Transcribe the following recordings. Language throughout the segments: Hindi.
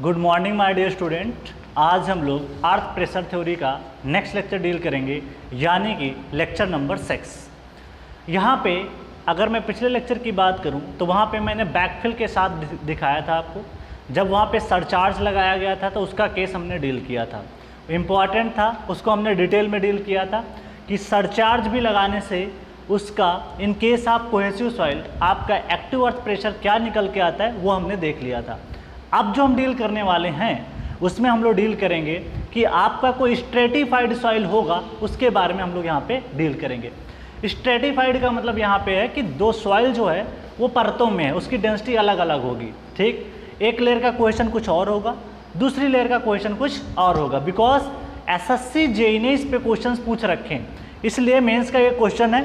Good morning my dear student. आज हम लोग अर्थ प्रेशर थ्योरी का नेक्स्ट लेक्चर डील करेंगे, यानी कि लेक्चर नंबर 6। यहाँ पे अगर मैं पिछले लेक्चर की बात करूँ तो वहाँ पे मैंने बैकफिल के साथ दिखाया था आपको। जब वहाँ पे सरचार्ज लगाया गया था तो उसका केस हमने डील किया था, इम्पॉर्टेंट था, उसको हमने डिटेल में डील किया था कि सरचार्ज भी लगाने से उसका in case of cohesive soil आपका एक्टिव अर्थ प्रेशर क्या निकल के आता है वो हमने देख लिया था। अब जो हम डील करने वाले हैं उसमें हम लोग डील करेंगे कि आपका कोई स्ट्रेटिफाइड सॉइल होगा, उसके बारे में हम लोग यहाँ पे डील करेंगे। स्ट्रेटिफाइड का मतलब यहाँ पे है कि दो सॉइल जो है वो परतों में है, उसकी डेंसिटी अलग अलग होगी। ठीक, एक लेयर का क्वेश्चन कुछ और होगा, दूसरी लेयर का क्वेश्चन कुछ और होगा। बिकॉज एसएससी जेईई ने इस पे क्वेश्चन पूछ रखे हैं, इसलिए मेंस का ये क्वेश्चन है।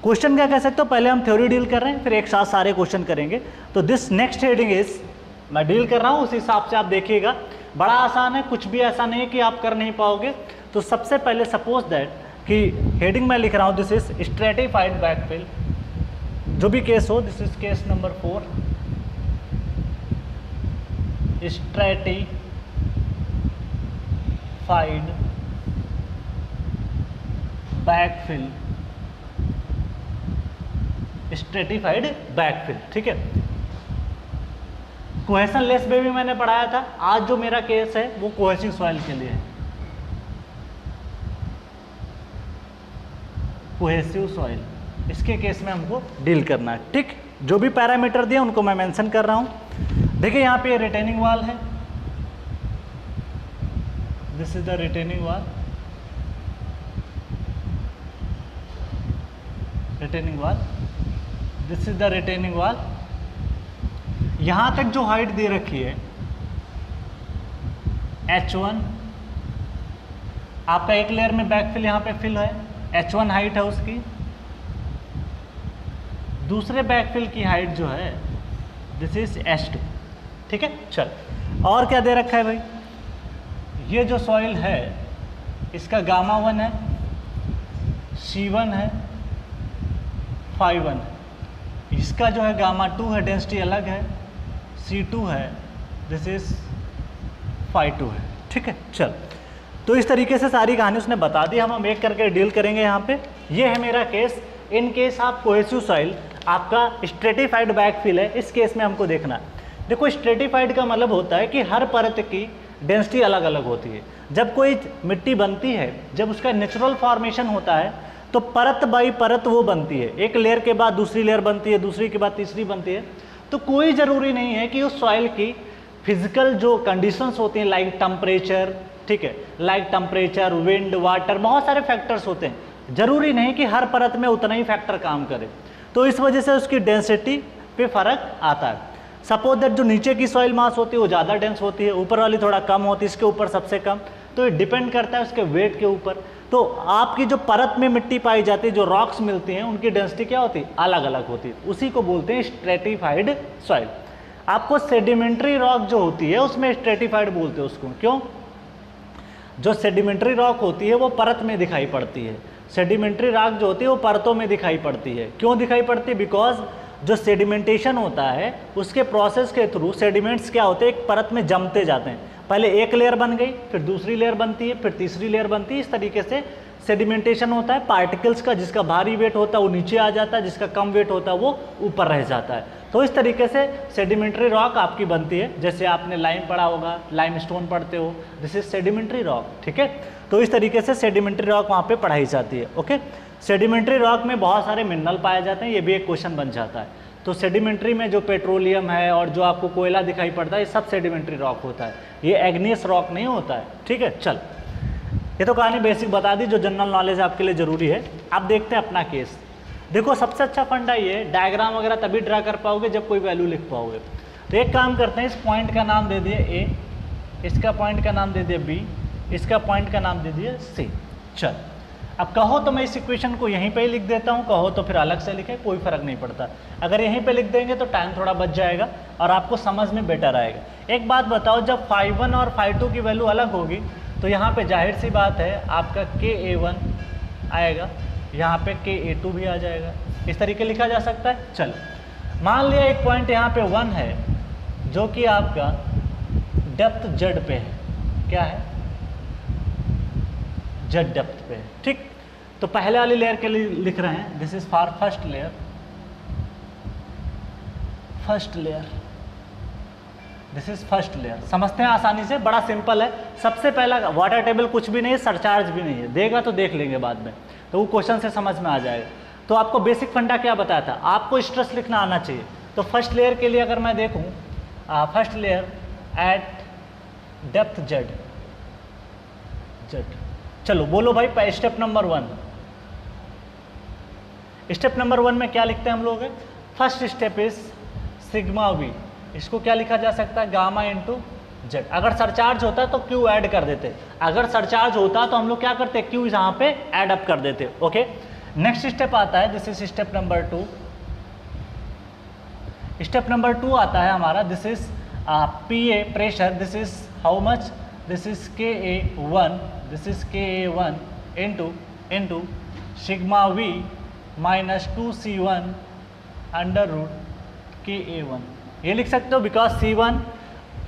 क्वेश्चन क्या कह सकते हो, पहले हम थ्योरी डील कर रहे हैं, फिर एक साथ सारे क्वेश्चन करेंगे। तो दिस नेक्स्ट हेडिंग इज, मैं डील कर रहा हूँ उस हिसाब से आप देखिएगा। बड़ा आसान है, कुछ भी ऐसा नहीं है कि आप कर नहीं पाओगे। तो सबसे पहले सपोज दैट कि हेडिंग मैं लिख रहा हूँ, दिस इज स्ट्रेटिफाइड बैकफिल, जो भी केस हो, this is case number 4, stratified backfill, stratified backfill. ठीक है, कोहेशन लेस में भी मैंने पढ़ाया था। आज जो मेरा केस है वो कोहेसिव सॉइल के लिए है, कोहेसिव सॉइल, इसके केस में हमको डील करना है। ठीक, जो भी पैरामीटर दिए उनको मैं मेंशन कर रहा हूं। देखिए यहाँ पे रिटेनिंग वॉल है, this is the retaining wall, retaining wall, this is the retaining wall. यहां तक जो हाइट दे रखी है H1, आपका एक लेयर में बैकफिल यहां पे फिल है, H1 हाइट है उसकी। दूसरे बैकफिल की हाइट जो है दिस इज H2। ठीक है, चल और क्या दे रखा है भाई, ये जो सॉइल है इसका गामा 1 है, C1 है, phi 1 है। इसका जो है गामा 2 है, डेंसिटी अलग है, C2 है, दिस इज phi 2 है। ठीक है, चल तो इस तरीके से सारी कहानी उसने बता दी, हम एक करके डील करेंगे यहाँ पे। ये है मेरा केस। इन केस आप कोहेसिव सॉइल आपका स्ट्रेटिफाइड बैकफिल है, इस केस में हमको देखना है। देखो स्ट्रेटिफाइड का मतलब होता है कि हर परत की डेंसिटी अलग अलग होती है। जब कोई मिट्टी बनती है, जब उसका नेचुरल फॉर्मेशन होता है तो परत बाई परत वो बनती है, एक लेयर के बाद दूसरी लेयर बनती है, दूसरी के बाद तीसरी बनती है। तो कोई ज़रूरी नहीं है कि उस सॉइल की फिजिकल जो कंडीशंस होती हैं, लाइक टेम्परेचर, ठीक है, लाइक टेम्परेचर, विंड, वाटर, बहुत सारे फैक्टर्स होते हैं, ज़रूरी नहीं कि हर परत में उतना ही फैक्टर काम करे। तो इस वजह से उसकी डेंसिटी पे फर्क आता है। सपोज दैट जो नीचे की सॉइल मास होती है वो ज़्यादा डेंस होती है, ऊपर वाली थोड़ा कम होती है, इसके ऊपर सबसे कम। तो ये डिपेंड करता है उसके वेट के ऊपर। तो आपकी जो परत में मिट्टी पाई जाती है, जो रॉक्स मिलती हैं, उनकी डेंसिटी क्या होती है, अलग अलग होती है। उसी को बोलते हैं स्ट्रेटिफाइड सॉइल। आपको सेडिमेंट्री रॉक जो होती है उसमें स्ट्रेटिफाइड बोलते हैं उसको। क्यों? जो सेडिमेंट्री रॉक होती है वो परत में दिखाई पड़ती है, सेडिमेंट्री रॉक जो होती है वो परतों में दिखाई पड़ती है। क्यों दिखाई पड़ती है? बिकॉज जो सेडिमेंटेशन होता है उसके प्रोसेस के थ्रू सेडिमेंट्स क्या होते हैं, एक परत में जमते जाते हैं। पहले एक लेयर बन गई, फिर दूसरी लेयर बनती है, फिर तीसरी लेयर बनती है। इस तरीके से सेडिमेंटेशन होता है। पार्टिकल्स का जिसका भारी वेट होता है वो नीचे आ जाता है, जिसका कम वेट होता है वो ऊपर रह जाता है। तो इस तरीके से सेडिमेंट्री रॉक आपकी बनती है। जैसे आपने लाइम पढ़ा होगा, लाइम स्टोन पढ़ते हो, दिस इज सेडिमेंट्री रॉक। ठीक है, तो इस तरीके से सेडिमेंट्री रॉक वहाँ पे पढ़ाई जाती है। ओके, सेडिमेंट्री रॉक में बहुत सारे मिनरल पाए जाते हैं, ये भी एक क्वेश्चन बन जाता है। तो सेडिमेंट्री में जो पेट्रोलियम है और जो आपको कोयला दिखाई पड़ता है, ये सब सेडिमेंट्री रॉक होता है, ये एग्नियस रॉक नहीं होता है। ठीक है, चल ये तो कहानी बेसिक बता दी, जो जनरल नॉलेज आपके लिए ज़रूरी है। अब देखते हैं अपना केस। देखो सबसे अच्छा फंडा ये, डायग्राम वगैरह तभी ड्रा कर पाओगे जब कोई वैल्यू लिख पाओगे। तो एक काम करते हैं, इस पॉइंट का नाम दे दिए ए, इसका पॉइंट का नाम दे दिए बी, इसका पॉइंट का नाम दे दिए सी। चल अब कहो तो मैं इस इक्वेशन को यहीं पे ही लिख देता हूँ, कहो तो फिर अलग से लिखे, कोई फ़र्क नहीं पड़ता। अगर यहीं पे लिख देंगे तो टाइम थोड़ा बच जाएगा और आपको समझ में बेटर आएगा। एक बात बताओ, जब phi 1 और phi 2 की वैल्यू अलग होगी तो यहाँ पे जाहिर सी बात है आपका KA1 आएगा, यहाँ पे KA2 भी आ जाएगा। इस तरीके लिखा जा सकता है। चल मान लिया एक पॉइंट यहाँ पे 1 है जो कि आपका डेप्थ जेड पे है, क्या है, जेड डेप्थ पे है, ठीक। तो पहले वाली लेयर के लिए लिख रहे हैं this is for first layer, first layer, this is first layer. समझते हैं आसानी से, बड़ा सिंपल है। सबसे पहला वाटर टेबल कुछ भी नहीं है, सरचार्ज भी नहीं है, देगा तो देख लेंगे बाद में, तो वो क्वेश्चन से समझ में आ जाएगा। तो आपको बेसिक फंडा क्या बताया था, आपको स्ट्रेस लिखना आना चाहिए। तो फर्स्ट लेयर के लिए अगर मैं देखूं, first layer eight depth Z, Z. चलो बोलो भाई स्टेप नंबर 1। स्टेप नंबर 1 में क्या लिखते हैं हम लोग, first step is sigma we, इसको क्या लिखा जा सकता है, गामा इंटू जेड। अगर सरचार्ज होता तो क्यू ऐड कर देते, अगर सरचार्ज होता तो हम लोग क्या करते, क्यू यहाँ पे ऐड अप कर देते। ओके, नेक्स्ट स्टेप आता है, this is step number 2। Step number 2 आता है हमारा, this is P A pressure, this is how much, this is KA1, this is KA1 into sigma V minus 2C1 under root KA1। ये लिख सकते हो बिकॉज C1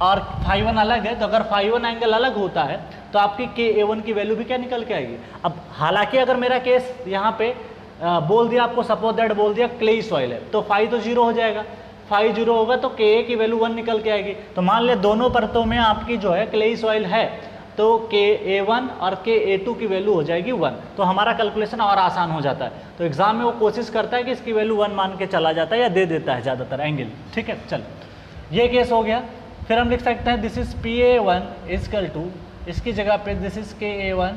और φ1 अलग है, तो अगर φ1 एंगल अलग होता है तो आपकी KA1 की वैल्यू भी क्या निकल के आएगी। अब हालांकि अगर मेरा केस यहाँ पे बोल दिया आपको, सपोज दैट बोल दिया क्ले सॉइल है, तो φ तो 0 हो जाएगा, φ 0 होगा तो KA की वैल्यू 1 निकल के आएगी। तो मान ले दोनों परतों में आपकी जो है क्ले सॉइल है, तो KA1 और KA2 की वैल्यू हो जाएगी 1, तो हमारा कैलकुलेशन और आसान हो जाता है। तो एग्जाम में वो कोशिश करता है कि इसकी वैल्यू 1 मान के चला जाता है या दे देता है ज़्यादातर एंगल, ठीक है। चलो ये केस हो गया। फिर हम लिख सकते हैं this is PA1 equal to, इसकी जगह पे this is KA1,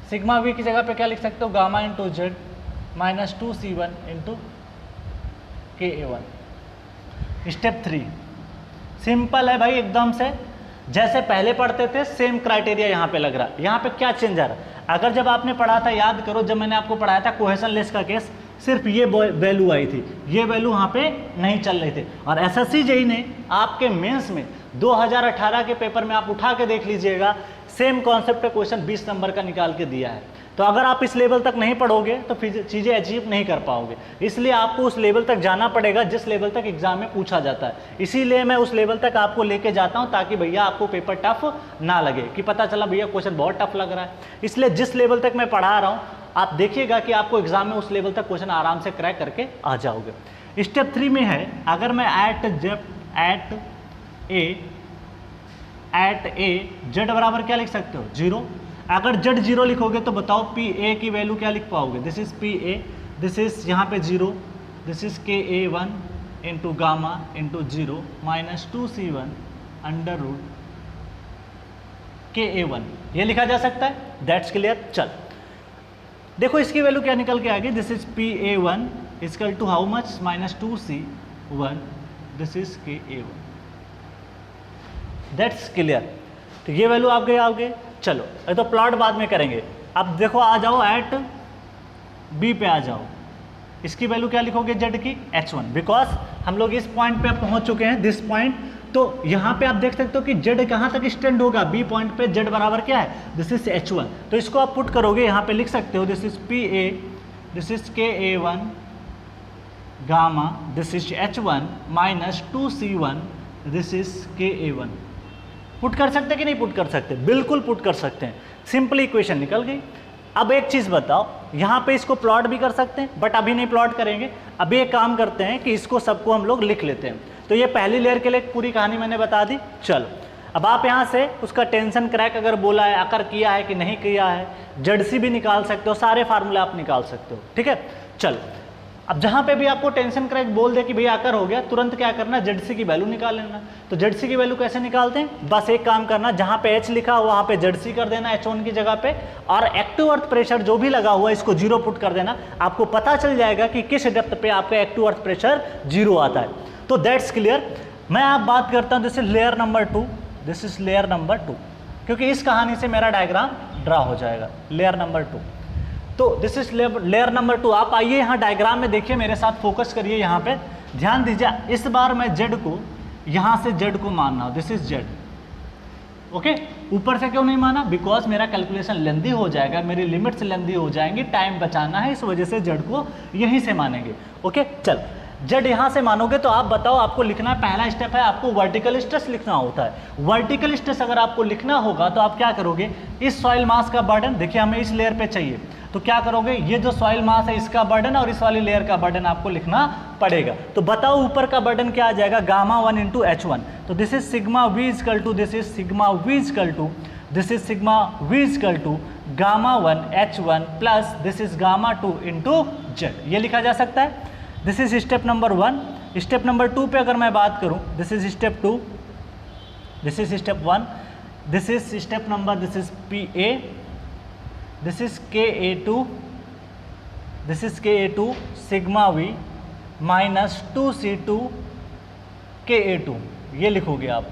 sigma we की जगह पे क्या लिख सकते हो, gamma into Z minus 2C1 into KA1। Step 3 simple है भाई एकदम से, जैसे पहले पढ़ते थे सेम क्राइटेरिया यहाँ पे लग रहा है। यहाँ पे क्या चेंज आ रहा है, अगर जब आपने पढ़ा था, याद करो जब मैंने आपको पढ़ाया था कोहेशन लेस का केस, सिर्फ ये वैल्यू आई थी, ये वैल्यू वहाँ पे नहीं चल रही थी। और SSC JEE ने आपके मेंस में 2018 के पेपर में आप उठा के देख लीजिएगा, सेम कॉन्सेप्ट पे क्वेश्चन 20 नंबर का निकाल के दिया है। तो अगर आप इस लेवल तक नहीं पढ़ोगे तो फिर चीज़ें अचीव नहीं कर पाओगे, इसलिए आपको उस लेवल तक जाना पड़ेगा जिस लेवल तक एग्जाम में पूछा जाता है। इसीलिए मैं उस लेवल तक आपको लेके जाता हूं, ताकि भैया आपको पेपर टफ ना लगे कि पता चला भैया क्वेश्चन बहुत टफ लग रहा है। इसलिए जिस लेवल तक मैं पढ़ा रहा हूँ आप देखिएगा कि आपको एग्जाम में उस लेवल तक क्वेश्चन आराम से क्रैक करके आ जाओगे। स्टेप 3 में है, अगर मैं एट ए जेड बराबर क्या लिख सकते हो, 0। अगर जेड 0 लिखोगे तो बताओ PA की वैल्यू क्या लिख पाओगे, this is PA, this is यहाँ पे 0, this is KA1 into gamma into 0 minus 2C1 under root KA1, ये लिखा जा सकता है। That's clear. चल देखो इसकी वैल्यू क्या निकल के आ गई, this is PA1 equal to how much, minus 2C1, this is KA1। That's clear. तो ये वैल्यू आप गए। चलो ये तो प्लॉट बाद में करेंगे। अब देखो आ जाओ एट बी पे आ जाओ, इसकी वैल्यू क्या लिखोगे जेड की, H1, बिकॉज हम लोग इस पॉइंट पे पहुंच चुके हैं, दिस पॉइंट। तो यहाँ पे आप देख सकते हो कि जेड कहाँ तक स्टैंड होगा, बी पॉइंट पे जेड बराबर क्या है, दिस इज H1। तो इसको आप पुट करोगे यहाँ पे लिख सकते हो, this is PA, this is KA1 gamma, this is H1 minus 2C1, this is KA1। Put कर सकते कि नहीं पुट कर सकते, बिल्कुल पुट कर सकते हैं, सिंपल इक्वेशन निकल गई। अब एक चीज़ बताओ, यहाँ पे इसको प्लॉट भी कर सकते हैं बट अभी नहीं प्लॉट करेंगे, अभी एक काम करते हैं कि इसको सबको हम लोग लिख लेते हैं। तो ये पहली लेयर के लिए पूरी कहानी मैंने बता दी। चलो अब आप यहाँ से उसका टेंशन क्रैक अगर बोला है, अकर किया है कि नहीं किया है, जेडसी भी निकाल सकते हो, सारे फार्मूले आप निकाल सकते हो, ठीक है। चलो अब जहाँ पे भी आपको टेंशन क्रैक बोल दे कि भैया आकर हो गया, तुरंत क्या करना, जेडसी की वैल्यू निकाल लेना। तो जेडसी की वैल्यू कैसे निकालते हैं, बस एक काम करना, जहाँ पे H लिखा हो वहाँ पे जेडसी कर देना H1 की जगह पे, और एक्टिव अर्थ प्रेशर जो भी लगा हुआ है इसको 0 पुट कर देना। आपको पता चल जाएगा कि किस डेप्थ पे आपका एक्टिव अर्थ प्रेशर 0 आता है। तो दैट्स क्लियर। मैं आप बात करता हूँ, this is layer number 2, this is layer number 2, क्योंकि इस कहानी से मेरा डायग्राम ड्रा हो जाएगा। लेयर नंबर 2, तो दिस इज लेयर नंबर 2। आप आइए यहाँ डायग्राम में देखिए, मेरे साथ फोकस करिए, यहाँ पे ध्यान दीजिए। इस बार मैं जेड को यहाँ से जेड को मान रहा हूँ, दिस इज जेड, ओके। ऊपर से क्यों नहीं माना, बिकॉज मेरा कैलकुलेशन लेंदी हो जाएगा, मेरी लिमिट्स लेंदी हो जाएंगी, टाइम बचाना है, इस वजह से जेड को यहीं से मानेंगे, ओके। चल जेड यहाँ से मानोगे तो आप बताओ, आपको लिखना है, पहला स्टेप है आपको वर्टिकल स्ट्रेस लिखना होता है। वर्टिकल स्ट्रेस अगर आपको लिखना होगा तो आप क्या करोगे, इस सॉइल मास का बर्डन, देखिए हमें इस लेयर पे चाहिए, तो क्या करोगे, ये जो सॉइल मास है इसका बर्डन और इस वाली लेयर का बर्डन आपको लिखना पड़ेगा। तो बताओ ऊपर का बर्डन क्या आ जाएगा, गामा 1 इंटू H1। तो this is sigma V equal to, this is sigma V equal to, this is sigma V equal to gamma 1 H1 plus this is gamma 2 into Z. ये लिखा जा सकता है। This is step number 1। Step number 2 पे अगर मैं बात करूं, this is step 2, this is step 1, this is step number, this is PA, this is KA2, this is KA2 sigma V minus 2C2 KA2, ये लिखोगे आप,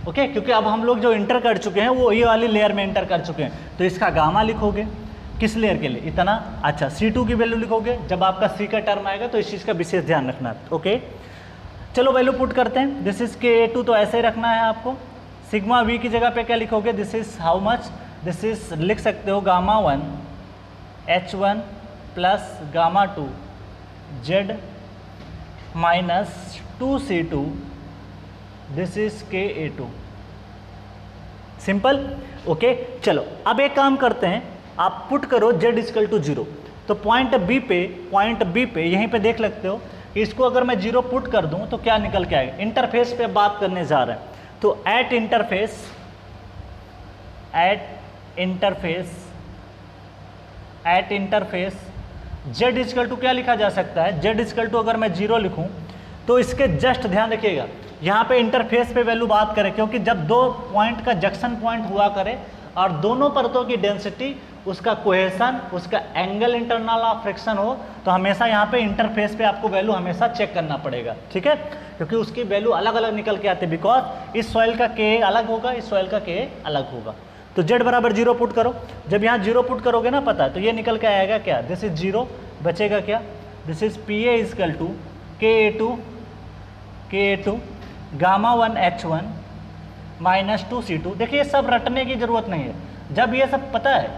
ओके क्योंकि अब हम लोग जो इंटर कर चुके हैं वो ये वाली लेयर में इंटर कर चुके हैं, तो इसका गामा लिखोगे किस लेयर के लिए, इतना। अच्छा, C2 की वैल्यू लिखोगे, जब आपका C का टर्म आएगा तो इस चीज़ का विशेष ध्यान रखना, ओके। चलो वैल्यू पुट करते हैं, दिस इज KA2 तो ऐसे ही रखना है आपको। सिग्मा V की जगह पे क्या लिखोगे, this is how much, this is लिख सकते हो gamma 1 H1 plus gamma 2 Z minus 2C2, this is KA2, simple, okay. चलो अब एक काम करते हैं, आप पुट करो Z इजकल टू 0, तो पॉइंट B पे यहीं पे देख लगते हो, इसको अगर मैं 0 पुट कर दूं तो क्या निकल के आएगा। इंटरफेस पे बात करने जा रहे हैं, तो at interface Z equal to क्या लिखा जा सकता है, Z इजकल टू अगर मैं 0 लिखूं तो इसके जस्ट ध्यान रखिएगा, यहाँ पे इंटरफेस पे वैल्यू बात करें, क्योंकि जब दो पॉइंट का जंक्शन पॉइंट हुआ करे और दोनों परतों की डेंसिटी, उसका कोहेसन, उसका एंगल इंटरनल ऑफ फ्रिक्शन हो, तो हमेशा यहाँ पे इंटरफेस पे आपको वैल्यू हमेशा चेक करना पड़ेगा, ठीक है, क्योंकि उसकी वैल्यू अलग अलग निकल के आते हैं, बिकॉज इस सॉइल का Ka अलग होगा, इस सॉइल का Ka अलग होगा। तो Z बराबर 0 पुट करो, जब यहाँ 0 पुट करोगे ना, पता है, तो ये निकल के आएगा क्या, दिस इज 0, बचेगा क्या, this is PA equal to KA2 gamma 1 H1 minus 2C2। देखिए ये सब रटने की जरूरत नहीं है, जब ये सब पता है,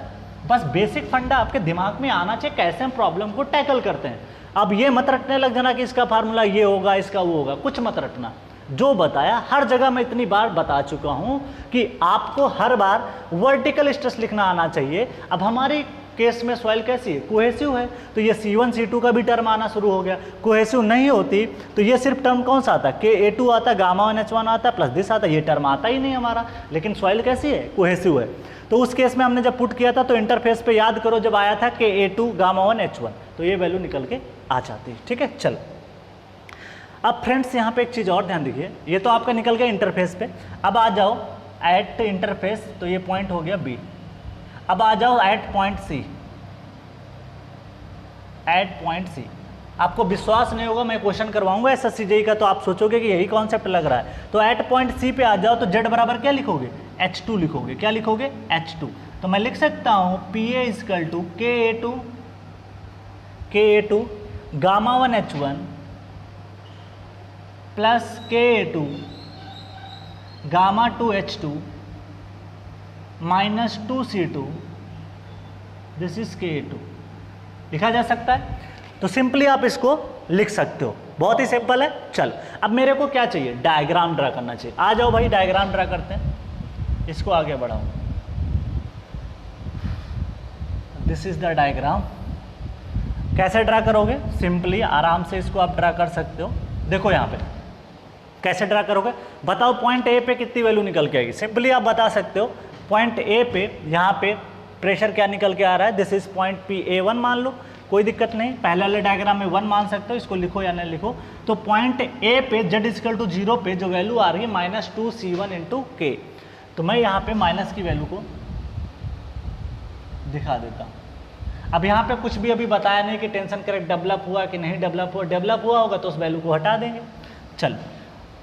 बस बेसिक फंडा आपके दिमाग में आना चाहिए कैसे हम प्रॉब्लम को टैकल करते हैं। अब ये मत रटने लग जाना कि इसका फार्मूला ये होगा, इसका वो होगा, कुछ मत रटना। जो बताया हर जगह मैं इतनी बार बता चुका हूँ कि आपको हर बार वर्टिकल स्ट्रेस लिखना आना चाहिए। अब हमारी केस में सॉइल कैसी है, कोहेसिव है, तो ये C1 C2 का भी टर्म आना शुरू हो गया। कोहेसिव नहीं होती तो ये सिर्फ टर्म कौन सा आता, KA2 आता, गामा 1 H1 आता, प्लस दिस आता, ये टर्म आता ही नहीं हमारा। लेकिन सॉइल कैसी है, कोहेसिव है। तो उस केस में हमने जब पुट किया था तो इंटरफेस पे याद करो, जब आया था KA2 गामा 1 H1, तो ये वैल्यू निकल के आ जाती है, ठीक है। चलो अब फ्रेंड्स यहाँ पे एक चीज़ और ध्यान दीजिए, ये तो आपका निकल गया इंटरफेस पे। अब आ जाओ एट इंटरफेस, तो ये पॉइंट हो गया B। अब आ जाओ एट पॉइंट C। आपको विश्वास नहीं होगा, मैं क्वेश्चन करवाऊंगा SSCJE का, तो आप सोचोगे कि यही कॉन्सेप्ट लग रहा है। तो एट पॉइंट C पे आ जाओ, तो Z बराबर क्या लिखोगे, H2 लिखोगे। क्या लिखोगे, H2। तो मैं लिख सकता हूँ PA equal to KA2 gamma 1 H1 plus KA2 gamma 2 H2 minus 2C2, this is KA2, लिखा जा सकता है। तो सिंपली आप इसको लिख सकते हो, बहुत ही सिंपल है। चल अब मेरे को क्या चाहिए, डायग्राम ड्रा करना चाहिए। आ जाओ भाई डायग्राम ड्रा करते हैं, इसको आगे बढ़ाओ। This is the diagram. कैसे ड्रा करोगे, सिंपली आराम से इसको आप ड्रा कर सकते हो। देखो यहाँ पे कैसे ड्रा करोगे, बताओ पॉइंट ए पे कितनी वैल्यू निकल के आएगी। सिंपली आप बता सकते हो, पॉइंट ए पे यहाँ पे प्रेशर क्या निकल के आ रहा है, दिस इज पॉइंट PA1 मान लो, कोई दिक्कत नहीं, पहले वाले डायग्राम में 1 मान सकते हो, इसको लिखो या नहीं लिखो। तो पॉइंट ए पे Z इजकल टू 0 पे जो वैल्यू आ रही है माइनस 2C1 इंटू K, तो मैं यहाँ पे माइनस की वैल्यू को दिखा देता हूँ। अब यहाँ पे कुछ भी अभी बताया नहीं कि टेंशन करेक्ट डेवलप हुआ कि नहीं डेवलप हुआ, डेवलप हुआ होगा तो उस वैल्यू को हटा देंगे। चल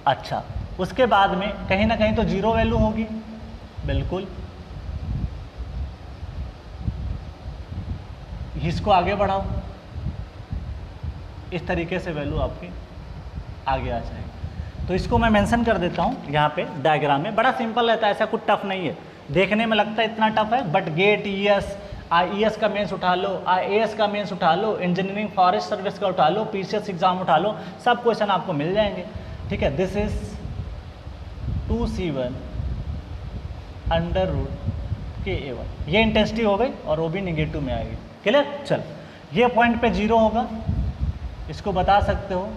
अच्छा, उसके बाद में कहीं ना कहीं तो 0 वैल्यू होगी, बिल्कुल। इसको आगे बढ़ाओ, इस तरीके से वैल्यू आपकी आगे आ जाएगी। तो इसको मैं मेंशन कर देता हूँ यहाँ पे डायग्राम में, बड़ा सिंपल रहता है, ऐसा कुछ टफ नहीं है। देखने में लगता है इतना टफ है, बट गेट, ES IES का मेंस उठा लो, IAS का मेंस उठा लो, इंजीनियरिंग फॉरेस्ट सर्विस का उठा लो, PCS एग्जाम उठा लो, सब क्वेश्चन आपको मिल जाएंगे। ठीक है, this is 2C1 under root KA1, ये इंटेंसिटी हो गई और वो भी निगेटिव में आएगी। क्लियर? चल, ये पॉइंट पे 0 होगा, इसको बता सकते हो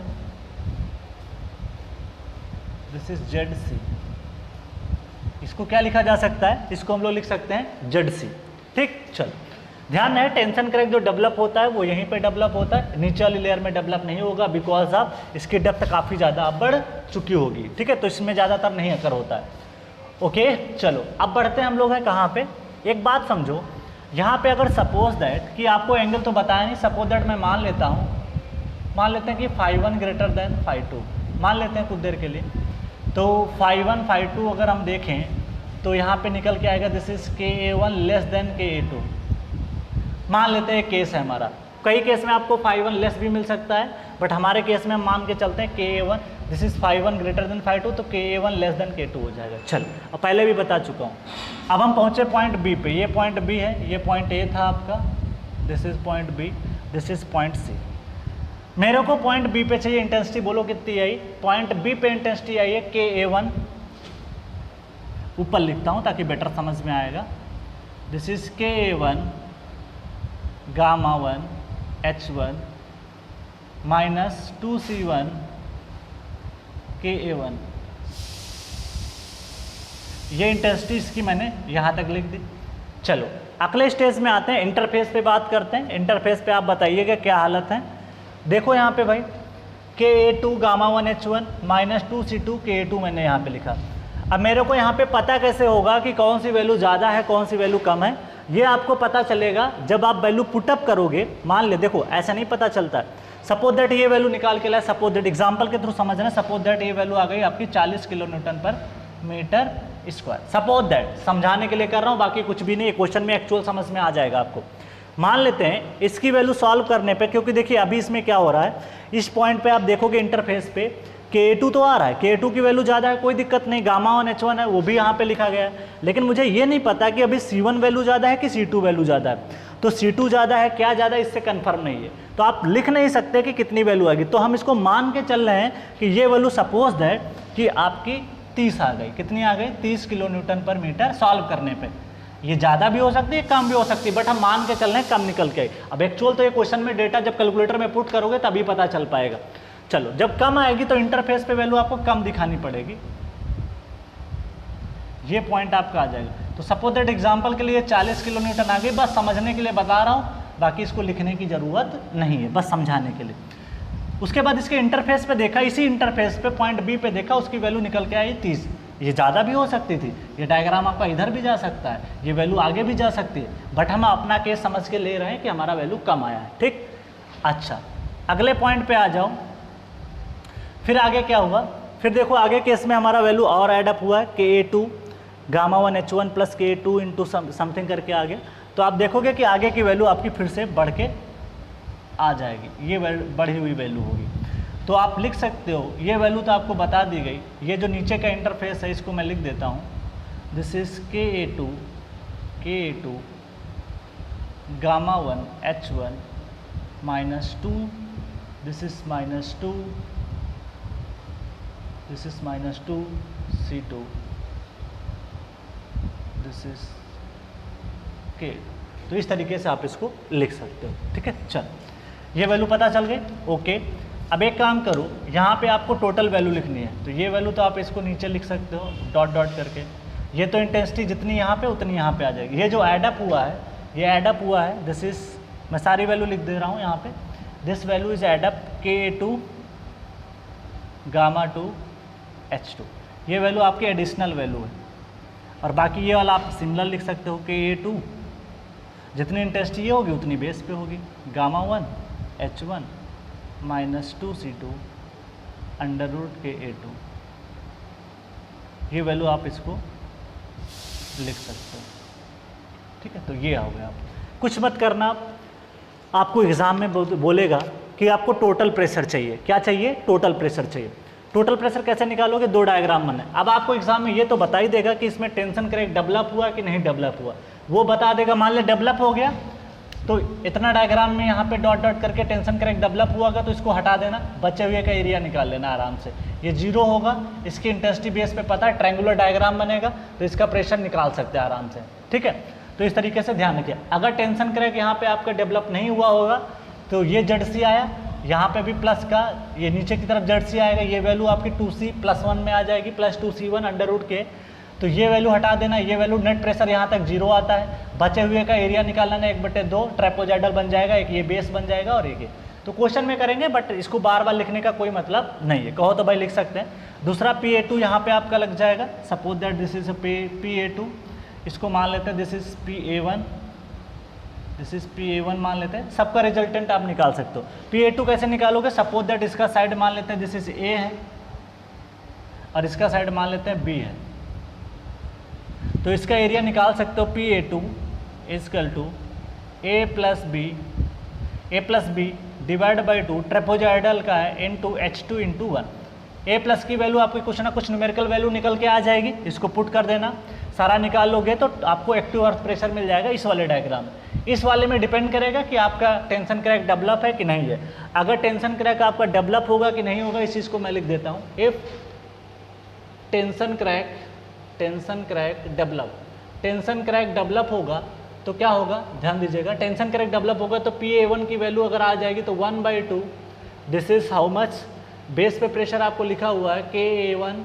दिस इज ZC। इसको क्या लिखा जा सकता है? इसको हम लोग लिख सकते हैं ZC। ठीक, चल ध्यान है, टेंशन क्रैक जो डेवलप होता है वो यहीं पे डेवलप होता है, नीचे वाली लेयर में डेवलप नहीं होगा, बिकॉज ऑफ इसकी डेप्थ काफ़ी ज़्यादा बढ़ चुकी होगी। ठीक है, तो इसमें ज़्यादातर नहीं अकर होता है। ओके, चलो अब बढ़ते हैं हम लोग हैं कहाँ पे। एक बात समझो, यहाँ पे अगर सपोज दैट कि आपको एंगल तो बताया नहीं, सपोज दैट मैं मान लेता हूँ, मान लेते हैं कि φ1 ग्रेटर देन φ2, मान लेते हैं कुछ देर के लिए। तो φ1 φ2 अगर हम देखें तो यहाँ पे निकल के आएगा this is KA1 less than KA2। मान लेते हैं केस है हमारा, कई केस में आपको φ1 लेस भी मिल सकता है, बट हमारे केस में हम मान के चलते हैं KA1 this is φ1 greater than φ2, तो KA1 लेस देन K2 हो जाएगा। चल, अब पहले भी बता चुका हूँ। अब हम पहुँचे पॉइंट B पे, ये पॉइंट B है, ये पॉइंट A था आपका, this is point B, this is point C। मेरे को पॉइंट B पे चाहिए इंटेंसिटी, बोलो कितनी आई? पॉइंट B पे इंटेंसिटी आई है KA1, ऊपर लिखता हूँ ताकि बेटर समझ में आएगा। This is KA1 gamma 1 H1 minus 2C1 KA1। ये इंटेंसिटी इसकी मैंने यहाँ तक लिख दी। चलो अगले स्टेज में आते हैं, इंटरफेस पे बात करते हैं। इंटरफेस पे आप बताइएगा क्या हालत है। देखो यहाँ पे भाई KA2 gamma 1 H1 minus 2C2 KA2 मैंने यहाँ पे लिखा। अब मेरे को यहाँ पे पता कैसे होगा कि कौन सी वैल्यू ज़्यादा है कौन सी वैल्यू कम है? ये आपको पता चलेगा जब आप वैल्यू पुटअप करोगे। मान ले, देखो ऐसा नहीं पता चलता है। सपोज दैट ये वैल्यू निकाल के लाए, सपोज दैट एग्जांपल के थ्रू समझना, सपोज दैट ये वैल्यू आ गई आपकी 40 किलो न्यूटन पर मीटर स्क्वायर। सपोज दैट, समझाने के लिए कर रहा हूँ, बाकी कुछ भी नहीं, क्वेश्चन में एक्चुअल समझ में आ जाएगा आपको। मान लेते हैं इसकी वैल्यू सॉल्व करने पे, क्योंकि देखिए अभी इसमें क्या हो रहा है, इस पॉइंट पे आप देखोगे इंटरफेस पे KA2 तो आ रहा है, KA2 की वैल्यू ज़्यादा है, कोई दिक्कत नहीं, गामा 1 H1 है वो भी यहाँ पे लिखा गया है। लेकिन मुझे ये नहीं पता कि अभी C1 वैल्यू ज़्यादा है कि C2 वैल्यू ज़्यादा है। तो C2 ज़्यादा है, क्या ज़्यादा, इससे कन्फर्म नहीं है, तो आप लिख नहीं सकते कि कितनी वैल्यू आएगी। तो हम इसको मान के चल रहे हैं कि ये वैल्यू सपोज दैट कि आपकी 30 आ गई। कितनी आ गई? 30 किलो न्यूटन पर मीटर सॉल्व करने पर। ये ज़्यादा भी हो सकती है, कम भी हो सकती है, बट हम मान के चल रहे हैं कम निकल के आई। अब एक्चुअल तो ये क्वेश्चन में डेटा जब कैलकुलेटर में पुट करोगे तभी पता चल पाएगा। चलो, जब कम आएगी तो इंटरफेस पे वैल्यू आपको कम दिखानी पड़ेगी, ये पॉइंट आपका आ जाएगा। तो सपोज दैट एग्जांपल के लिए 40 किलो न्यूटन आ गई, बस समझने के लिए बता रहा हूँ, बाकी इसको लिखने की ज़रूरत नहीं है, बस समझाने के लिए। उसके बाद इसके इंटरफेस पे देखा, इसी इंटरफेस पे पॉइंट B पे देखा, उसकी वैल्यू निकल के आई 30। ये ज़्यादा भी हो सकती थी, ये डायग्राम आपका इधर भी जा सकता है, ये वैल्यू आगे भी जा सकती है, बट हम अपना केस समझ के ले रहे हैं कि हमारा वैल्यू कम आया है। ठीक, अच्छा अगले पॉइंट पे आ जाओ। फिर आगे क्या हुआ? फिर देखो आगे केस में हमारा वैल्यू और एडअप हुआ है, KA2 gamma 1 H1 plus KA2 into something करके आ गया। तो आप देखोगे कि आगे की वैल्यू आपकी फिर से बढ़ के आ जाएगी, ये बढ़ी हुई वैल्यू होगी। तो आप लिख सकते हो, ये वैल्यू तो आपको बता दी गई। ये जो नीचे का इंटरफेस है इसको मैं लिख देता हूँ, this is KA2 gamma 1 H1 minus 2, this is minus 2, this is minus 2 C2, this is K। तो इस तरीके से आप इसको लिख सकते हो। ठीक है, चल ये वैल्यू पता चल गई। ओके, अब एक काम करो, यहाँ पे आपको टोटल वैल्यू लिखनी है, तो ये वैल्यू तो आप इसको नीचे लिख सकते हो डॉट डॉट करके। ये तो इंटेंसिटी जितनी यहाँ पे उतनी यहाँ पे आ जाएगी। ये जो एडअप हुआ है, ये एडअप हुआ है, दिस इज, मैं सारी वैल्यू लिख दे रहा हूँ यहाँ पे, this value is add up KA2 gamma 2 H2। ये वैल्यू आपकी एडिशनल वैल्यू है, और बाकी ये वाला आप सिमिलर लिख सकते हो, KA2 जितनी इंटेंसिटी ये होगी उतनी बेस पे होगी, gamma 1 H1 minus 2C2 under root KA2। ये वैल्यू आप इसको लिख सकते हो। ठीक है, तो ये हो गया। आप कुछ मत करना, आपको एग्ज़ाम में बोलेगा कि आपको टोटल प्रेशर चाहिए। क्या चाहिए? टोटल प्रेशर चाहिए। टोटल प्रेशर कैसे निकालोगे? दो डायग्राम बने। अब आपको एग्जाम में ये तो बता ही देगा कि इसमें टेंशन क्रैक डेवलप हुआ कि नहीं डेवलप हुआ। वो बता देगा। मान ले डेवलप हो गया तो इतना डायग्राम में यहाँ पे डॉट डॉट करके टेंशन क्रैक डेवलप हुआ तो इसको हटा देना, बचे हुए का एरिया निकाल लेना आराम से। ये 0 होगा, इसकी इंटेंसिटी बेस पे पता है, ट्रायंगुलर डायग्राम बनेगा तो इसका प्रेशर निकाल सकते हैं आराम से, ठीक है। तो इस तरीके से ध्यान रखिए। अगर टेंशन क्रैक यहाँ पे आपका डेवलप नहीं हुआ होगा तो ये ZC आया, यहाँ पे भी प्लस का, ये नीचे की तरफ ZC आएगा, ये वैल्यू आपकी 2C+1 में आ जाएगी, प्लस 2C1 √K। तो ये वैल्यू हटा देना, ये वैल्यू नेट प्रेशर यहाँ तक 0 आता है, बचे हुए का एरिया निकाल लेना 1/2, ट्रेपोजाइडल बन जाएगा, एक ये बेस बन जाएगा और एक ये। तो क्वेश्चन में करेंगे बट इसको बार बार लिखने का कोई मतलब नहीं है, कहो तो भाई लिख सकते हैं। दूसरा PA2 यहाँ पे आपका लग जाएगा, suppose that this is PA2, इसको मान लेते हैं this is PA1, this is PA1 मान लेते हैं, सबका रिजल्टेंट आप निकाल सकते हो। PA2 कैसे निकालोगे, सपोज दैट इसका साइड मान लेते हैं दिस इज A है और इसका साइड मान लेते हैं B है, तो इसका एरिया निकाल सकते हो PA2 = A plus B divide by 2, trapezoidal का है इनटू H2 × 1। A प्लस की वैल्यू आपकी कुछ ना कुछ न्यूमेरिकल वैल्यू निकल के आ जाएगी, इसको पुट कर देना, सारा निकाल लोगे तो आपको एक्टिव अर्थ प्रेशर मिल जाएगा इस वाले डायग्राम में। इस वाले में डिपेंड करेगा कि आपका टेंशन क्रैक डेवलप है कि नहीं है। अगर टेंशन क्रैक आपका डेवलप होगा कि नहीं होगा, इस चीज़ को मैं लिख देता हूँ। इफ टेंशन क्रैक डेवलप होगा तो क्या होगा, ध्यान दीजिएगा। टेंशन क्रैक डेवलप होगा तो PA1 की वैल्यू अगर आ जाएगी तो 1/2, this is how much, base पे प्रेशर आपको लिखा हुआ है KA1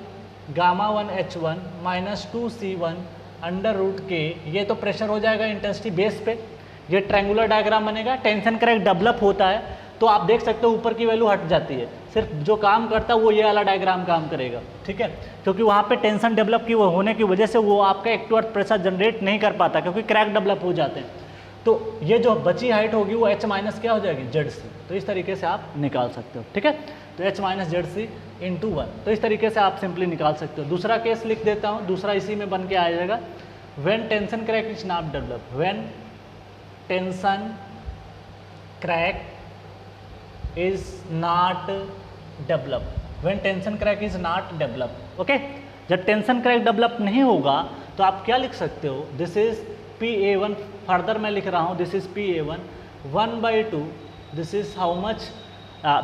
Γ1 H1 - 2C1 √K, ये तो प्रेशर हो जाएगा इंटेंसिटी बेस पे। ये ट्रायंगुलर डायग्राम बनेगा। टेंशन क्रैक डेवलप होता है तो आप देख सकते हो ऊपर की वैल्यू हट जाती है, सिर्फ जो काम करता है वो ये वाला डायग्राम काम करेगा, ठीक है, क्योंकि वहाँ पे टेंशन डेवलप की होने की वजह से वो आपका एक्टिव अर्थ प्रेशर जनरेट नहीं कर पाता, क्योंकि क्रैक डेवलप हो जाते हैं। तो ये जो बची हाइट होगी वो H- क्या हो जाएगी, ZC। तो इस तरीके से आप निकाल सकते हो, ठीक है। तो H- ZC × 1, तो इस तरीके से आप सिंपली निकाल सकते हो। दूसरा केस लिख देता हूँ, दूसरा इसी में बन के आ जाएगा। When tension crack is not develop, when tension crack is not develop, when tension crack is not develop, okay। जब टेंशन क्रैक डेवलप नहीं होगा तो आप क्या लिख सकते हो, दिस इज PA1, फर्दर मैं लिख रहा हूँ this is PA1 1/2, this is how much,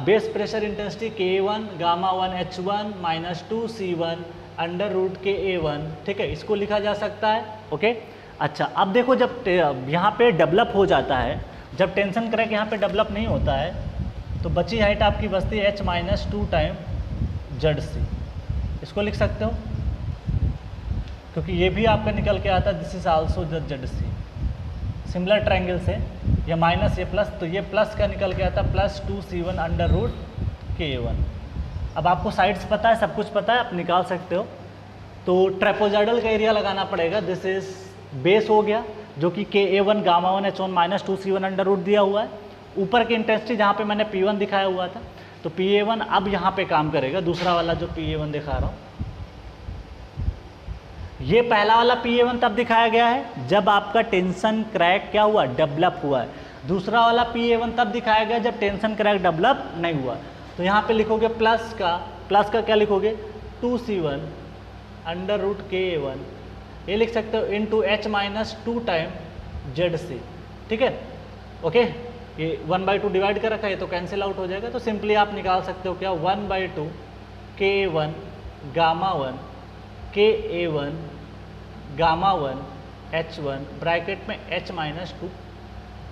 base pressure intensity K1 Γ1 H1 - 2C1 √KA1, ठीक है, इसको लिखा जा सकता है, ओके। अच्छा, अब देखो जब यहाँ पे डेवलप हो जाता है, जब टेंशन क्रैक यहाँ पे डेवलप नहीं होता है तो बची हाइट आपकी बचती है H- 2 टाइम ZC, इसको लिख सकते हो, क्योंकि ये भी आपका निकल के आता है this is also ZC। Similar triangle से ये माइनस ये प्लस, तो ये प्लस का निकल के आता है प्लस 2C1 √KA1। अब आपको साइड्स पता है, सब कुछ पता है, आप निकाल सकते हो। तो ट्रेपोजाइडल का एरिया लगाना पड़ेगा, दिस इज बेस हो गया जो कि KA1 Γ1 H1 - 2C1 √ दिया हुआ है। ऊपर की इंटेंसिटी जहाँ पे मैंने P1 दिखाया हुआ था, तो PA1 अब यहाँ पे काम करेगा, दूसरा वाला जो PA1 दिखा रहा हूँ। ये पहला वाला PA1 तब दिखाया गया है जब आपका टेंशन क्रैक क्या हुआ, डेवलप हुआ है। दूसरा वाला PA1 तब दिखाया गया जब टेंशन क्रैक डेवलप नहीं हुआ। तो यहाँ पे लिखोगे प्लस का क्या लिखोगे, 2C1 √KA1, ये लिख सकते हो इनटू H- 2 टाइम ZC, ठीक है, ओके। ये 1/2 डिवाइड कर रखा है तो कैंसिल आउट हो जाएगा। तो सिंपली आप निकाल सकते हो क्या, 1/2 KA1 Γ1 KA1 Γ1 H1 ब्रैकेट में H- 2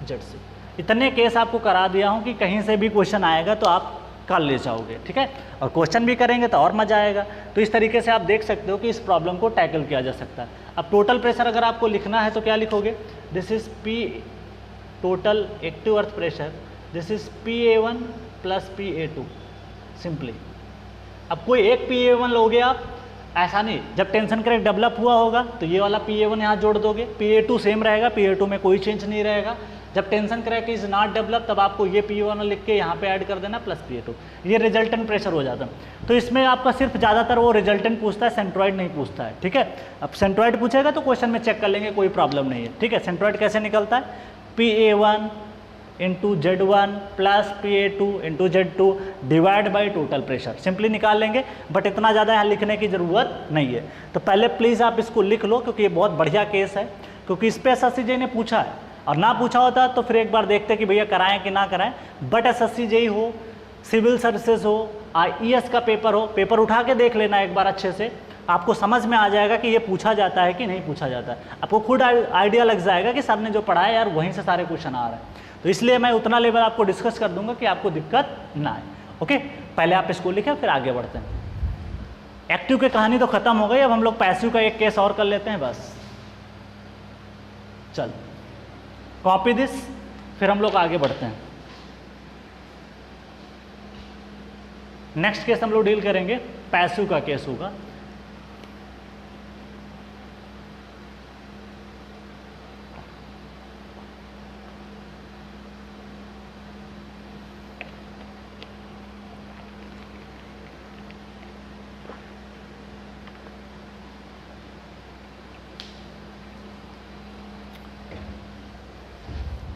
ZC। इतने केस आपको करा दिया हूँ कि कहीं से भी क्वेश्चन आएगा तो आप कर ले जाओगे, ठीक है, और क्वेश्चन भी करेंगे तो और मजा आएगा। तो इस तरीके से आप देख सकते हो कि इस प्रॉब्लम को टैकल किया जा सकता है। अब टोटल प्रेशर अगर आपको लिखना है तो क्या लिखोगे, this is P total active earth pressure, this is PA1 + PA2 simply. अब कोई एक PA1 लोगे आप, ऐसा नहीं, जब टेंशन क्रैक डेवलप हुआ होगा तो ये वाला PA1 यहाँ जोड़ दोगे, PA2 सेम रहेगा, PA2 में कोई चेंज नहीं रहेगा। जब tension crack is not develop तब आपको ये PA1 लिख के यहाँ पे ऐड कर देना प्लस PA2, ये रिजल्टेंट प्रेशर हो जाता है। तो इसमें आपका सिर्फ ज़्यादातर वो रिजल्टेंट पूछता है, सेंट्रॉइड नहीं पूछता है, ठीक है। अब सेंट्रॉइड पूछेगा तो क्वेश्चन में चेक कर लेंगे, कोई प्रॉब्लम नहीं है, ठीक है। सेंट्रॉइड कैसे निकलता है, PA1 × Z1 + PA2 × Z2 divide by total pressure, simply निकाल लेंगे, बट इतना ज़्यादा यहाँ लिखने की ज़रूरत नहीं है। तो पहले प्लीज़ आप इसको लिख लो क्योंकि ये बहुत बढ़िया केस है। क्योंकि इस पे एसएससी जेईई ने पूछा है, और ना पूछा होता तो फिर एक बार देखते कि भैया कराएं कि ना कराएं। बट एसएससी जेईई हो, सिविल सर्विसेज हो, आईईएस का पेपर हो, पेपर उठा के देख लेना एक बार अच्छे से, आपको समझ में आ जाएगा कि ये पूछा जाता है कि नहीं पूछा जाता है। आपको खुद आइडिया लग जाएगा कि सर ने जो पढ़ा है यार वहीं से सारे क्वेश्चन आ रहे हैं। तो इसलिए मैं उतना लेवल आपको डिस्कस कर दूंगा कि आपको दिक्कत ना आए। ओके, पहले आप इसको लिखें फिर आगे बढ़ते हैं। एक्टिव की कहानी तो खत्म हो गई, अब हम लोग पैसिव का एक केस और कर लेते हैं बस। चल कॉपी दिस, फिर हम लोग आगे बढ़ते हैं। नेक्स्ट केस हम लोग डील करेंगे, पैसिव का केस होगा।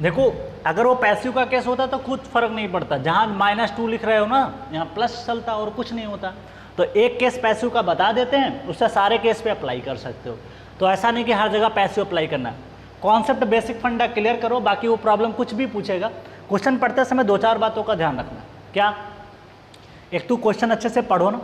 देखो अगर वो पैसिव का केस होता तो कुछ फर्क नहीं पड़ता, जहां -2 लिख रहे हो ना यहाँ प्लस चलता और कुछ नहीं होता। तो एक केस पैसिव का बता देते हैं, उससे सारे केस पे अप्लाई कर सकते हो। तो ऐसा नहीं कि हर जगह पैसिव अप्लाई करना है। कॉन्सेप्ट बेसिक फंडा क्लियर करो, बाकी वो प्रॉब्लम कुछ भी पूछेगा। क्वेश्चन पढ़ते समय 2-4 बातों का ध्यान रखना। क्या? एक तो क्वेश्चन अच्छे से पढ़ो ना,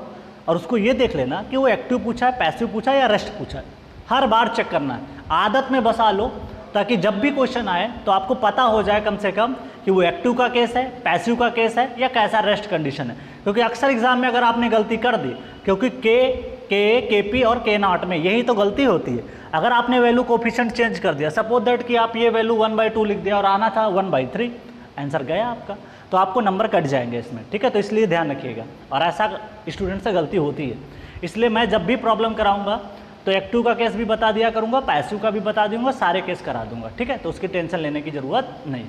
और उसको ये देख लेना कि वो एक्टिव पूछा है, पैसिव पूछा है या रेस्ट पूछा है। हर बार चेक करना है, आदत में बसा लो, ताकि जब भी क्वेश्चन आए तो आपको पता हो जाए कम से कम कि वो एक्टिव का केस है, पैसिव का केस है या कैसा रेस्ट कंडीशन है। क्योंकि अक्सर एग्जाम में अगर आपने गलती कर दी, क्योंकि केपी और के0 में यही तो गलती होती है। अगर आपने वैल्यू कोफिशिएंट चेंज कर दिया, सपोज दैट कि आप ये वैल्यू 1/2 लिख दिया और आना था 1/3, आंसर गया आपका, तो आपको नंबर कट जाएंगे इसमें। ठीक है, तो इसलिए ध्यान रखिएगा, और ऐसा स्टूडेंट से गलती होती है। इसलिए मैं जब भी प्रॉब्लम कराऊंगा तो एक्टिव का केस भी बता दिया करूंगा, पैसिव का भी बता दूंगा, सारे केस करा दूंगा। ठीक है, तो उसकी टेंशन लेने की ज़रूरत नहीं।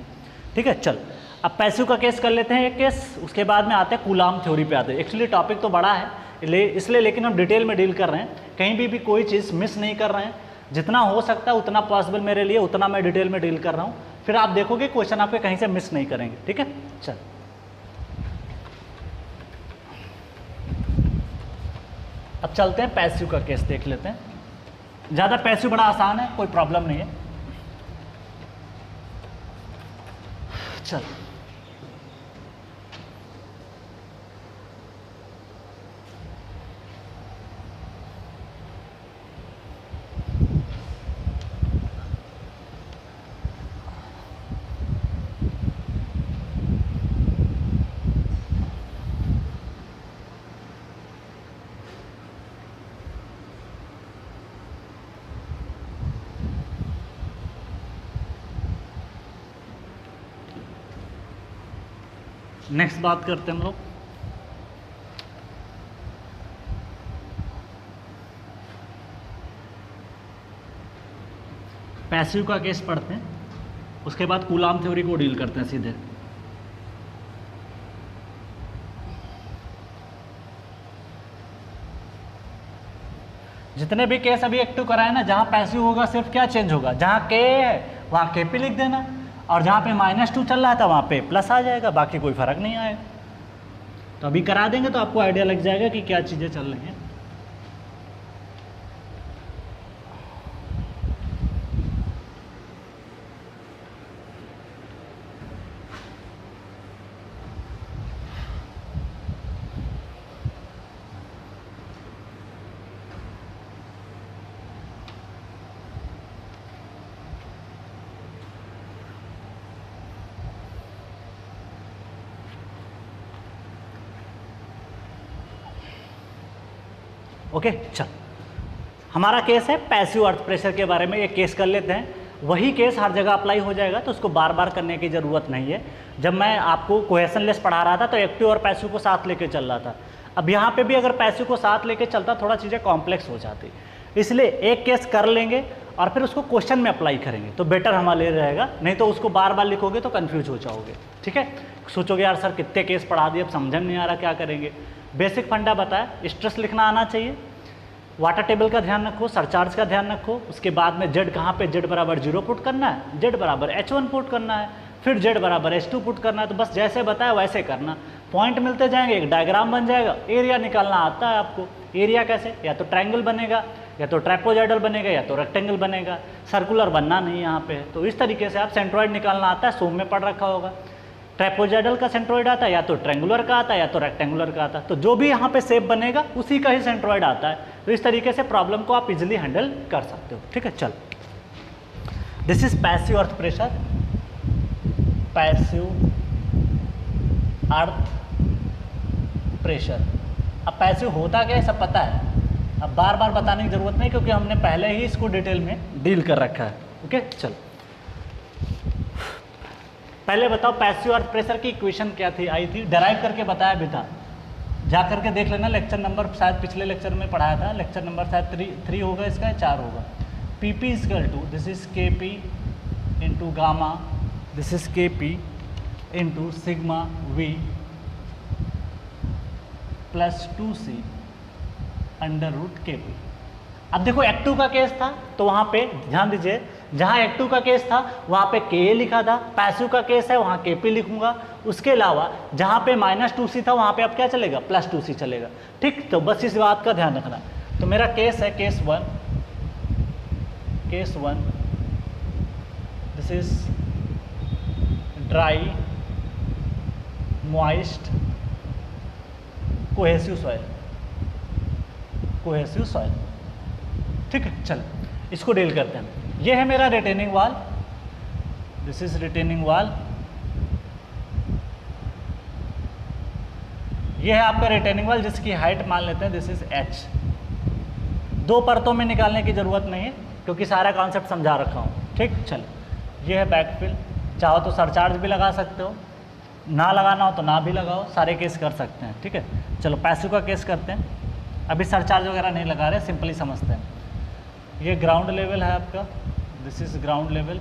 ठीक है, चल अब पैसिव का केस कर लेते हैं एक केस, उसके बाद में आते हैं कूलाम थ्योरी पे आते हैं। एक्चुअली टॉपिक तो बड़ा है इसलिए, लेकिन हम डिटेल में डील कर रहे हैं, कहीं भी कोई चीज़ मिस नहीं कर रहे हैं। जितना हो सकता है उतना पॉसिबल मेरे लिए, उतना मैं डिटेल में डील कर रहा हूँ। फिर आप देखोगे क्वेश्चन आपके कहीं से मिस नहीं करेंगे। ठीक है, चल अब चलते हैं पैसिव का केस देख लेते हैं। ज़्यादा पैसिव बड़ा आसान है, कोई प्रॉब्लम नहीं है। चल नेक्स्ट बात करते हैं हम लोग पैसिव का केस पढ़ते हैं, उसके बाद कूलाम थ्योरी को डील करते हैं सीधे। जितने भी केस अभी एक्टिव कराए ना, जहां पैसिव होगा सिर्फ क्या चेंज होगा, जहां के है वहां के पी लिख देना, और जहाँ पे -2 चल रहा था वहाँ पे प्लस आ जाएगा, बाकी कोई फर्क नहीं आएगा। तो अभी करा देंगे तो आपको आइडिया लग जाएगा कि क्या चीज़ें चल रही हैं। ओके, चल हमारा केस है पैसिव अर्थ प्रेशर के बारे में। एक केस कर लेते हैं, वही केस हर जगह अप्लाई हो जाएगा, तो उसको बार बार करने की ज़रूरत नहीं है। जब मैं आपको कोहेशन लेस पढ़ा रहा था तो एक्टिव और पैसिव को साथ लेके चल रहा था। अब यहाँ पे भी अगर पैसिव को साथ लेके चलता थोड़ा चीज़ें कॉम्प्लेक्स हो जाती, इसलिए एक केस कर लेंगे और फिर उसको क्वेश्चन में अप्लाई करेंगे तो बेटर हमारे लिए रहेगा। नहीं तो उसको बार बार लिखोगे तो कन्फ्यूज हो जाओगे। ठीक है, सोचोगे यार सर कितने केस पढ़ा दिए, अब समझ में नहीं आ रहा क्या करेंगे। बेसिक फंडा बताया, स्ट्रेस लिखना आना चाहिए, वाटर टेबल का ध्यान रखो, सरचार्ज का ध्यान रखो। उसके बाद में जेड कहाँ पे, जेड बराबर 0 पुट करना है, जेड बराबर H1 पुट करना है, फिर जेड बराबर H2 पुट करना है। तो बस जैसे बताया वैसे करना, पॉइंट मिलते जाएंगे, एक डायग्राम बन जाएगा। एरिया निकालना आता है आपको। एरिया कैसे, या तो ट्रायंगल बनेगा, या तो ट्राइपोजाइडल बनेगा, या तो रेक्टेंगल बनेगा। सर्कुलर बनना नहीं यहाँ पे। तो इस तरीके से आप सेंट्रॉइड निकालना आता है, सोम में पढ़ रखा होगा। ट्राइपोजाइडल का सेंट्रॉइड आता है, या तो ट्रायंगुलर का आता है, या तो रेक्टेंगुलर का आता है। तो जो भी यहाँ पे शेप बनेगा उसी का ही सेंट्रॉइड आता है। तो इस तरीके से प्रॉब्लम को आप इजिली हैंडल कर सकते हो। ठीक है, चल, this is passive earth pressure, passive earth pressure. अब पैसिव होता क्या है सब पता है, अब बार बार बताने की जरूरत नहीं, क्योंकि हमने पहले ही इसको डिटेल में डील कर रखा है। ओके, चल, पहले बताओ पैसिव अर्थ प्रेशर की इक्वेशन क्या थी, आई थी, डराइव करके बताया भी था। जा करके देख लेना, लेक्चर नंबर शायद पिछले लेक्चर में पढ़ाया था, लेक्चर नंबर शायद 3 होगा इसका, 4 होगा। PP equal to, this is KP into gamma, this is KP into sigma V plus 2C under root KP। अब देखो एक्टिव का केस था तो वहाँ पे ध्यान दीजिए, जहाँ एक्टिव का केस था वहाँ पे KA लिखा था, पैसिव का केस है वहाँ KP लिखूंगा। उसके अलावा जहाँ पे -2C था वहाँ पे अब क्या चलेगा, +2C चलेगा। ठीक, तो बस इस बात का ध्यान रखना। तो मेरा केस है case 1, this is dry moist cohesive soil. ठीक है, चल इसको डील करते हैं। ये है मेरा रिटेनिंग वाल, दिस इज रिटेनिंग वाल। ये है आपका रिटेनिंग वाल जिसकी हाइट मान लेते हैं दिस इज h। 2 परतों में निकालने की जरूरत नहीं है क्योंकि सारा कॉन्सेप्ट समझा रखा हूँ। ठीक, चल, ये है बैकफिल। चाहो तो सरचार्ज भी लगा सकते हो, ना लगाना हो तो ना भी लगाओ, सारे केस कर सकते हैं। ठीक है, चलो पैसिव का केस करते हैं। अभी सरचार्ज वगैरह नहीं लगा रहे, सिंपली समझते हैं। ये ग्राउंड लेवल है आपका, this is ground level,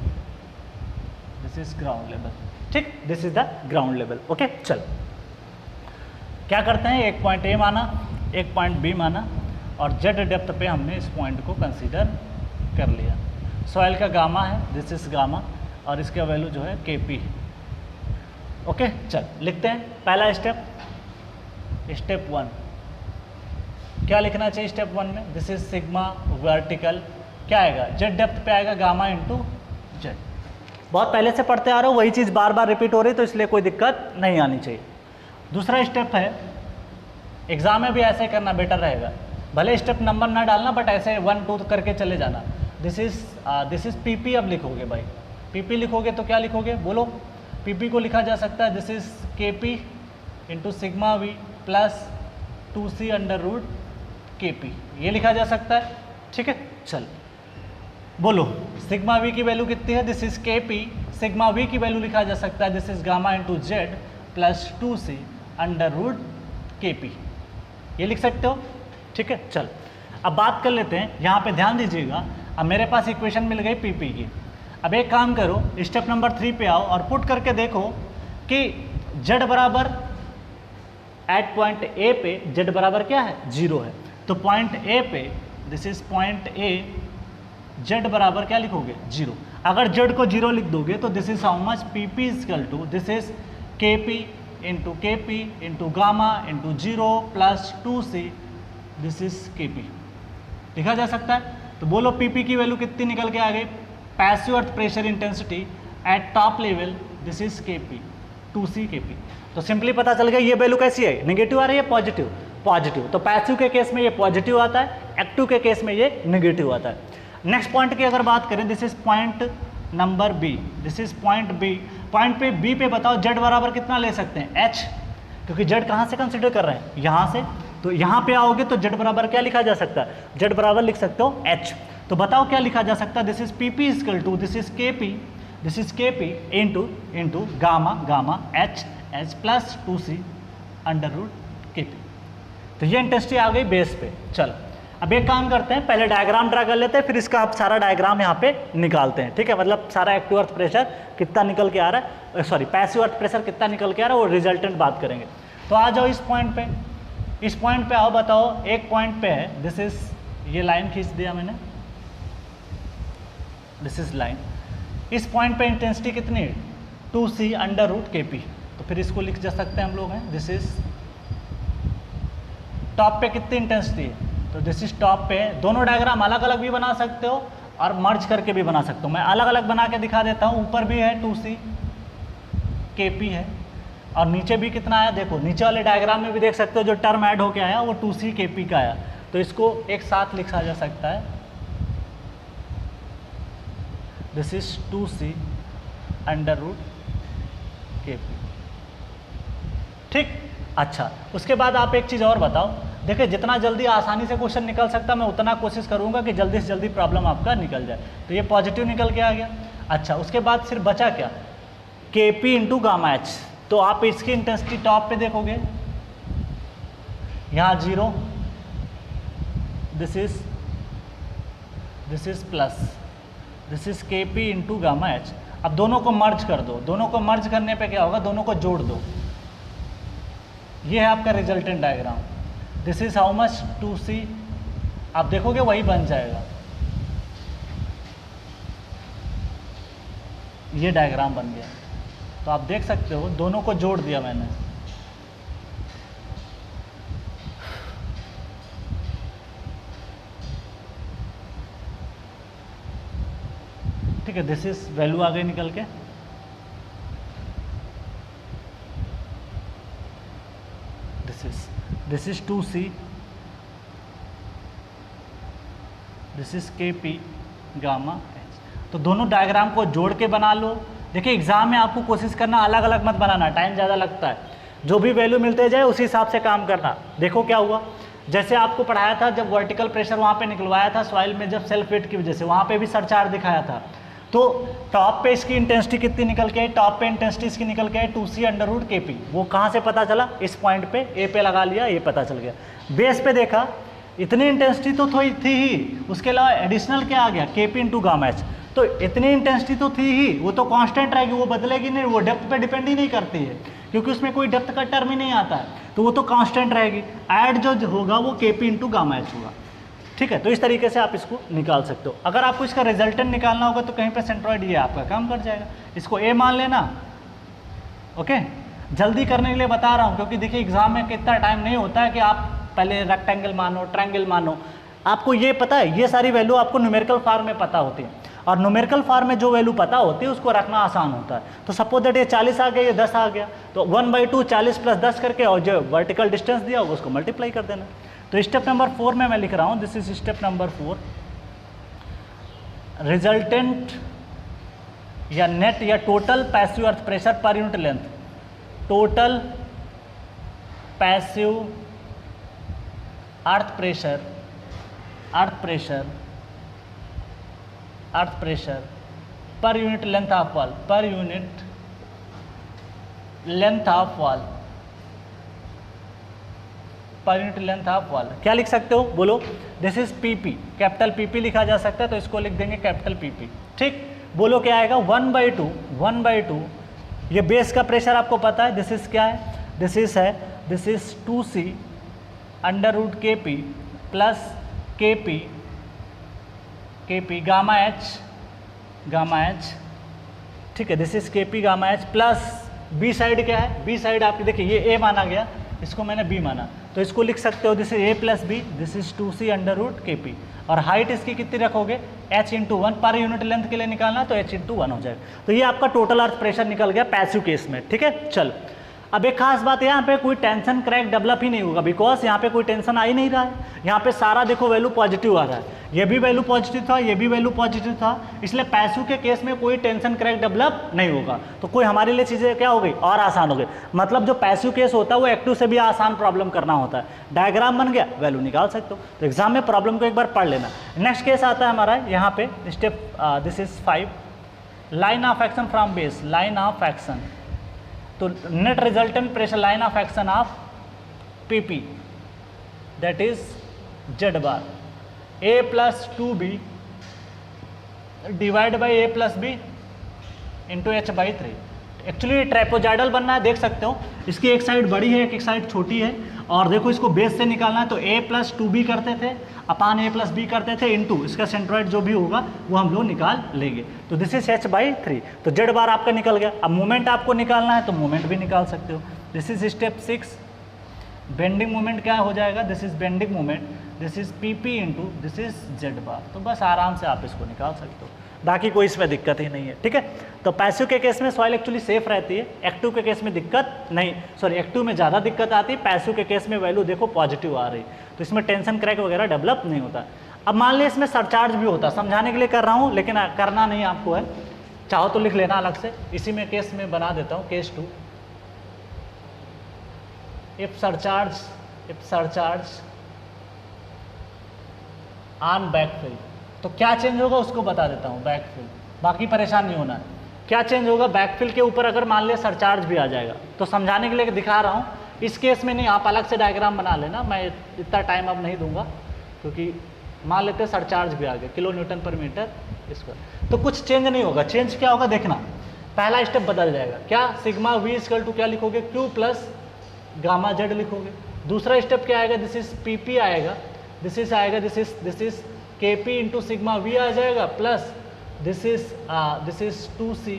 this is ground level. ठीक, this is the ground level. Okay, चल, क्या करते हैं, एक पॉइंट A माना, एक पॉइंट B माना, और जेड डेप्थ पे हमने इस पॉइंट को कंसीडर कर लिया। सॉइल का गामा है, दिस इज गामा, और इसका वैल्यू जो है KP। ओके, चल लिखते हैं। पहला स्टेप 1 क्या लिखना चाहिए स्टेप 1 में, दिस इज सिग्मा वर्टिकल, क्या आएगा, जेड डेप्थ पे आएगा गामा इंटू जेड। बहुत पहले से पढ़ते आ रहे हो, वही चीज़ बार बार रिपीट हो रही, तो इसलिए कोई दिक्कत नहीं आनी चाहिए। दूसरा स्टेप है, एग्जाम में भी ऐसे करना बेटर रहेगा, भले स्टेप नंबर ना डालना बट ऐसे 1 2 करके चले जाना। दिस इज PP अब लिखोगे भाई, PP लिखोगे तो क्या लिखोगे बोलो, PP को लिखा जा सकता है this is KP into sigma V plus 2C under root KP, ये लिखा जा सकता है। ठीक है, चल बोलो, सिग्मा V की वैल्यू कितनी है, this is KP, sigma V की वैल्यू लिखा जा सकता है this is gamma into Z plus 2C under root KP, ये लिख सकते हो। ठीक है, चल अब बात कर लेते हैं, यहाँ पे ध्यान दीजिएगा। अब मेरे पास इक्वेशन मिल गई PP की। अब एक काम करो, स्टेप नंबर 3 पे आओ और पुट करके देखो कि z बराबर एट पॉइंट A पे z बराबर क्या है, 0 है। तो पॉइंट A पे, this is point A, z बराबर क्या लिखोगे, 0। अगर z को 0 लिख दोगे तो this is how much, PP equal to this is KP into gamma into 0 plus 2C, this is KP, लिखा जा सकता है। तो बोलो PP की वैल्यू कितनी निकल के आ गई, passive earth pressure intensity at top level, this is KP, 2C KP। तो सिंपली पता चल गया ये वैल्यू कैसी है, नेगेटिव आ रही है, पॉजिटिव, पॉजिटिव। तो पैसिव के केस में ये पॉजिटिव आता है, एक्टिव के केस में ये नेगेटिव आता है। नेक्स्ट पॉइंट की अगर बात करें, this is point number B, this is point B। Point पे B पे बताओ z बराबर कितना ले सकते हैं, h, क्योंकि z कहाँ से कंसिडर कर रहे हैं, यहाँ से। तो यहाँ पे आओगे तो z बराबर क्या लिखा जा सकता है, z बराबर लिख सकते हो h। तो बताओ क्या लिखा जा सकता है, this is PP equal to this is KP into gamma h plus 2C under root KP। तो ये इंटेंसिटी आ गई बेस पे। चल अब एक काम करते हैं, पहले डायग्राम ड्रा कर लेते हैं, फिर इसका आप सारा डायग्राम यहाँ पे निकालते हैं। ठीक है, मतलब सारा एक्टिव अर्थ प्रेशर कितना निकल के आ रहा है, सॉरी पैसिव अर्थ प्रेशर कितना निकल के आ रहा है, वो रिजल्टेंट बात करेंगे। तो आ जाओ इस पॉइंट पे आओ, बताओ एक पॉइंट पे है, दिस इज, ये लाइन खींच दिया मैंने, दिस इज लाइन। इस पॉइंट पे इंटेंसिटी कितनी है, 2C अंडर रूट KP। तो फिर इसको लिख जा सकते हैं हम लोग हैं, दिस इज टॉप पे कितनी इंटेंसिटी है, तो दिस इज टॉप पे। दोनों डायग्राम अलग अलग भी बना सकते हो और मर्ज करके भी बना सकते हो। मैं अलग अलग बना के दिखा देता हूँ। ऊपर भी है 2C Kp है और नीचे भी कितना आया, देखो नीचे वाले डायग्राम में भी देख सकते हो जो टर्म ऐड होके आया वो 2C Kp का आया। तो इसको एक साथ लिखा जा सकता है, दिस इज 2C √Kp। ठीक, अच्छा उसके बाद आप एक चीज़ और बताओ। देखिए जितना जल्दी आसानी से क्वेश्चन निकल सकता मैं उतना कोशिश करूंगा कि जल्दी से जल्दी प्रॉब्लम आपका निकल जाए। तो ये पॉजिटिव निकल के आ गया। अच्छा उसके बाद सिर्फ बचा क्या, Kp इंटू गामा एच। तो आप इसकी इंटेंसिटी टॉप पे देखोगे, यहाँ 0, this is plus, this is Kp into gamma H. अब दोनों को मर्ज कर दो, दोनों को मर्ज करने पे क्या होगा, दोनों को जोड़ दो। ये है आपका resultant diagram, this is how much 2C। आप देखोगे वही बन जाएगा, ये डायग्राम बन गया। तो आप देख सकते हो दोनों को जोड़ दिया मैंने। ठीक है, दिस इज वैल्यू आ गई निकल के। This is 2C, this is Kp gamma H. तो दोनों डायग्राम को जोड़ के बना लो। देखिए एग्जाम में आपको कोशिश करना अलग अलग मत बनाना, टाइम ज़्यादा लगता है। जो भी वैल्यू मिलते जाए उसी हिसाब से काम करना। देखो क्या हुआ, जैसे आपको पढ़ाया था जब वर्टिकल प्रेशर वहाँ पे निकलवाया था सॉइल में, जब सेल्फ वेट की वजह से वहाँ पे भी सरचार्ज दिखाया था। तो टॉप पे इसकी इंटेंसिटी कितनी निकल के आई, टॉप पे इंटेंसिटी इसकी निकल के आई 2C √Kp। वो कहाँ से पता चला, इस पॉइंट पे ए पे लगा लिया, ये पता चल गया। बेस पे देखा इतनी इंटेंसिटी तो थी ही, उसके अलावा एडिशनल क्या आ गया, Kp इंटू गामा एच। तो इतनी इंटेंसिटी तो थी ही, वो तो कांस्टेंट रहेगी, वो बदलेगी नहीं, वो डेप्थ पे डिपेंड ही नहीं करती है क्योंकि उसमें कोई डेप्थ का टर्म ही नहीं आता है, तो वो तो कांस्टेंट रहेगी। ऐड जो होगा वो Kp इंटू गामा एच होगा। ठीक है, तो इस तरीके से आप इसको निकाल सकते हो। अगर आपको इसका रिजल्टेंट निकालना होगा तो कहीं पे सेंट्रॉइड ये आपका काम कर जाएगा, इसको ए मान लेना। ओके, जल्दी करने के लिए बता रहा हूँ क्योंकि देखिए एग्जाम में कितना टाइम नहीं होता है कि आप पहले रेक्टेंगल मानो, ट्रायंगल मानो। आपको ये पता है, ये सारी वैल्यू आपको न्यूमेरिकल फॉर्म में पता होती है और न्यूमेरिकल फॉर्म में जो वैल्यू पता होती है उसको रखना आसान होता है। तो सपोज दैट ये 40 आ गया, ये 10 आ गया, तो 1/2 40 + 10 करके और जो वर्टिकल डिस्टेंस दिया होगा उसको मल्टीप्लाई कर देना। तो स्टेप नंबर 4 में मैं लिख रहा हूँ, this is step number 4। Resultant या नेट या total passive earth pressure per unit length, total passive earth pressure per unit length of wall, per unit length of wall, per unit length of wall. क्या लिख सकते हो बोलो, this is PP, capital PP लिखा जा सकता है, तो इसको लिख देंगे कैपिटल PP। ठीक, बोलो क्या आएगा, 1/2 ये बेस का प्रेशर आपको पता है, दिस इज क्या है, this is 2C √Kp plus Kp gamma H. ठीक है, this is Kp gamma H plus B side क्या है, बी साइड आपकी देखिए ये A माना गया, इसको मैंने B माना, तो इसको लिख सकते हो this is A + B, this is 2C √Kp। और हाइट इसकी कितनी रखोगे, h/1, पर यूनिट लेंथ के लिए निकालना तो h/1 हो जाएगा। तो ये आपका टोटल अर्थ प्रेशर निकल गया पैसिव केस में। ठीक है, चलो अब एक खास बात यहाँ पे कोई टेंशन क्रैक डेवलप ही नहीं होगा, बिकॉज यहाँ पे कोई टेंशन आ ही नहीं रहा है। यहाँ पे सारा देखो वैल्यू पॉजिटिव आ रहा है, ये भी वैल्यू पॉजिटिव था, ये भी वैल्यू पॉजिटिव था, इसलिए पैसिव के केस में कोई टेंशन क्रैक डेवलप नहीं होगा। तो कोई हमारे लिए चीज़ें क्या हो गई और आसान हो गई। मतलब जो पैसिव केस होता है वो एक्टिव से भी आसान प्रॉब्लम करना होता है। डायग्राम बन गया, वैल्यू निकाल सकते हो। तो एग्जाम में प्रॉब्लम को एक बार पढ़ लेना। नेक्स्ट केस आता है हमारा यहाँ पे step, this is 5, line of action from base, line of action. तो net resultant pressure line of action of PP, that is Z bar, A + 2B divide by A + B into H/3। Actually trapezoidal बनना है, देख सकते हो इसकी एक साइड बड़ी है, एक साइड छोटी है, और देखो इसको बेस से निकालना है तो a प्लस 2b करते थे अपान a प्लस बी करते थे इनटू इसका सेंट्रोइड जो भी होगा वो हम लोग निकाल लेंगे। तो दिस इज h/3। तो z बार आपका निकल गया। अब मोमेंट आपको निकालना है तो मोमेंट भी निकाल सकते हो। This is step 6। Bending moment क्या हो जाएगा, this is bending moment, this is PP into this is z बार। तो बस आराम से आप इसको निकाल सकते हो, बाकी कोई इसमें दिक्कत ही नहीं है। ठीक है, तो पैसिव के केस में सॉइल एक्चुअली सेफ रहती है, एक्टिव के केस में दिक्कत नहीं, सॉरी एक्टिव में ज़्यादा दिक्कत आती है, पैसिव के केस में वैल्यू देखो पॉजिटिव आ रही, तो इसमें टेंशन क्रैक वगैरह डेवलप नहीं होता। अब मान लीजिए इसमें सरचार्ज भी होता, समझाने के लिए कर रहा हूँ लेकिन करना नहीं आपको है, चाहो तो लिख लेना अलग से। इसी में केस में बना देता हूँ case 2। If surcharge on backfill, तो क्या चेंज होगा उसको बता देता हूँ। बैकफिल, बाकी परेशान नहीं होना है। क्या चेंज होगा, बैकफिल के ऊपर अगर मान लिया सरचार्ज भी आ जाएगा, तो समझाने के लिए दिखा रहा हूँ। इस केस में नहीं, आप अलग से डायग्राम बना लेना, मैं इतना टाइम अब नहीं दूंगा, क्योंकि मान लेते हैं सरचार्ज भी आ गया kN/m स्क्वायर, तो कुछ चेंज नहीं होगा। चेंज क्या होगा देखना, पहला स्टेप बदल जाएगा। क्या, सिग्मा V इक्वल टू क्या लिखोगे, Q प्लस गामा Z लिखोगे। दूसरा स्टेप क्या आएगा, दिस इज PP आएगा, दिस इज आएगा, this is KP into sigma V आ जाएगा, plus this is 2C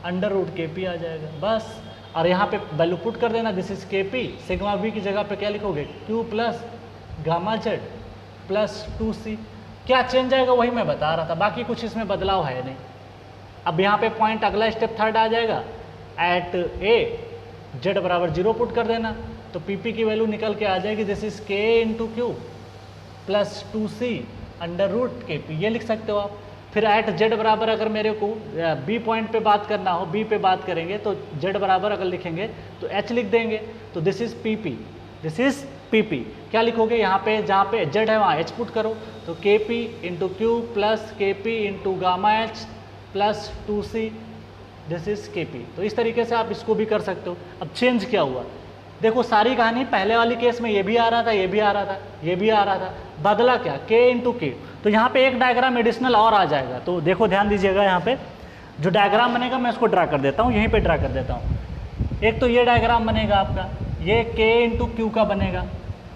under root KP आ जाएगा बस। और यहाँ पे वैल्यू पुट कर देना, this is KP, sigma V की जगह पे क्या लिखोगे, Q plus gamma Z plus 2C। क्या चेंज आएगा वही मैं बता रहा था, बाकी कुछ इसमें बदलाव है नहीं। अब यहाँ पे पॉइंट अगला स्टेप थर्ड आ जाएगा, एट A Z बराबर 0 पुट कर देना, तो PP की वैल्यू निकल के आ जाएगी, this is K into Q plus 2C under root KP, ये लिख सकते हो आप। फिर एट Z बराबर अगर मेरे को B पॉइंट पे बात करना हो, B पे बात करेंगे तो Z बराबर अगर लिखेंगे तो H लिख देंगे, तो this is PP, this is PP। क्या लिखोगे यहाँ पे, जहाँ पे Z है वहाँ H पुट करो, तो KP into Q plus KP into gamma H plus 2C, this is KP। तो इस तरीके से आप इसको भी कर सकते हो। अब चेंज क्या हुआ देखो, सारी कहानी पहले वाली केस में ये भी आ रहा था, ये भी आ रहा था, ये भी आ रहा था, बदला क्या, K इंटू K। तो यहाँ पे एक डायग्राम एडिशनल और आ जाएगा, तो देखो ध्यान दीजिएगा, यहाँ पे जो डायग्राम बनेगा मैं इसको ड्रा कर देता हूँ, यहीं पे ड्रा कर देता हूँ। एक तो ये डायग्राम बनेगा आपका, ये K इंटू Q का बनेगा,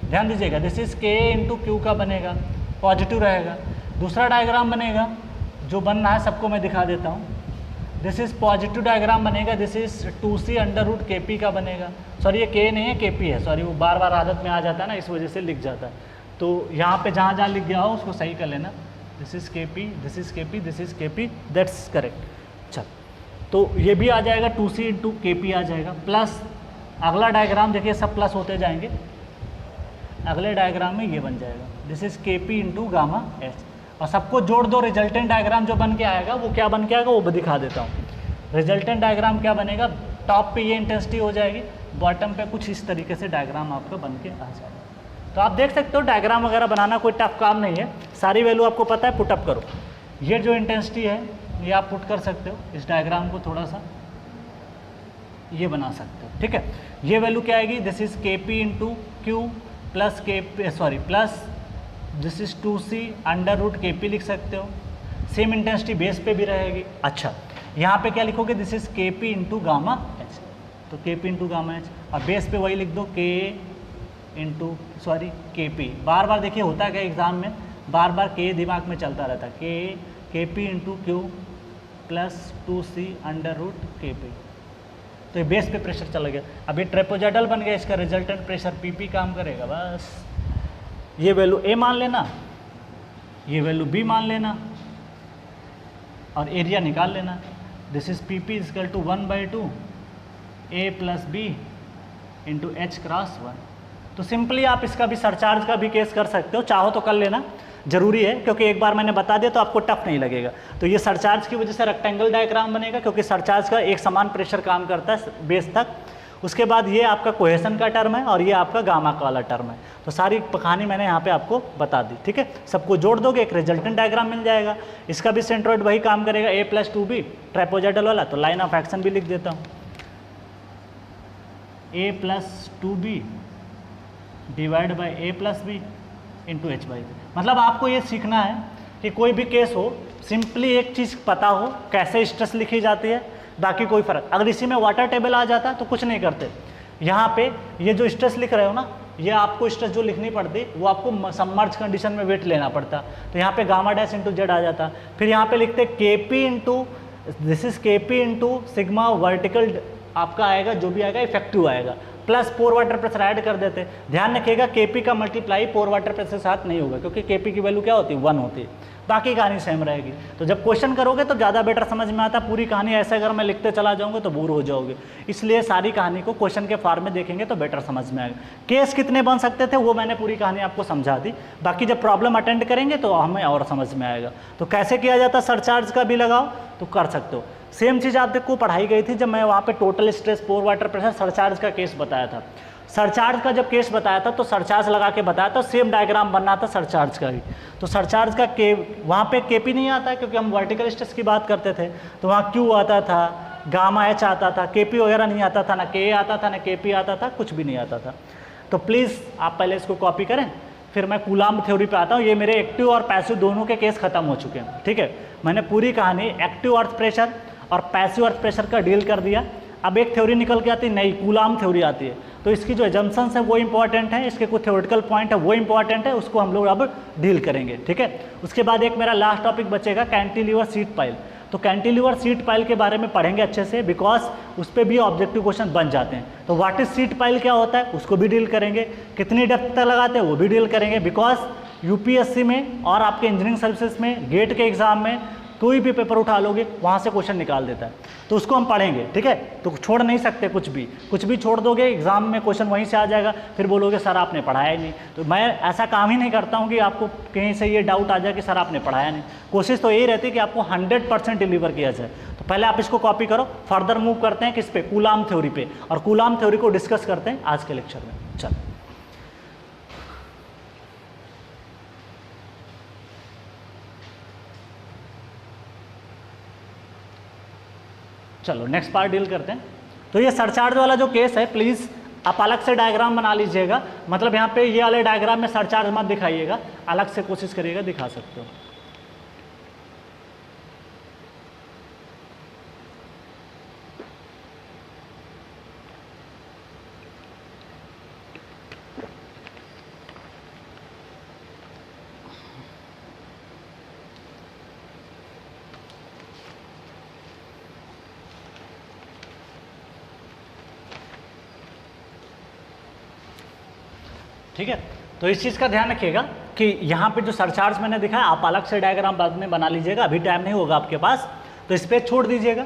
ध्यान दीजिएगा, this is K into Q का बनेगा, पॉजिटिव रहेगा। दूसरा डायग्राम बनेगा जो बन रहा है सबको मैं दिखा देता हूँ, दिस इज पॉजिटिव डायग्राम बनेगा, this is 2C under root KP का बनेगा। सॉरी ये K नहीं है, KP है, सॉरी वो बार बार आदत में आ जाता है ना, इस वजह से लिख जाता है। तो यहाँ पे जहाँ जहाँ लिख गया हो उसको सही कर लेना, this is KP, this is KP, this is KP, that's correct. चल, तो ये भी आ जाएगा 2C इंटू KP आ जाएगा, प्लस अगला डायग्राम देखिए सब प्लस होते जाएंगे, अगले डायग्राम में ये बन जाएगा, this is KP into gamma H, और सबको जोड़ दो, रिजल्टेंट डायग्राम जो बन के आएगा वो क्या बन के आएगा वो दिखा देता हूँ। रिजल्टेंट डायग्राम क्या बनेगा, टॉप पे ये इंटेंसिटी हो जाएगी, बॉटम पे कुछ इस तरीके से डायग्राम आपका बन के आ जाएगा। तो आप देख सकते हो डायग्राम वगैरह बनाना कोई टफ काम नहीं है, सारी वैल्यू आपको पता है, पुटअप करो। ये जो इंटेंसिटी है ये आप पुट कर सकते हो, इस डायग्राम को थोड़ा सा ये बना सकते हो, ठीक है। ये वैल्यू क्या आएगी, this is KP into Q plus plus this is 2C under root KP लिख सकते हो। सेम इंटेंसिटी बेस पे भी रहेगी। अच्छा, यहाँ पे क्या लिखोगे, this is KP into gamma H, तो KP इंटू गामा H, और बेस पे वही लिख दो K इंटू KP। बार बार देखिए होता है क्या एग्जाम में, बार बार K दिमाग में चलता रहता है, KP into Q plus 2C under root KP। तो ये बेस पे प्रेशर चला गया। अब ये ट्रेपोजाइडल बन गया, इसका रिजल्टेंट प्रेशर PP काम करेगा। बस ये वैल्यू A मान लेना, ये वैल्यू B मान लेना, और एरिया निकाल लेना। This is PP equal to 1/2 A plus B into H cross 1। तो सिंपली आप इसका भी सरचार्ज का भी केस कर सकते हो, चाहो तो कर लेना, जरूरी है क्योंकि एक बार मैंने बता दिया तो आपको टफ नहीं लगेगा। तो ये सरचार्ज की वजह से रेक्टेंगल डायग्राम बनेगा, क्योंकि सरचार्ज का एक समान प्रेशर काम करता है बेस तक। उसके बाद ये आपका कोहेशन का टर्म है और ये आपका गामा का वाला टर्म है। तो सारी कहानी मैंने यहाँ पे आपको बता दी, ठीक है। सबको जोड़ दोगे एक रिजल्टेंट डायग्राम मिल जाएगा। इसका भी सेंट्रोइड वही काम करेगा, A प्लस 2B ट्रेपोजाइडल वाला। तो लाइन ऑफ एक्शन भी लिख देता हूँ, A plus 2B divide by A plus B into H/B। मतलब आपको ये सीखना है कि कोई भी केस हो, सिंपली एक चीज़ पता हो कैसे स्ट्रेस लिखी जाती है, बाकी कोई फर्क। अगर इसी में वाटर टेबल आ जाता तो कुछ नहीं करते। यहाँ पे ये जो स्ट्रेस लिख रहे हो ना, ये आपको स्ट्रेस जो लिखनी पड़ती वो आपको सबमर्ज कंडीशन में वेट लेना पड़ता, तो यहाँ पे गामा डैश इंटू जेड आ जाता। फिर यहाँ पे लिखते KP into this is KP into sigma vertical आपका आएगा, जो भी आएगा इफेक्टिव आएगा, प्लस पोर वाटर प्रेशर ऐड कर देते। ध्यान रखिएगा केपी का मल्टीप्लाई पोर वाटर प्रेशर के साथ नहीं होगा, क्योंकि केपी की वैल्यू क्या होती है 1 होती है, बाकी कहानी सेम रहेगी। तो जब क्वेश्चन करोगे तो ज़्यादा बेटर समझ में आता। पूरी कहानी ऐसे अगर मैं लिखते चला जाऊँगा तो बोर हो जाओगे, इसलिए सारी कहानी को क्वेश्चन के फॉर्म में देखेंगे तो बेटर समझ में आएगा। केस कितने बन सकते थे वो मैंने पूरी कहानी आपको समझा दी, बाकी जब प्रॉब्लम अटेंड करेंगे तो हमें और समझ में आएगा। तो कैसे किया जाता, सरचार्ज का भी लगाओ तो कर सकते हो। सेम चीज़ आप देखो पढ़ाई गई थी जब मैं वहाँ पे टोटल स्ट्रेस पोर वाटर प्रेशर सरचार्ज का केस बताया था। सरचार्ज का जब केस बताया था तो सरचार्ज लगा के बताया था, सेम डायग्राम बनना था सरचार्ज का भी। तो सरचार्ज का के वहाँ पे केपी नहीं आता है क्योंकि हम वर्टिकल स्ट्रेस की बात करते थे, तो वहाँ क्यू आता था, गामा एच आता था, केपी वगैरह नहीं आता था, ना के आता था, ना केपी आता था, कुछ भी नहीं आता था। तो प्लीज़ आप पहले इसको कॉपी करें, फिर मैं कूलाम्ब थ्योरी पे आता हूँ। ये मेरे एक्टिव और पैसिव दोनों के केस खत्म हो चुके हैं, ठीक है। मैंने पूरी कहानी एक्टिव अर्थ प्रेशर और पैसिव अर्थ प्रेशर का डील कर दिया। अब एक थ्योरी निकल के आती है नई, कूलाम्ब थ्योरी आती है, तो इसकी जो एजम्पशंस है वो इंपॉर्टेंट है, इसके कुछ थ्योरेटिकल पॉइंट है वो इंपॉर्टेंट है, उसको हम लोग अब डील करेंगे, ठीक है। उसके बाद एक मेरा लास्ट टॉपिक बचेगा कैंटिलीवर सीट पाइल। तो कैंटिलीवर सीट पाइल के बारे में पढ़ेंगे अच्छे से, बिकॉज उस पर भी ऑब्जेक्टिव क्वेश्चन बन जाते हैं। तो व्हाट इज सीट पाइल क्या होता है उसको भी डील करेंगे, कितनी डेप्थ तक लगाते हैं वो भी डील करेंगे, बिकॉज यूपीएससी में और आपके इंजीनियरिंग सर्विसेज में गेट के एग्जाम में कोई भी पेपर उठा लोगे वहाँ से क्वेश्चन निकाल देता है, तो उसको हम पढ़ेंगे, ठीक है। तो छोड़ नहीं सकते, कुछ भी छोड़ दोगे एग्जाम में क्वेश्चन वहीं से आ जाएगा, फिर बोलोगे सर आपने पढ़ाया ही नहीं। तो मैं ऐसा काम ही नहीं करता हूँ कि आपको कहीं से ये डाउट आ जाए कि सर आपने पढ़ाया नहीं। कोशिश तो यही रहती है कि आपको 100% डिलीवर किया जाए। तो पहले आप इसको कॉपी करो, फर्दर मूव करते हैं किस पे, कूलाम्ब थ्योरी पे, और कूलाम्ब थ्योरी को डिस्कस करते हैं आज के लेक्चर में। चलो नेक्स्ट पार्ट डील करते हैं। तो ये सरचार्ज वाला जो केस है प्लीज़ आप अलग से डायग्राम बना लीजिएगा, मतलब यहाँ पे ये वाले डायग्राम में सरचार्ज मत दिखाइएगा, अलग से कोशिश करिएगा, दिखा सकते हो। ठीक है, तो इस चीज़ का ध्यान रखिएगा कि यहाँ पे जो सरचार्ज मैंने दिखाया आप अलग से डायग्राम बाद में बना लीजिएगा, अभी टाइम नहीं होगा आपके पास, तो इस पर छोड़ दीजिएगा।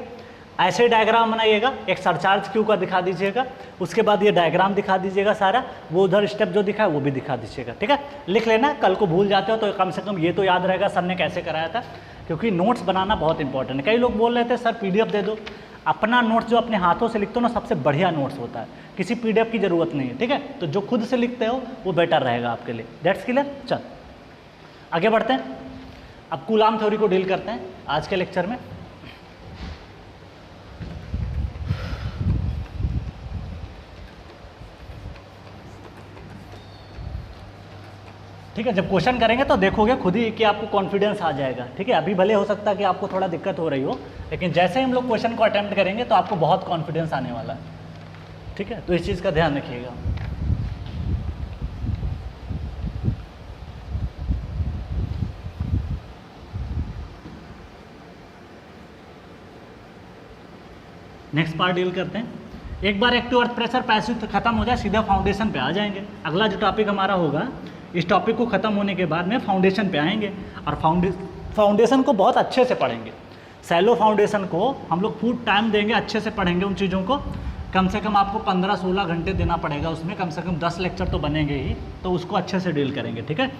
ऐसे डायग्राम बनाइएगा, एक सरचार्ज क्यू का दिखा दीजिएगा, उसके बाद ये डायग्राम दिखा दीजिएगा सारा, वो उधर स्टेप जो दिखा है वो भी दिखा दीजिएगा, ठीक है। लिख लेना, कल को भूल जाते हो तो कम से कम ये तो याद रहेगा सर ने कैसे कराया था, क्योंकि नोट्स बनाना बहुत इंपॉर्टेंट है। कई लोग बोल रहे थे सर PDF दे दो, अपना नोट्स जो अपने हाथों से लिखते हो ना सबसे बढ़िया नोट्स होता है, किसी PDF की ज़रूरत नहीं है, ठीक है। तो जो खुद से लिखते हो वो बेटर रहेगा आपके लिए। That's clear. चल आगे बढ़ते हैं, अब कूलाम्ब थ्योरी को डील करते हैं आज के लेक्चर में। ठीक है, जब क्वेश्चन करेंगे तो देखोगे खुद ही कि आपको कॉन्फिडेंस आ जाएगा, ठीक है। अभी भले हो सकता है कि आपको थोड़ा दिक्कत हो रही हो, लेकिन जैसे ही हम लोग क्वेश्चन को अटेम्प्ट करेंगे तो आपको बहुत कॉन्फिडेंस आने वाला है, ठीक है। तो इस चीज़ का ध्यान रखिएगा। नेक्स्ट पार्ट डील करते हैं। एक बार एक्टिव अर्थ प्रेशर पैसिव खत्म हो जाए सीधा फाउंडेशन पे आ जाएंगे। अगला जो टॉपिक हमारा होगा, इस टॉपिक को ख़त्म होने के बाद में फाउंडेशन पे आएंगे, और फाउंडेशन को बहुत अच्छे से पढ़ेंगे। सैलो फाउंडेशन को हम लोग फुल टाइम देंगे, अच्छे से पढ़ेंगे उन चीज़ों को। कम से कम आपको 15-16 घंटे देना पड़ेगा, उसमें कम से कम 10 लेक्चर तो बनेंगे ही, तो उसको अच्छे से डील करेंगे, ठीक है।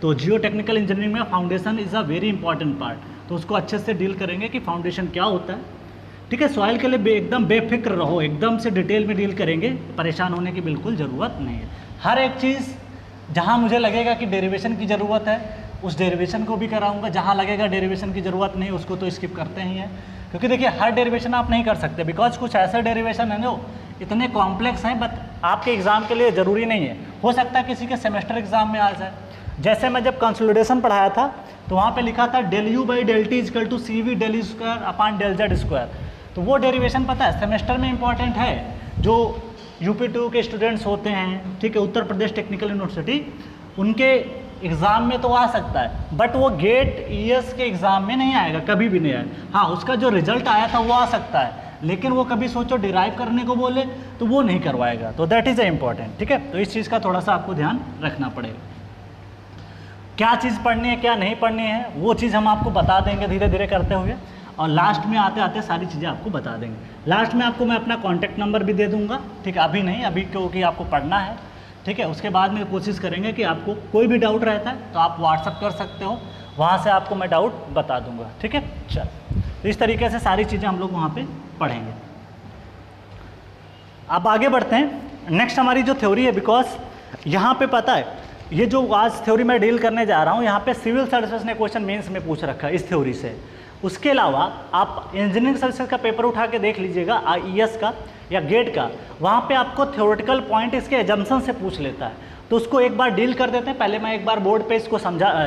तो जियो टेक्निकल इंजीनियरिंग में foundation is a very important part, तो उसको अच्छे से डील करेंगे कि फाउंडेशन क्या होता है, ठीक है। सॉइल के लिए एकदम बेफिक्र रहो, एकदम से डिटेल में डील करेंगे, परेशान होने की बिल्कुल ज़रूरत नहीं है। हर एक चीज़ जहाँ मुझे लगेगा कि डेरिवेशन की ज़रूरत है उस डेरिवेशन को भी कराऊंगा, जहाँ लगेगा डेरिवेशन की ज़रूरत नहीं उसको तो स्किप करते ही हैं, क्योंकि देखिए हर डेरिवेशन आप नहीं कर सकते, बिकॉज कुछ ऐसे डेरिवेशन हैं जो इतने कॉम्प्लेक्स हैं, बट आपके एग्ज़ाम के लिए ज़रूरी नहीं है, हो सकता है किसी के सेमेस्टर एग्जाम में आ जाए। जैसे मैं जब कंसोलिडेशन पढ़ाया था तो वहाँ पे लिखा था del u by del t equal to CV del u square upon del z square, तो वो डेरिवेशन पता है सेमेस्टर में इंपॉर्टेंट है, जो UP2 के स्टूडेंट्स होते हैं, ठीक है, उत्तर प्रदेश टेक्निकल यूनिवर्सिटी, उनके एग्ज़ाम में तो आ सकता है, बट वो गेट ES के एग्ज़ाम में नहीं आएगा, कभी भी नहीं आएगा। हाँ, उसका जो रिजल्ट आया था वो आ सकता है, लेकिन वो कभी सोचो डिराइव करने को बोले तो वो नहीं करवाएगा। तो दैट इज़ ए इम्पॉर्टेंट, ठीक है। तो इस चीज़ का थोड़ा सा आपको ध्यान रखना पड़ेगा, क्या चीज़ पढ़नी है क्या नहीं पढ़नी है वो चीज़ हम आपको बता देंगे धीरे धीरे करते हुए, और लास्ट में आते आते सारी चीज़ें आपको बता देंगे। लास्ट में आपको मैं अपना कॉन्टैक्ट नंबर भी दे दूंगा, ठीक है, अभी नहीं, अभी क्योंकि आपको पढ़ना है, ठीक है। उसके बाद में कोशिश करेंगे कि आपको कोई भी डाउट रहता है तो आप व्हाट्सअप कर सकते हो, वहाँ से आपको मैं डाउट बता दूंगा, ठीक है। चल, तो इस तरीके से सारी चीज़ें हम लोग वहाँ पे पढ़ेंगे। अब आगे बढ़ते हैं। नेक्स्ट हमारी जो थ्योरी है, बिकॉज यहाँ पे पता है ये जो आज थ्योरी मैं डील करने जा रहा हूँ, यहाँ पे सिविल सर्विसेज ने क्वेश्चन मेंस में पूछ रखा है इस थ्योरी से। उसके अलावा आप इंजीनियरिंग सर्विसेज का पेपर उठा के देख लीजिएगा, IES का या गेट का, वहाँ पे आपको थ्योरेटिकल पॉइंट इसके एजम्पशन से पूछ लेता है, तो उसको एक बार डील कर देते हैं। पहले मैं एक बार बोर्ड पे इसको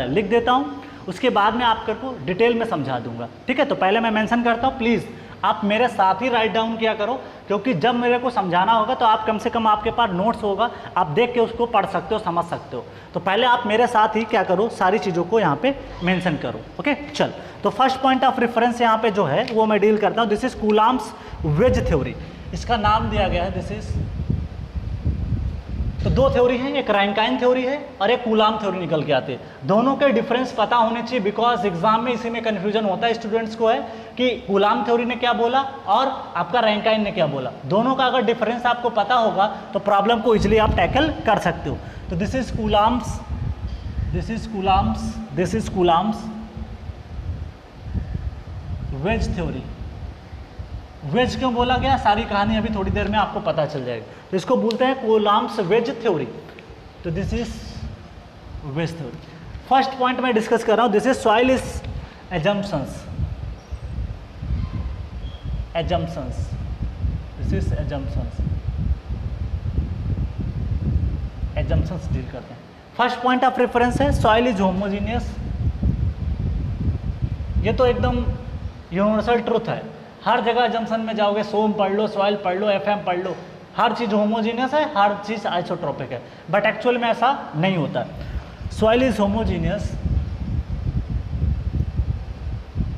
लिख देता हूँ, उसके बाद में आपको डिटेल में समझा दूंगा, ठीक है। तो पहले मैं मेंशन करता हूँ, प्लीज़ आप मेरे साथ ही राइट डाउन किया करो, क्योंकि जब मेरे को समझाना होगा तो आप कम से कम आपके पास नोट्स होगा, आप देख के उसको पढ़ सकते हो, समझ सकते हो। तो पहले आप मेरे साथ ही क्या करो, सारी चीज़ों को यहाँ पे मेंशन करो, ओके। चल, तो फर्स्ट पॉइंट ऑफ रेफरेंस यहाँ पे जो है वो मैं डील करता हूँ। This is Coulomb's wedge theory, इसका नाम दिया गया है दिस इज। तो दो थ्योरी है, एक रैंकाइन थ्योरी है और एक कूलॉम थ्योरी निकल के आती है। दोनों के डिफरेंस पता होने चाहिए, बिकॉज एग्जाम में इसी में कन्फ्यूजन होता है स्टूडेंट्स को, है कि कूलॉम थ्योरी ने क्या बोला और आपका रैंकाइन ने क्या बोला। दोनों का अगर डिफरेंस आपको पता होगा तो प्रॉब्लम को इजिली आप टैकल कर सकते हो। तो this is Coulomb's, this is Coulomb's, this is Coulomb's wedge theory. Wedge क्यों बोला गया, सारी कहानी अभी थोड़ी देर में आपको पता चल जाएगी। तो इसको बोलते हैं कूलॉम्स वेज थ्योरी। तो this is wedge theory. First point मैं डिस्कस कर रहा हूं, this is soil is assumptions, assumptions, this is assumptions, assumptions deal करते हैं। फर्स्ट पॉइंट ऑफ रेफरेंस है सॉइल इज होमोजीनियस। ये तो एकदम यूनिवर्सल ट्रुथ है, हर जगह जंक्शन में जाओगे सोम पढ़ लो, सॉइल पढ़ लो, FM पढ़ लो, हर चीज़ होमोजीनियस है, हर चीज़ आइसोट्रोपिक है, बट एक्चुअल में ऐसा नहीं होता। सॉइल इज होमोजीनियस,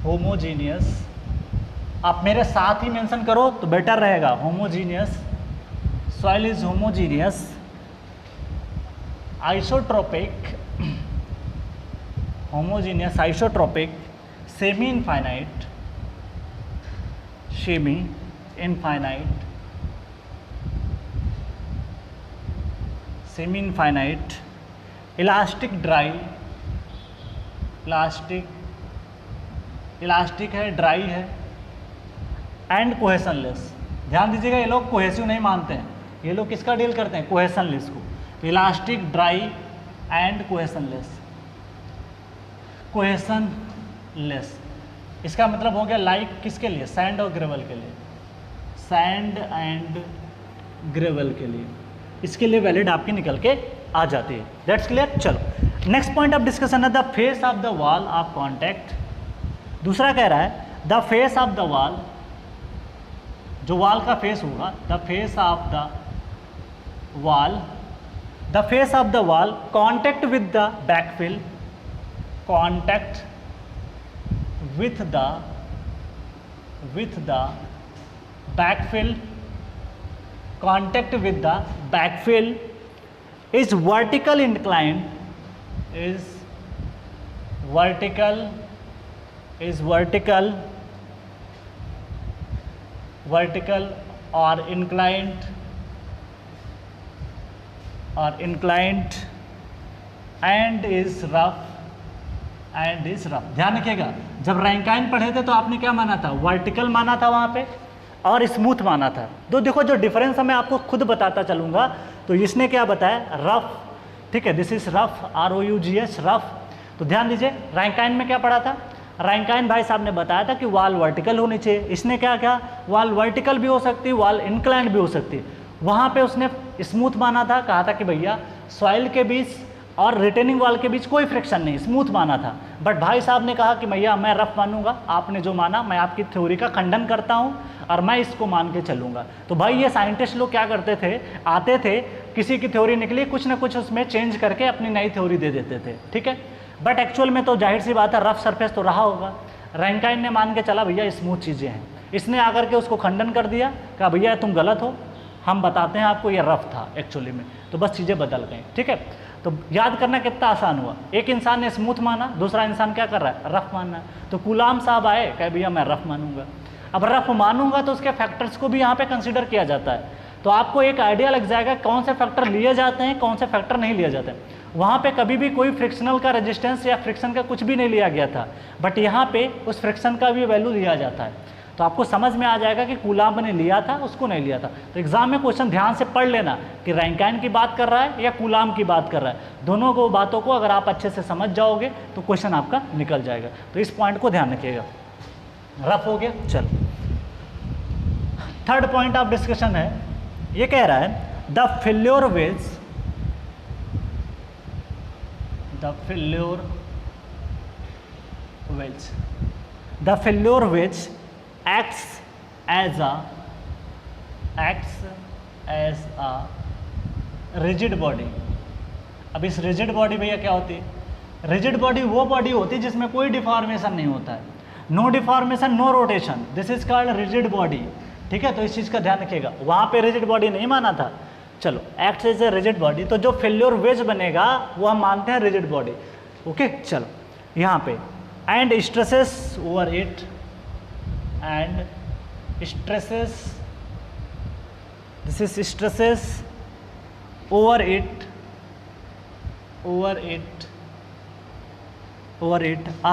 होमोजीनियस, आप मेरे साथ ही मेंशन करो तो बेटर रहेगा। Homogeneous, soil is homogeneous, isotropic, homogeneous, isotropic, semi infinite, semi infinite, semi infinite, elastic dry, elastic, elastic है, ड्राई है, एंड कोहेशनलेस। ध्यान दीजिएगा, ये लोग कोहेसिव नहीं मानते हैं, ये लोग किसका डील करते हैं, कोहेशनलेस को। तो इलास्टिक, ड्राई एंड कोहेशनलेस, कोहेशनलेस, इसका मतलब हो गया लाइक किसके लिए, सैंड और ग्रेवल के लिए, सैंड एंड ग्रेवल के लिए, इसके लिए वैलिड आपकी निकल के आ जाती है। That's clear. चलो नेक्स्ट पॉइंट ऑफ डिस्कशन है the face of the wall of contact. दूसरा कह रहा है the face of the wall, जो वॉल का फेस होगा, the face of the wall, the face of the wall contact with the backfill, contact with the backfill, contact with the backfill is vertical inclined, is vertical, is vertical, vertical or inclined, or inclined and is rough, and is rough. ध्यान रखिएगा, जब रैंकाइन पढ़े थे तो आपने क्या माना था, वर्टिकल माना था वहाँ पे और स्मूथ माना था। तो देखो जो डिफरेंस है मैं आपको खुद बताता चलूँगा। तो इसने क्या बताया, रफ, ठीक है, this is rough, ROUGH, rough. तो ध्यान दीजिए, रैंकाइन में क्या पढ़ा था, रैंकाइन भाई साहब ने बताया था कि वॉल वर्टिकल होनी चाहिए। इसने क्या कहा, वॉल वर्टिकल भी हो सकती है, वॉल इंक्लाइंड भी हो सकती है। वहाँ पे उसने स्मूथ माना था, कहा था कि भैया सॉइल के बीच और रिटेनिंग वॉल के बीच कोई फ्रिक्शन नहीं, स्मूथ माना था। बट भाई साहब ने कहा कि भैया मैं रफ मानूंगा, आपने जो माना मैं आपकी थ्योरी का खंडन करता हूँ और मैं इसको मान के चलूँगा। तो भाई ये साइंटिस्ट लोग क्या करते थे, आते थे, किसी की थ्योरी निकली, कुछ ना कुछ उसमें चेंज करके अपनी नई थ्योरी दे देते थे, ठीक है। बट एक्चुअल में तो जाहिर सी बात है रफ सरफेस तो रहा होगा। रैंकाइन ने मान के चला भैया स्मूथ चीज़ें हैं, इसने आकर के उसको खंडन कर दिया, कहा भैया तुम गलत हो, हम बताते हैं आपको ये रफ था एक्चुअली में। तो बस चीज़ें बदल गई, ठीक है। तो याद करना कितना आसान हुआ, एक इंसान ने स्मूथ माना, दूसरा इंसान क्या कर रहा है, रफ मानना है। तो कूलाम साहब आए, कहे भैया मैं रफ मानूंगा। अब रफ मानूंगा तो उसके फैक्टर्स को भी यहाँ पे कंसीडर किया जाता है। तो आपको एक आइडिया लग जाएगा कौन से फैक्टर लिए जाते हैं, कौन से फैक्टर नहीं लिए जाते हैं। वहाँ पे कभी भी कोई फ्रिक्शनल का रेजिस्टेंस या फ्रिक्शन का कुछ भी नहीं लिया गया था, बट यहाँ पे उस फ्रिक्शन का भी वैल्यू लिया जाता है। तो आपको समझ में आ जाएगा कि कूलाम ने लिया था, उसको नहीं लिया था। तो एग्जाम में क्वेश्चन ध्यान से पढ़ लेना कि रैंकाइन की बात कर रहा है या कूलाम की बात कर रहा है। दोनों को बातों को अगर आप अच्छे से समझ जाओगे तो क्वेश्चन आपका निकल जाएगा। तो इस पॉइंट को ध्यान रखिएगा। रफ हो गया, चल। थर्ड पॉइंट ऑफ डिस्कशन है, ये कह रहा है the failure wedge, the failure wedge, the failure wedge acts as a rigid body। अब इस rigid body भैया क्या होती है, rigid body वो बॉडी होती है जिसमें कोई डिफॉर्मेशन नहीं होता है, no deformation no rotation, this is called rigid body, ठीक है। तो इस चीज़ का ध्यान रखिएगा, वहाँ पे रिजिड बॉडी नहीं माना था। चलो act as a rigid body, तो जो फेल्योर वेज बनेगा वो हम मानते हैं रिजिड बॉडी, ओके। चलो यहाँ पे and stresses over it, and stresses, this is stresses over it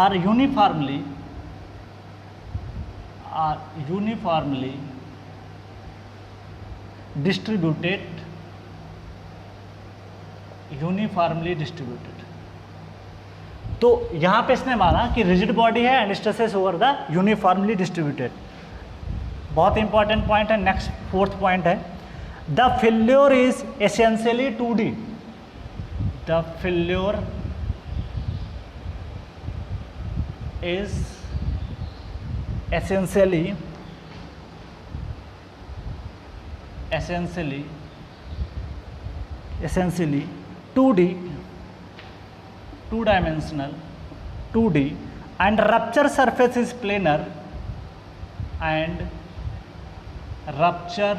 are uniformly distributed, तो यहाँ पे इसने माना कि रिजिड बॉडी है and stresses over the uniformly distributed. बहुत इंपॉर्टेंट पॉइंट है। नेक्स्ट फोर्थ पॉइंट है the failure is essentially 2D, the failure is essentially 2D, two-dimensional 2D, and rupture surface is planar, and rupture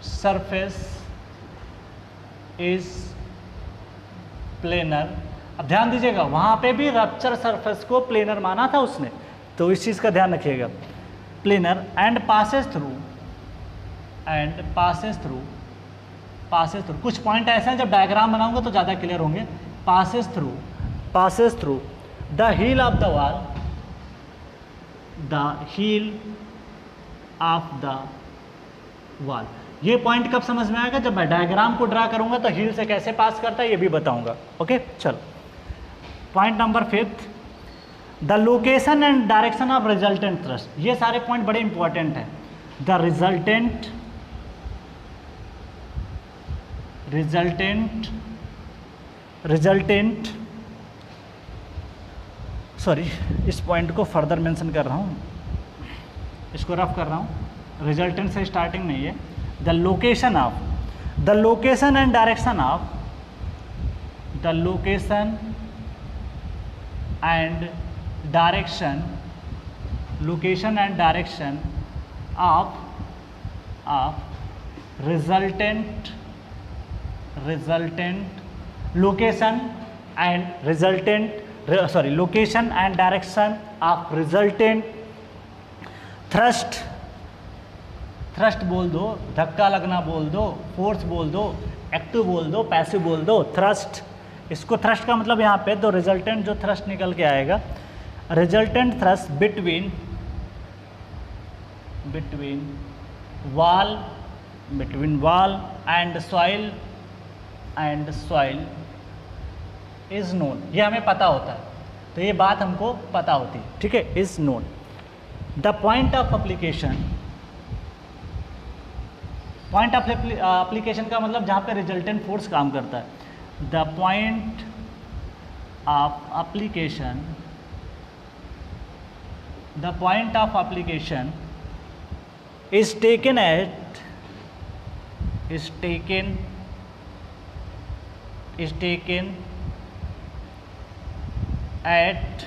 surface is planar। अब ध्यान दीजिएगा वहाँ पे भी रप्चर सरफेस को प्लेनर माना था उसने, तो इस चीज़ का ध्यान रखिएगा। प्लेनर एंड पासेस थ्रू, कुछ पॉइंट ऐसे हैं जब डायग्राम बनाऊंगा तो ज़्यादा क्लियर होंगे। Passes through the heel of the wall, the heel of the wall. ये पॉइंट कब समझ में आएगा, जब मैं डायग्राम को ड्रा करूंगा तो हील से कैसे पास करता है ये भी बताऊंगा, ओके। चलो point number 5, the location and direction of resultant thrust. ये सारे पॉइंट बड़े इंपॉर्टेंट हैं। द रिजल्टेंट सॉरी, इस पॉइंट को फर्दर मेंशन कर रहा हूँ, इसको रफ कर रहा हूँ। रिजल्टेंट से स्टार्टिंग नहीं है। The location and direction of resultant location and direction of resultant thrust बोल दो, धक्का लगना बोल दो, फोर्स बोल दो, एक्टिव बोल दो, पैसिव बोल दो, थ्रस्ट। इसको थ्रस्ट का मतलब यहाँ पे तो रिजल्टेंट जो थ्रस्ट निकल के आएगा, resultant thrust between wall and soil is known। ये हमें पता होता है, तो ये बात हमको पता होती है, ठीक है, is known। The point of application point of application का मतलब जहाँ पे रिजल्टेंट फोर्स काम करता है. The point of application, the point of application is taken at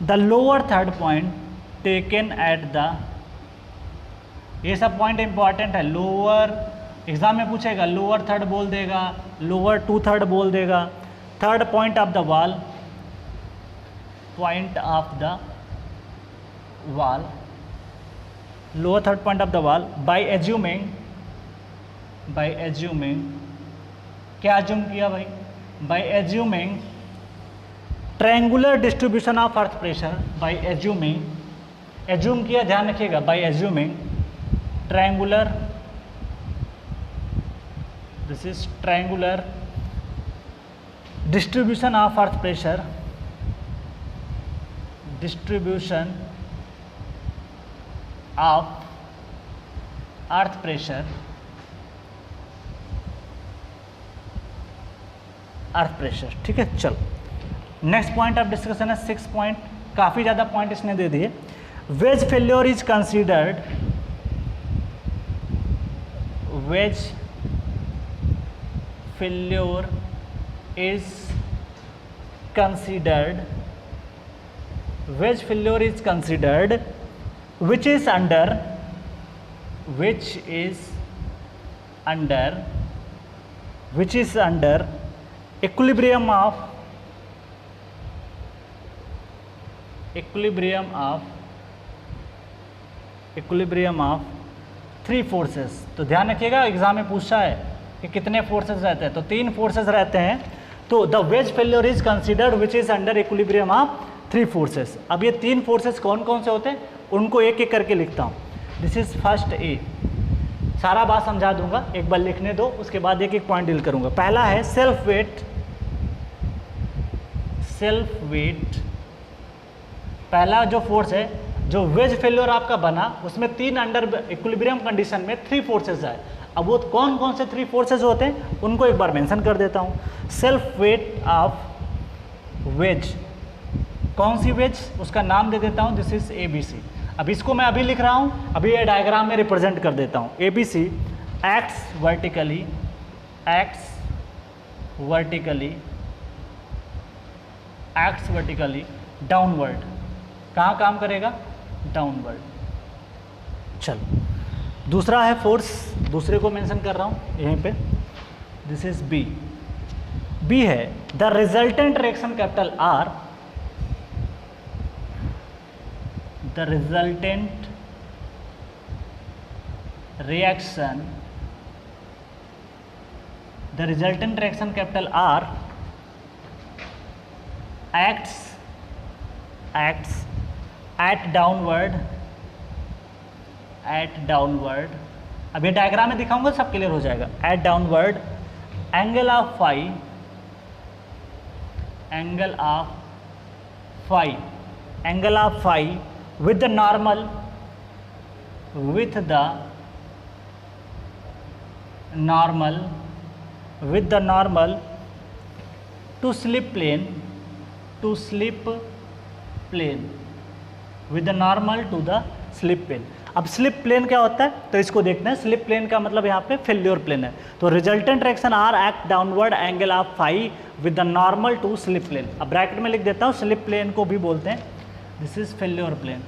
the lower third point taken at the, ये सब पॉइंट इंपॉर्टेंट है. लोअर एग्जाम में पूछेगा, लोअर थर्ड बोल देगा, लोअर टू थर्ड बोल देगा. Third point of the wall, point of the wall, lower third point of the wall. By assuming, क्या एज्यूम किया भाई? By assuming triangular distribution of earth pressure. By assuming, assume किया, ध्यान रखिएगा. By assuming triangular, this is triangular distribution of earth pressure, distribution of earth pressure, earth pressure. ठीक है, चलो नेक्स्ट पॉइंट ऑफ डिस्कशन है 6 पॉइंट. काफ़ी ज़्यादा पॉइंट इसने दे दिए. Wedge failure is considered, wedge failure is considered, wedge failure is considered which is under equilibrium of three forces. तो ध्यान रखिएगा, एग्जाम में पूछा है कि कितने फोर्सेस रहते हैं, तो 3 फोर्सेस रहते हैं. तो the ways failure is considered which is under equilibrium of 3 forces. अब ये 3 फोर्सेस कौन कौन से होते हैं उनको एक एक करके लिखता हूँ. This is first A. सारा बात समझा दूंगा, एक बार लिखने दो, उसके बाद एक एक पॉइंट डील करूंगा. पहला है सेल्फ वेट. पहला जो फोर्स है, जो वेज फेल्योर आपका बना, उसमें 3 अंडर इक्विलिब्रियम कंडीशन में 3 फोर्सेस आए. अब वो कौन कौन से 3 फोर्सेस होते हैं उनको एक बार मेंशन कर देता हूँ. सेल्फ वेट ऑफ वेज, कौन सी वेज, उसका नाम दे देता हूँ, दिस इज ABC. अब इसको मैं अभी लिख रहा हूँ, अभी ये डायग्राम में रिप्रेजेंट कर देता हूँ. ABC acts vertically downward. कहाँ काम करेगा? डाउनवर्ड. चलो दूसरा है फोर्स, दूसरे को मेंशन कर रहा हूँ यहीं पे, दिस इज B है the resultant reaction capital R, the resultant reaction capital R acts at downward. अब ये डायग्राम में दिखाऊंगा, सब क्लियर हो जाएगा. at downward angle of phi with the normal to slip plane, with the normal to the slip plane. अब स्लिप प्लेन क्या होता है तो इसको देखते हैं. स्लिप प्लेन का मतलब यहाँ पे फेल्योर प्लेन है. तो resultant reaction are act downward angle of phi with the normal to slip plane. अब ब्रैकेट में लिख देता हूँ, स्लिप प्लेन को भी बोलते हैं, दिस इज फेल्योर प्लेन,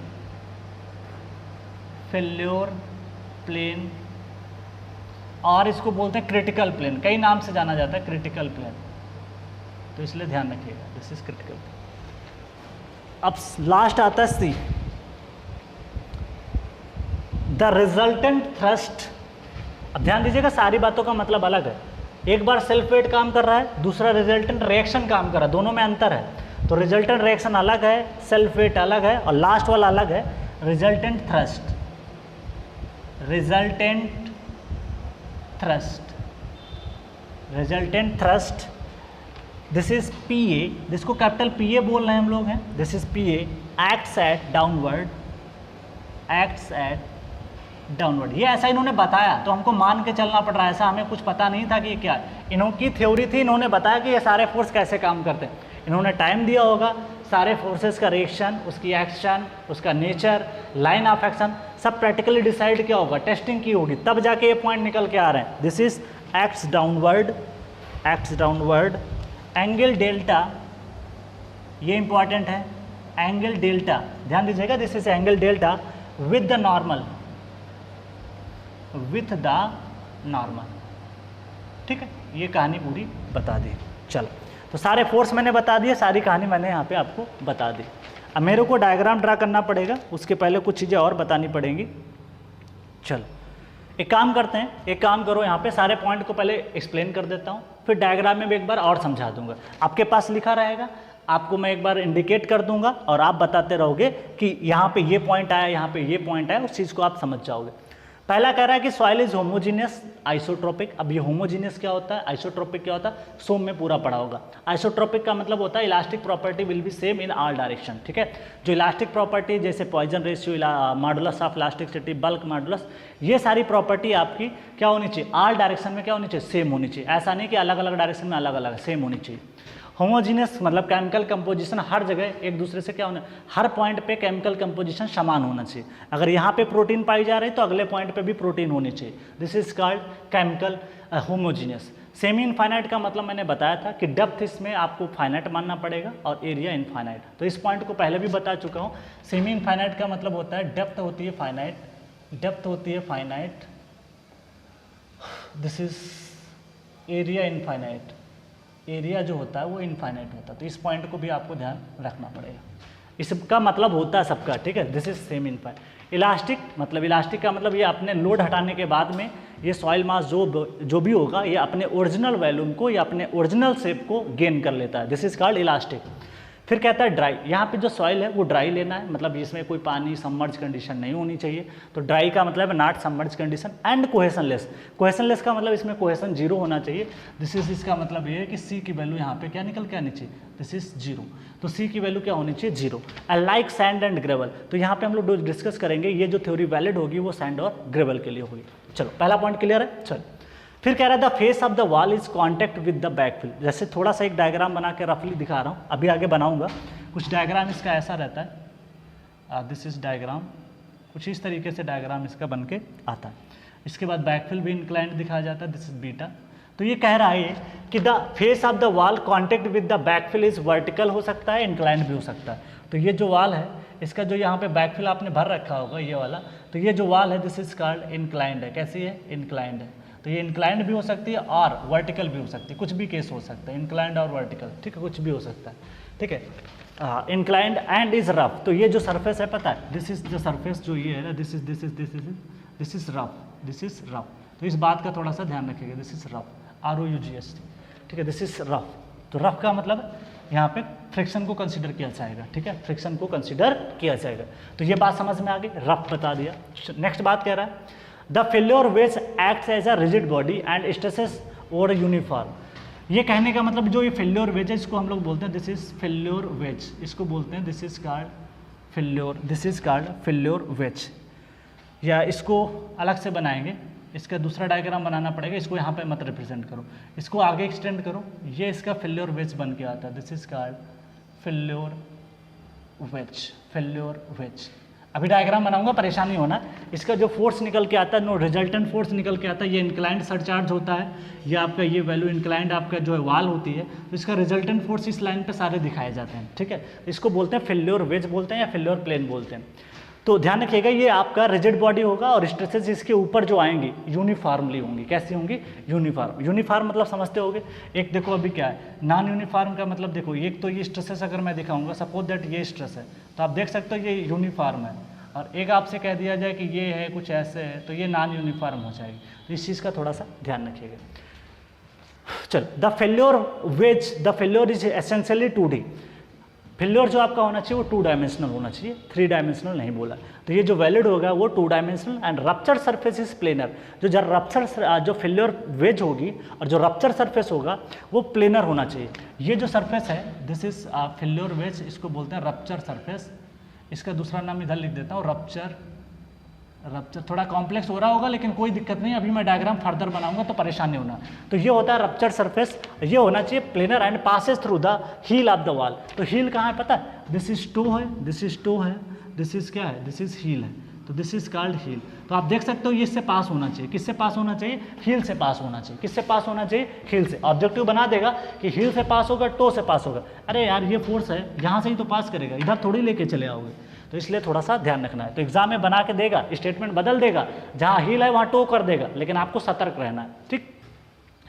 और इसको बोलते हैं क्रिटिकल प्लेन. कई नाम से जाना जाता है क्रिटिकल प्लेन, तो इसलिए ध्यान रखिएगा, दिस इज क्रिटिकल प्लेन. अब लास्ट आता है सी, द रिजल्टेंट थ्रस्ट. अब ध्यान दीजिएगा, सारी बातों का मतलब अलग है. एक बार सेल्फ वेट काम कर रहा है, दूसरा रिजल्टेंट रिएक्शन काम कर रहा है, दोनों में अंतर है. तो रिजल्टेंट रिएक्शन अलग है, सेल्फ वेट अलग है, और लास्ट वाला अलग है resultant thrust. This is PA, जिसको कैपिटल PA बोल रहे हैं हम लोग हैं, this is PA acts at downward. ये ऐसा इन्होंने बताया तो हमको मान के चलना पड़ रहा है, ऐसा हमें कुछ पता नहीं था कि ये क्या है। इन्होंने थ्योरी थी, इन्होंने बताया कि ये सारे फोर्स कैसे काम करते हैं। इन्होंने टाइम दिया होगा, सारे फोर्सेस का रिएक्शन, उसकी एक्शन, उसका नेचर, लाइन ऑफ एक्शन सब प्रैक्टिकली डिसाइड किया होगा, टेस्टिंग की होगी, तब जाके ये पॉइंट निकल के आ रहे हैं। This is acts downward, angle delta, ये इंपॉर्टेंट है, एंगल डेल्टा ध्यान दीजिएगा, this is angle delta with the normal, ठीक है। ये कहानी पूरी बता दी। चलो, तो सारे फोर्स मैंने बता दिए, सारी कहानी मैंने यहाँ पे आपको बता दी। अब मेरे को डायग्राम ड्रा करना पड़ेगा, उसके पहले कुछ चीज़ें और बतानी पड़ेंगी। चलो एक काम करते हैं, एक काम करो, यहाँ पे सारे पॉइंट को पहले एक्सप्लेन कर देता हूँ, फिर डायग्राम में भी एक बार और समझा दूंगा। आपके पास लिखा रहेगा, आपको मैं एक बार इंडिकेट कर दूंगा और आप बताते रहोगे कि यहाँ पे ये पॉइंट आया, यहाँ पे ये पॉइंट आया, उस चीज़ को आप समझ जाओगे। पहला कह रहा है कि सॉइल इज होमोजीनियस आइसोट्रोपिक। अब ये होमोजीनियस क्या होता है, आइसोट्रोपिक क्या होता है, सोम में पूरा पढ़ा होगा। आइसोट्रोपिक का मतलब होता है elastic property will be same in all direction, ठीक है। जो इलास्टिक प्रॉपर्टी जैसे Poisson ratio, modulus of elasticity, bulk modulus, ये सारी प्रॉपर्टी आपकी क्या होनी चाहिए, ऑल डायरेक्शन में क्या होनी चाहिए, सेम होनी चाहिए। ऐसा नहीं कि अलग अलग डायरेक्शन में अलग अलग, सेम होनी चाहिए। होमोजीनियस मतलब केमिकल कंपोजिशन हर जगह एक दूसरे से क्या होना, हर पॉइंट पे केमिकल कंपोजिशन समान होना चाहिए। अगर यहाँ पे प्रोटीन पाई जा रही है तो अगले पॉइंट पे भी प्रोटीन होनी चाहिए। This is called chemical homogeneous. Semi infinite का मतलब मैंने बताया था कि डेप्थ इसमें आपको फाइनाइट मानना पड़ेगा और एरिया इनफाइनाइट। तो इस पॉइंट को पहले भी बता चुका हूँ। सेमी इनफाइनाइट का मतलब होता है डेप्थ होती है फाइनाइट, डेप्थ होती है finite, this is area infinite, area जो होता है वो इनफाइनाइट होता है। तो इस पॉइंट को भी आपको ध्यान रखना पड़ेगा, इसका मतलब होता है सबका, ठीक है। This is semi infinite. Elastic मतलब, इलास्टिक का मतलब ये अपने लोड हटाने के बाद में ये सॉइल मास जो भी होगा ये अपने ओरिजिनल वॉल्यूम को या अपने ओरिजिनल शेप को गेन कर लेता है। This is called elastic. फिर कहता है ड्राई, यहाँ पे जो सॉइल है वो ड्राई लेना है, मतलब इसमें कोई पानी सबमर्ज कंडीशन नहीं होनी चाहिए। तो ड्राई का मतलब है नॉट सबमर्ज कंडीशन एंड कोहेशनलेस। कोहेशनलेस का मतलब इसमें कोहेशन जीरो होना चाहिए। दिस इज, इसका मतलब ये है कि सी की वैल्यू यहाँ पे क्या निकल के आनी चाहिए, दिस इज जीरो। तो सी की वैल्यू क्या होनी चाहिए, zero. And like sand and gravel, तो यहाँ पे हम लोग डिस्कस करेंगे ये जो थ्योरी वैलिड होगी वो सैंड और ग्रेवल के लिए होगी। चलो पहला पॉइंट क्लियर है। चलो फिर कह रहा है the face of the wall is contact with the backfill. जैसे थोड़ा सा एक डायग्राम बना के रफली दिखा रहा हूँ, अभी आगे बनाऊंगा। कुछ डायग्राम इसका ऐसा रहता है, दिस इज डायग्राम, कुछ इस तरीके से डायग्राम इसका बन के आता है। इसके बाद बैकफिल भी इंक्लाइंड दिखाया जाता है, दिस इज बीटा। तो ये कह रहा है कि the face of the wall contact with the backfill is vertical हो सकता है, इंक्लाइंड भी हो सकता है। तो ये जो वॉल है इसका जो यहाँ पे बैकफिल आपने भर रखा होगा ये वाला, तो ये जो वॉल है दिस इज कॉल्ड इंक्लाइंड है। कैसी है, इंक्लाइंड है। तो ये इंक्लाइंड भी हो सकती है और वर्टिकल भी हो सकती है, कुछ भी केस हो सकता है, इंक्लाइंड और वर्टिकल, ठीक है, कुछ भी हो सकता है, ठीक है। Inclined and is rough. तो ये जो सरफेस है पता है, दिस इज द सरफेस जो ये है ना, दिस इज रफ। तो इस बात का थोड़ा सा ध्यान रखिएगा, दिस इज रफ, ROUGHT, ठीक है, दिस इज रफ। तो रफ का मतलब यहाँ पे फ्रिक्शन को कंसीडर किया जाएगा, ठीक है, फ्रिक्शन को कंसीडर किया जाएगा। तो ये बात समझ में आ गई, रफ बता दिया। नेक्स्ट बात कह रहा है the failure wedge acts as a rigid body and stresses over uniform. ये कहने का मतलब जो ये फेल्योर वेज है इसको हम लोग बोलते हैं दिस इज फेल्योर वेज, इसको बोलते हैं this is called failure, this is called failure wedge. या इसको अलग से बनाएंगे, इसका दूसरा डायग्राम बनाना पड़ेगा, इसको यहाँ पे मत रिप्रेजेंट करो, इसको आगे एक्सटेंड करो, ये इसका फेल्योर वेज बन के आता है, this is called failure wedge, failure wedge. अभी डायग्राम बनाऊंगा, परेशानी होना। इसका जो फोर्स निकल के आता है, नो रिजल्टेंट फोर्स निकल के आता है, ये इंक्लाइंड सरचार्ज होता है, ये आपका ये वैल्यू इंक्लाइंड आपका जो है वाल होती है, तो इसका रिजल्टेंट फोर्स इस लाइन पे सारे दिखाए जाते हैं, ठीक है। इसको बोलते हैं फेल्योर वेज बोलते हैं या फेल्योर प्लेन बोलते हैं। तो ध्यान रखिएगा ये आपका रिजिड बॉडी होगा और स्ट्रेसेस इसके ऊपर जो आएंगी यूनिफॉर्मली होंगी। कैसी होंगी, यूनिफॉर्म। यूनिफॉर्म मतलब समझते होगे, एक देखो अभी क्या है नॉन यूनिफॉर्म का मतलब, देखो एक तो ये स्ट्रेसेस अगर मैं दिखाऊंगा, सपोज दैट ये स्ट्रेस है तो आप देख सकते हो ये यूनिफॉर्म है, और एक आपसे कह दिया जाए कि ये है कुछ ऐसे है तो ये नॉन यूनिफॉर्म हो जाएगी। तो इस चीज़ का थोड़ा सा ध्यान रखिएगा। चलो the failure is essentially 2D। Failure जो आपका होना चाहिए वो 2 डायमेंशनल होना चाहिए, 3 डायमेंशनल नहीं बोला। तो ये जो वैलिड होगा वो 2 dimensional and rupture surface is planar. जो फेल्योर वेज होगी और जो रप्चर सरफेस होगा वो प्लेनर होना चाहिए। ये जो सरफेस है दिस इज फेल्योर वेज, इसको बोलते हैं रप्चर सरफेस। इसका दूसरा नाम इधर लिख देता हूँ, रप्चर रप्चर थोड़ा कॉम्प्लेक्स हो रहा होगा, लेकिन कोई दिक्कत नहीं, अभी मैं डायग्राम फर्दर बनाऊंगा तो परेशान नहीं होना। तो ये होता है रप्चर सरफेस, ये होना चाहिए planar and passes through the heel of the wall. तो हील कहाँ है पता है, दिस इज टो है, दिस इज टो है, दिस इज क्या है, दिस इज हील है, तो दिस इज कॉल्ड हील। तो आप देख सकते हो ये इससे पास होना चाहिए, किससे पास होना चाहिए, हील से पास होना चाहिए। किससे पास होना चाहिए, हील से। ऑब्जेक्टिव बना देगा कि हील से पास होगा, टो से पास होगा। अरे यार ये फोर्स है, यहाँ से ही तो पास करेगा, इधर थोड़ी लेके चले आओगे, तो इसलिए थोड़ा सा ध्यान रखना है। तो एग्जाम में बना के देगा, स्टेटमेंट बदल देगा, जहाँ हील है वहाँ टो कर देगा, लेकिन आपको सतर्क रहना है, ठीक।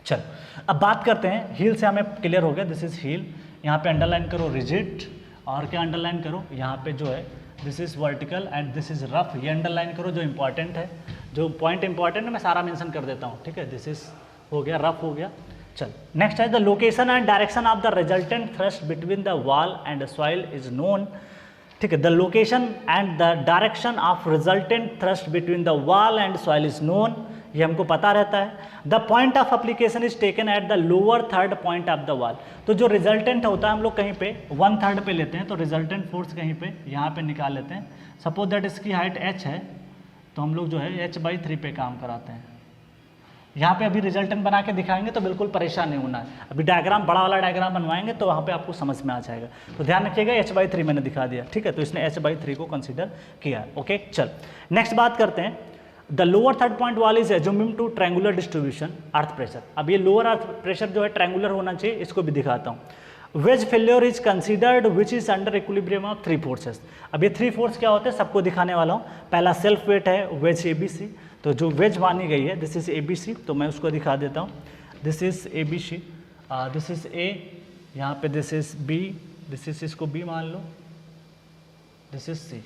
चलो अब बात करते हैं, हील से हमें क्लियर हो गया, दिस इज हील। यहाँ पे अंडरलाइन करो रिजिड, और क्या अंडरलाइन करो, यहाँ पे जो है this is vertical and this is rough, ये अंडरलाइन करो जो इंपॉर्टेंट है, जो पॉइंट इंपॉर्टेंट है मैं सारा मेंशन कर देता हूँ, ठीक है। दिस इज हो गया, रफ हो गया। चल नेक्स्ट है the location and direction of the resultant thrust between the wall and soil is known, ठीक है। The location and the direction of resultant thrust between the wall and soil is known, ये हमको पता रहता है। The point of application is taken at the lower third point of the wall, तो जो रिजल्टेंट होता है हम लोग कहीं पे 1/3 पे लेते हैं, तो रिजल्टेंट फोर्स कहीं पे यहाँ पे निकाल लेते हैं। सपोज दैट इसकी हाइट h है, तो हम लोग जो है h/3 पे काम कराते हैं। यहाँ पे अभी रिजल्टेंट बना के दिखाएंगे तो बिल्कुल परेशान नहीं होना है, अभी डायग्राम बड़ा वाला डायग्राम बनवाएंगे तो वहाँ पे आपको समझ में आ जाएगा। तो ध्यान रखिएगा h/3 मैंने दिखा दिया, ठीक है, तो इसने h/3 को कंसीडर किया है। ओके चल नेक्स्ट बात करते हैं, the lower third point wall is assuming to triangular distribution earth pressure. अब ये लोअर अर्थ प्रेशर जो है ट्रायंगुलर होना चाहिए, इसको भी दिखाता हूँ। Wedge failure is considered which is under equilibrium of 3 forces. अब ये 3 फोर्स क्या होते हैं सबको दिखाने वाला हूँ। पहला सेल्फ वेट है, वेज ABC, तो जो वेज मानी गई है दिस इज ABC, तो मैं उसको दिखा देता हूँ। This is ABC, this is A, यहाँ पे this is B, this is इसको B मान लो, this is C,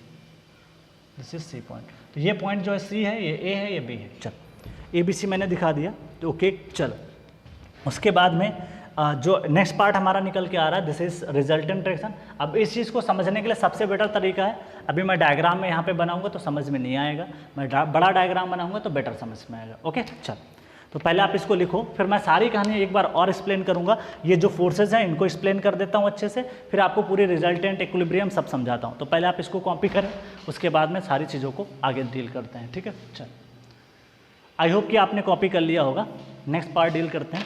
this is C point. तो ये पॉइंट जो है C है, ये A है, ये B है। चल ABC मैंने दिखा दिया, तो ओके चल। उसके बाद में जो नेक्स्ट पार्ट हमारा निकल के आ रहा है, दिस इज रिजल्टेंट डायरेक्शन। अब इस चीज़ को समझने के लिए सबसे बेटर तरीका है, अभी मैं डायग्राम में यहाँ पे बनाऊंगा तो समझ में नहीं आएगा, मैं बड़ा डायग्राम बनाऊंगा तो बेटर समझ में आएगा। ओके चल, तो पहले आप इसको लिखो, फिर मैं सारी कहानी एक बार और एक्सप्लेन करूंगा। ये जो फोर्सेज हैं इनको एक्सप्लेन कर देता हूँ अच्छे से, फिर आपको पूरी रिजल्टेंट इक्विलिब्रियम सब समझाता हूँ। तो पहले आप इसको कॉपी करें, उसके बाद में सारी चीज़ों को आगे डील करते हैं, ठीक है। चल आई होप कि आपने कॉपी कर लिया होगा। नेक्स्ट पार्ट डील करते हैं।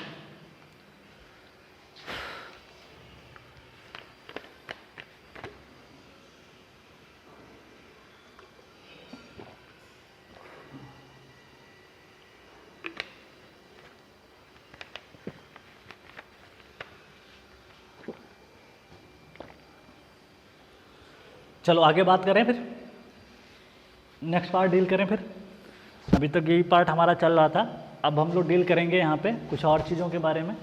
चलो आगे बात करें, फिर नेक्स्ट पार्ट डील करें। फिर अभी तक यही पार्ट हमारा चल रहा था, अब हम लोग डील करेंगे यहाँ पे कुछ और चीज़ों के बारे में।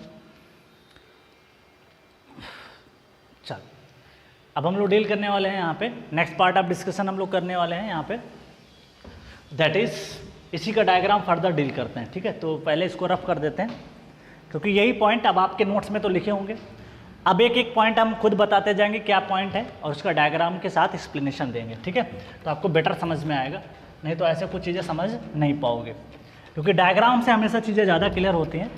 चल अब हम लोग डील करने वाले हैं यहाँ पे, नेक्स्ट पार्ट ऑफ डिस्कशन हम लोग करने वाले हैं यहाँ पे, दैट इज़ इसी का डायग्राम फर्दर डील करते हैं, ठीक है। तो पहले इसको रफ कर देते हैं, क्योंकि यही पॉइंट अब आपके नोट्स में तो लिखे होंगे। अब एक एक पॉइंट हम खुद बताते जाएंगे क्या पॉइंट है, और उसका डायग्राम के साथ एक्सप्लेनेशन देंगे, ठीक है। तो आपको बेटर समझ में आएगा, नहीं तो ऐसे कुछ चीज़ें समझ नहीं पाओगे, क्योंकि डायग्राम से हमेशा चीज़ें ज़्यादा क्लियर होती हैं।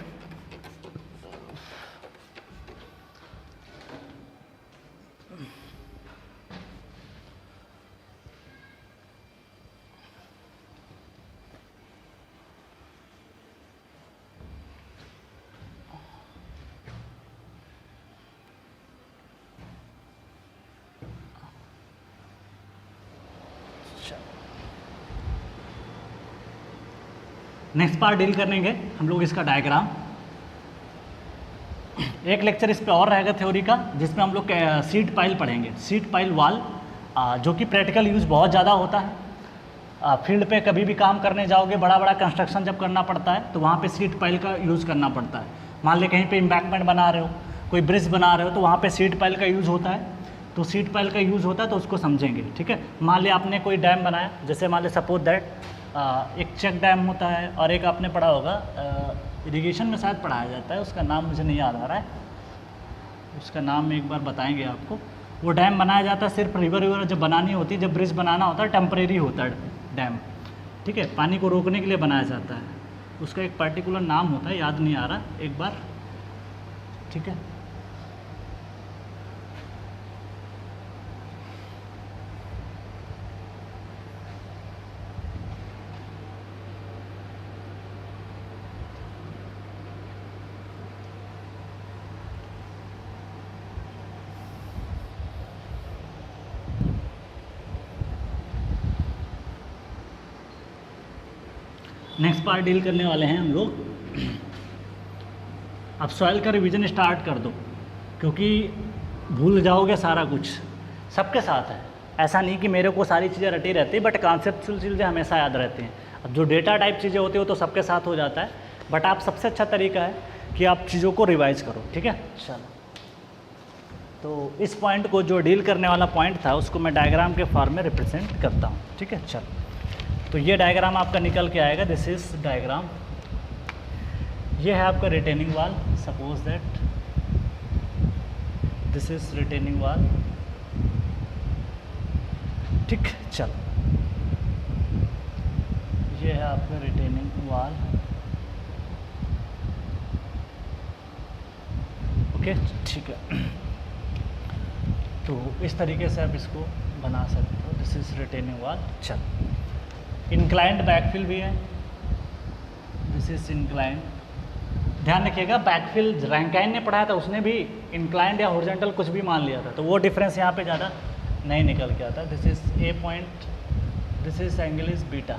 नेक्स्ट पार्ट डील करेंगे हम लोग इसका डायग्राम। एक लेक्चर इस पे और रहेगा थ्योरी का, जिसमें हम लोग सीट पाइल पढ़ेंगे, सीट पाइल वॉल, जो कि प्रैक्टिकल यूज़ बहुत ज़्यादा होता है। फील्ड पे कभी भी काम करने जाओगे, बड़ा बड़ा कंस्ट्रक्शन जब करना पड़ता है तो वहाँ पे सीट पाइल का यूज़ करना पड़ता है। मान ले कहीं पे एम्बैंकमेंट बना रहे हो, कोई ब्रिज बना रहे हो, तो वहाँ पे सीट पाइल का यूज़ होता है। तो सीट पाइल का यूज़ होता है तो उसको समझेंगे, ठीक है। मान ले आपने कोई डैम बनाया, जैसे मान ले सपोज दैट एक चेक डैम होता है, और एक आपने पढ़ा होगा इरिगेशन में शायद पढ़ाया जाता है, उसका नाम मुझे नहीं याद आ रहा है, उसका नाम एक बार बताएंगे आपको। वो डैम बनाया जाता है सिर्फ रिवर जब बनानी होती है, जब ब्रिज बनाना होता है टेम्परेरी होता है डैम, ठीक है, पानी को रोकने के लिए बनाया जाता है। उसका एक पर्टिकुलर नाम होता है, याद नहीं आ रहा एक बार, ठीक है। नेक्स्ट पार्ट डील करने वाले हैं हम लोग। अब सॉइल का रिवीजन स्टार्ट कर दो, क्योंकि भूल जाओगे सारा कुछ। सबके साथ है, ऐसा नहीं कि मेरे को सारी चीज़ें रटी रहती, बट कॉन्सेप्चुअल चीज़ें हमेशा याद रहती हैं। अब जो डेटा टाइप चीज़ें होती है वो तो सबके साथ हो जाता है, बट आप सबसे अच्छा तरीका है कि आप चीज़ों को रिवाइज करो। ठीक है, चलो। तो इस पॉइंट को, जो डील करने वाला पॉइंट था, उसको मैं डायग्राम के फॉर्म में रिप्रेजेंट करता हूँ। ठीक है, चलो। तो ये डायग्राम आपका निकल के आएगा, दिस इज डायग्राम। ये है आपका रिटेनिंग वाल, suppose that this is retaining वाल। ठीक, चलो। ये है आपका रिटेनिंग वाल। ओके, ठीक है। तो इस तरीके से आप इसको बना सकते हो, दिस इज रिटेनिंग वाल। चलो, इंक्लाइंड बैकफिल भी है, दिस इज इंक्लाइंड। ध्यान रखिएगा, बैकफिल रैंकाइन ने पढ़ाया था, उसने भी इंक्लाइंड या हॉरिजॉन्टल कुछ भी मान लिया था, तो वो डिफरेंस यहाँ पे ज़्यादा नहीं निकल के आता। This is a point, this is angle is beta.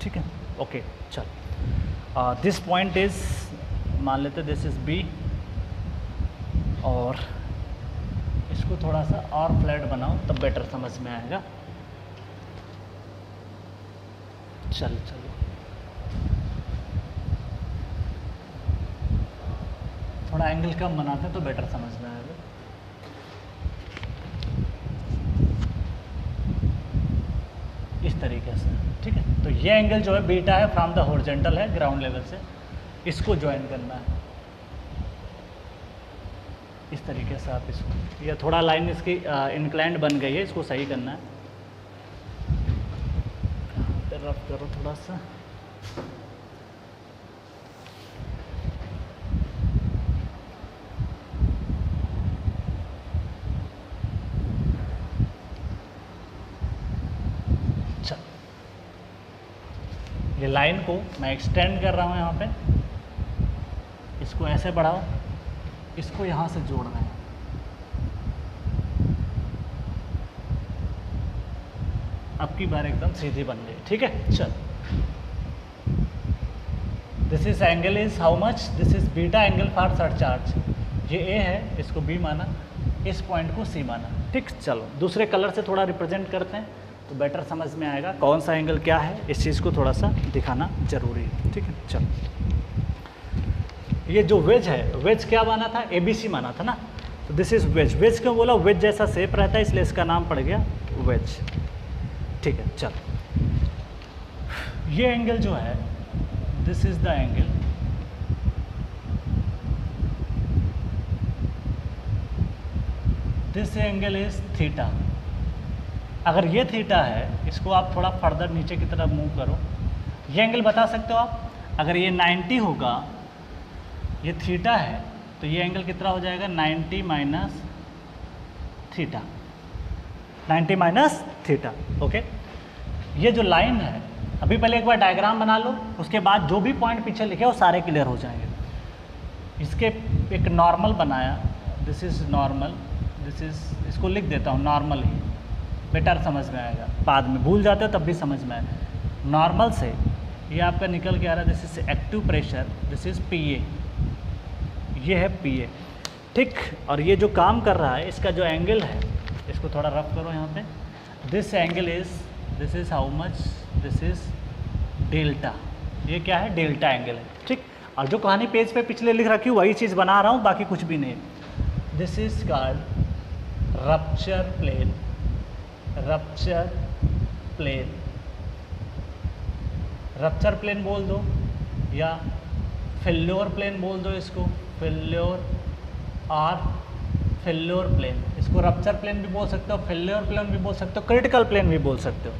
ठीक है, ओके, चल। दिस पॉइंट इज, मान लेते दिस इज बी, और इसको थोड़ा सा और फ्लैट बनाओ तब बेटर समझ में आएगा। चलो, थोड़ा एंगल कम बनाते तो बेटर समझ में आएगा। इस तरीके से, ठीक है। तो ये एंगल जो है बीटा है, फ्रॉम द हॉरिजॉन्टल है, ग्राउंड लेवल से, इसको ज्वाइन करना है। इस तरीके से आप इसको, ये थोड़ा लाइन इसकी इंक्लाइंड बन गई है, इसको सही करना है। रफ करो थोड़ा सा। चल, ये लाइन को मैं एक्सटेंड कर रहा हूँ यहाँ पे, इसको ऐसे बढ़ाओ, इसको यहाँ से जोड़ना है। अब की बार एकदम सीधी बन गई। ठीक है, चल। This is angle is how much, this is beta angle for surcharge. ये ए है, इसको बी माना, इस पॉइंट को सी माना। ठीक, चलो दूसरे कलर से थोड़ा रिप्रेजेंट करते हैं तो बेटर समझ में आएगा कौन सा एंगल क्या है। इस चीज़ को थोड़ा सा दिखाना जरूरी है। ठीक है, चलो। ये जो वेज है, वेज क्या माना था, ABC माना था ना, तो दिस इज वेज। वेज क्यों बोला, वेज जैसा शेप रहता है इसलिए इसका नाम पड़ गया वेज। ठीक है, चलो। ये एंगल जो है, this is the angle, this angle is theta. अगर ये थीटा है, इसको आप थोड़ा फर्दर नीचे की तरफ मूव करो, ये एंगल बता सकते हो आप। अगर ये 90 होगा, ये थीटा है, तो ये एंगल कितना हो जाएगा, 90 minus theta, 90 minus theta. Okay, ये जो लाइन है, अभी पहले एक बार डायग्राम बना लो, उसके बाद जो भी पॉइंट पीछे लिखे वो सारे क्लियर हो जाएंगे। इसके एक नॉर्मल बनाया, this is normal, this is, इसको लिख देता हूँ नॉर्मल ही, बेटर समझ में आएगा। बाद में भूल जाते हो तब भी समझ में आएगा। नॉर्मल से ये आपका निकल के आ रहा है, this is active pressure, this is PA, ये है PA। ठीक, और ये जो काम कर रहा है, इसका जो एंगल है, इसको थोड़ा रफ करो यहाँ पे। This angle is, this is how much, this is delta. ये क्या है, डेल्टा एंगल है। ठीक, और जो कहानी पेज पे पिछले लिख रखी है वही चीज़ बना रहा हूँ, बाकी कुछ भी नहीं। This is called rupture plane, rupture plane, rupture plane बोल दो या फेल्योर प्लेन बोल दो इसको, फेल्योर और फेल्योर प्लेन। इसको रप्चर प्लेन भी बोल सकते हो, फेल्योर प्लेन भी बोल सकते हो, क्रिटिकल प्लेन भी बोल सकते हो।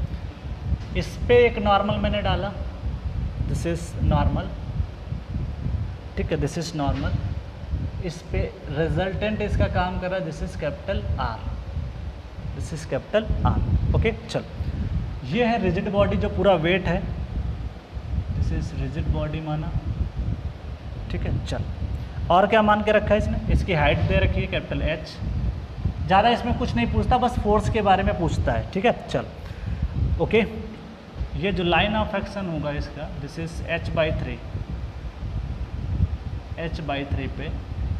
इस पे एक नॉर्मल मैंने डाला, दिस इज नॉर्मल। ठीक है, दिस इज नॉर्मल। इस पे रिजल्टेंट इसका काम कर रहा है, this is capital R, this is capital R। Okay, चलो। ये है रिजिड बॉडी, जो पूरा वेट है, दिस इज रिजिड बॉडी माना। ठीक है, चल। और क्या मान के रखा है इसने, इसकी हाइट दे रखी है कैपिटल H। ज़्यादा इसमें कुछ नहीं पूछता, बस फोर्स के बारे में पूछता है। ठीक है, चल। ओके, ये जो लाइन ऑफ एक्शन होगा इसका, दिस इज h/3, h/3 पे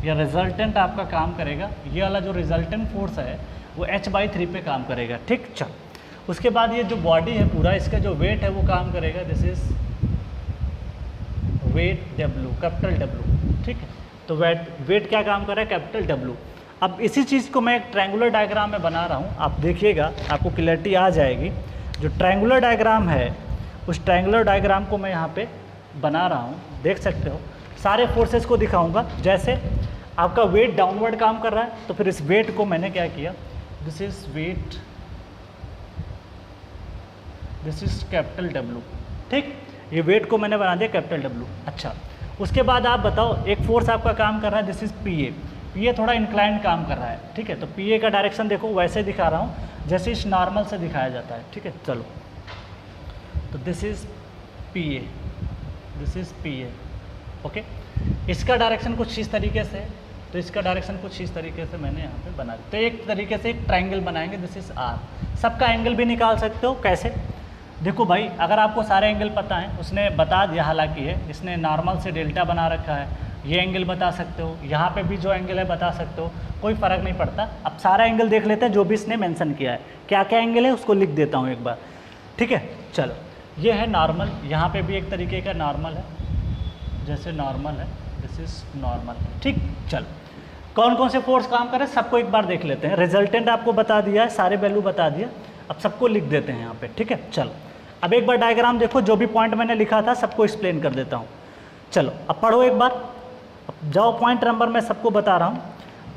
या रिजल्टेंट आपका काम करेगा। ये वाला जो रिजल्टेंट फोर्स है वो h/3 पे काम करेगा, ठीक। चल, उसके बाद ये जो बॉडी है पूरा, इसका जो वेट है वो काम करेगा, this is weight W, capital W, ठीक है। तो वेट क्या काम कर रहा है, कैपिटल W। अब इसी चीज़ को मैं एक ट्रायंगुलर डायग्राम में बना रहा हूँ, आप देखिएगा आपको क्लैरिटी आ जाएगी। जो ट्रायंगुलर डायग्राम है उस ट्रायंगुलर डायग्राम को मैं यहाँ पे बना रहा हूँ, देख सकते हो। सारे फोर्सेस को दिखाऊंगा। जैसे आपका वेट डाउनवर्ड काम कर रहा है तो फिर इस वेट को मैंने क्या किया, this is weight, this is capital W, ठीक। ये वेट को मैंने बना दिया कैपिटल W। अच्छा, उसके बाद आप बताओ, एक फोर्स आपका काम कर रहा है, दिस इज PA। PA थोड़ा इंक्लाइंड काम कर रहा है, ठीक है। तो PA का डायरेक्शन देखो, वैसे दिखा रहा हूँ जैसे इस नॉर्मल से दिखाया जाता है, ठीक है। चलो, तो this is PA, this is PA, okay. इसका डायरेक्शन कुछ इस तरीके से है, तो इसका डायरेक्शन कुछ इस तरीके से मैंने यहाँ पे बना दिया। तो एक तरीके से एक ट्रायंगल बनाएंगे, दिस इज R। सबका एंगल भी निकाल सकते हो, कैसे? देखो भाई, अगर आपको सारे एंगल पता हैं, उसने बता दिया, हालांकि है इसने नॉर्मल से डेल्टा बना रखा है, ये एंगल बता सकते हो, यहाँ पे भी जो एंगल है बता सकते हो, कोई फ़र्क नहीं पड़ता। अब सारा एंगल देख लेते हैं जो भी इसने मेंशन किया है, क्या क्या एंगल है उसको लिख देता हूँ एक बार, ठीक है। चलो, ये है नॉर्मल, यहाँ पे भी एक तरीके का नॉर्मल है, जैसे नॉर्मल है, दिस इज नॉर्मल, ठीक। चलो, कौन कौन से फोर्स काम कर रहे हैं सबको एक बार देख लेते हैं। रिजल्टेंट आपको बता दिया है, सारे वैल्यू बता दिया, अब सबको लिख देते हैं यहाँ पे, ठीक है। चलो, अब एक बार डायग्राम देखो, जो भी पॉइंट मैंने लिखा था सबको एक्सप्लेन कर देता हूँ। चलो, अब पढ़ो एक बार, अब जाओ पॉइंट नंबर मैं सबको बता रहा हूँ।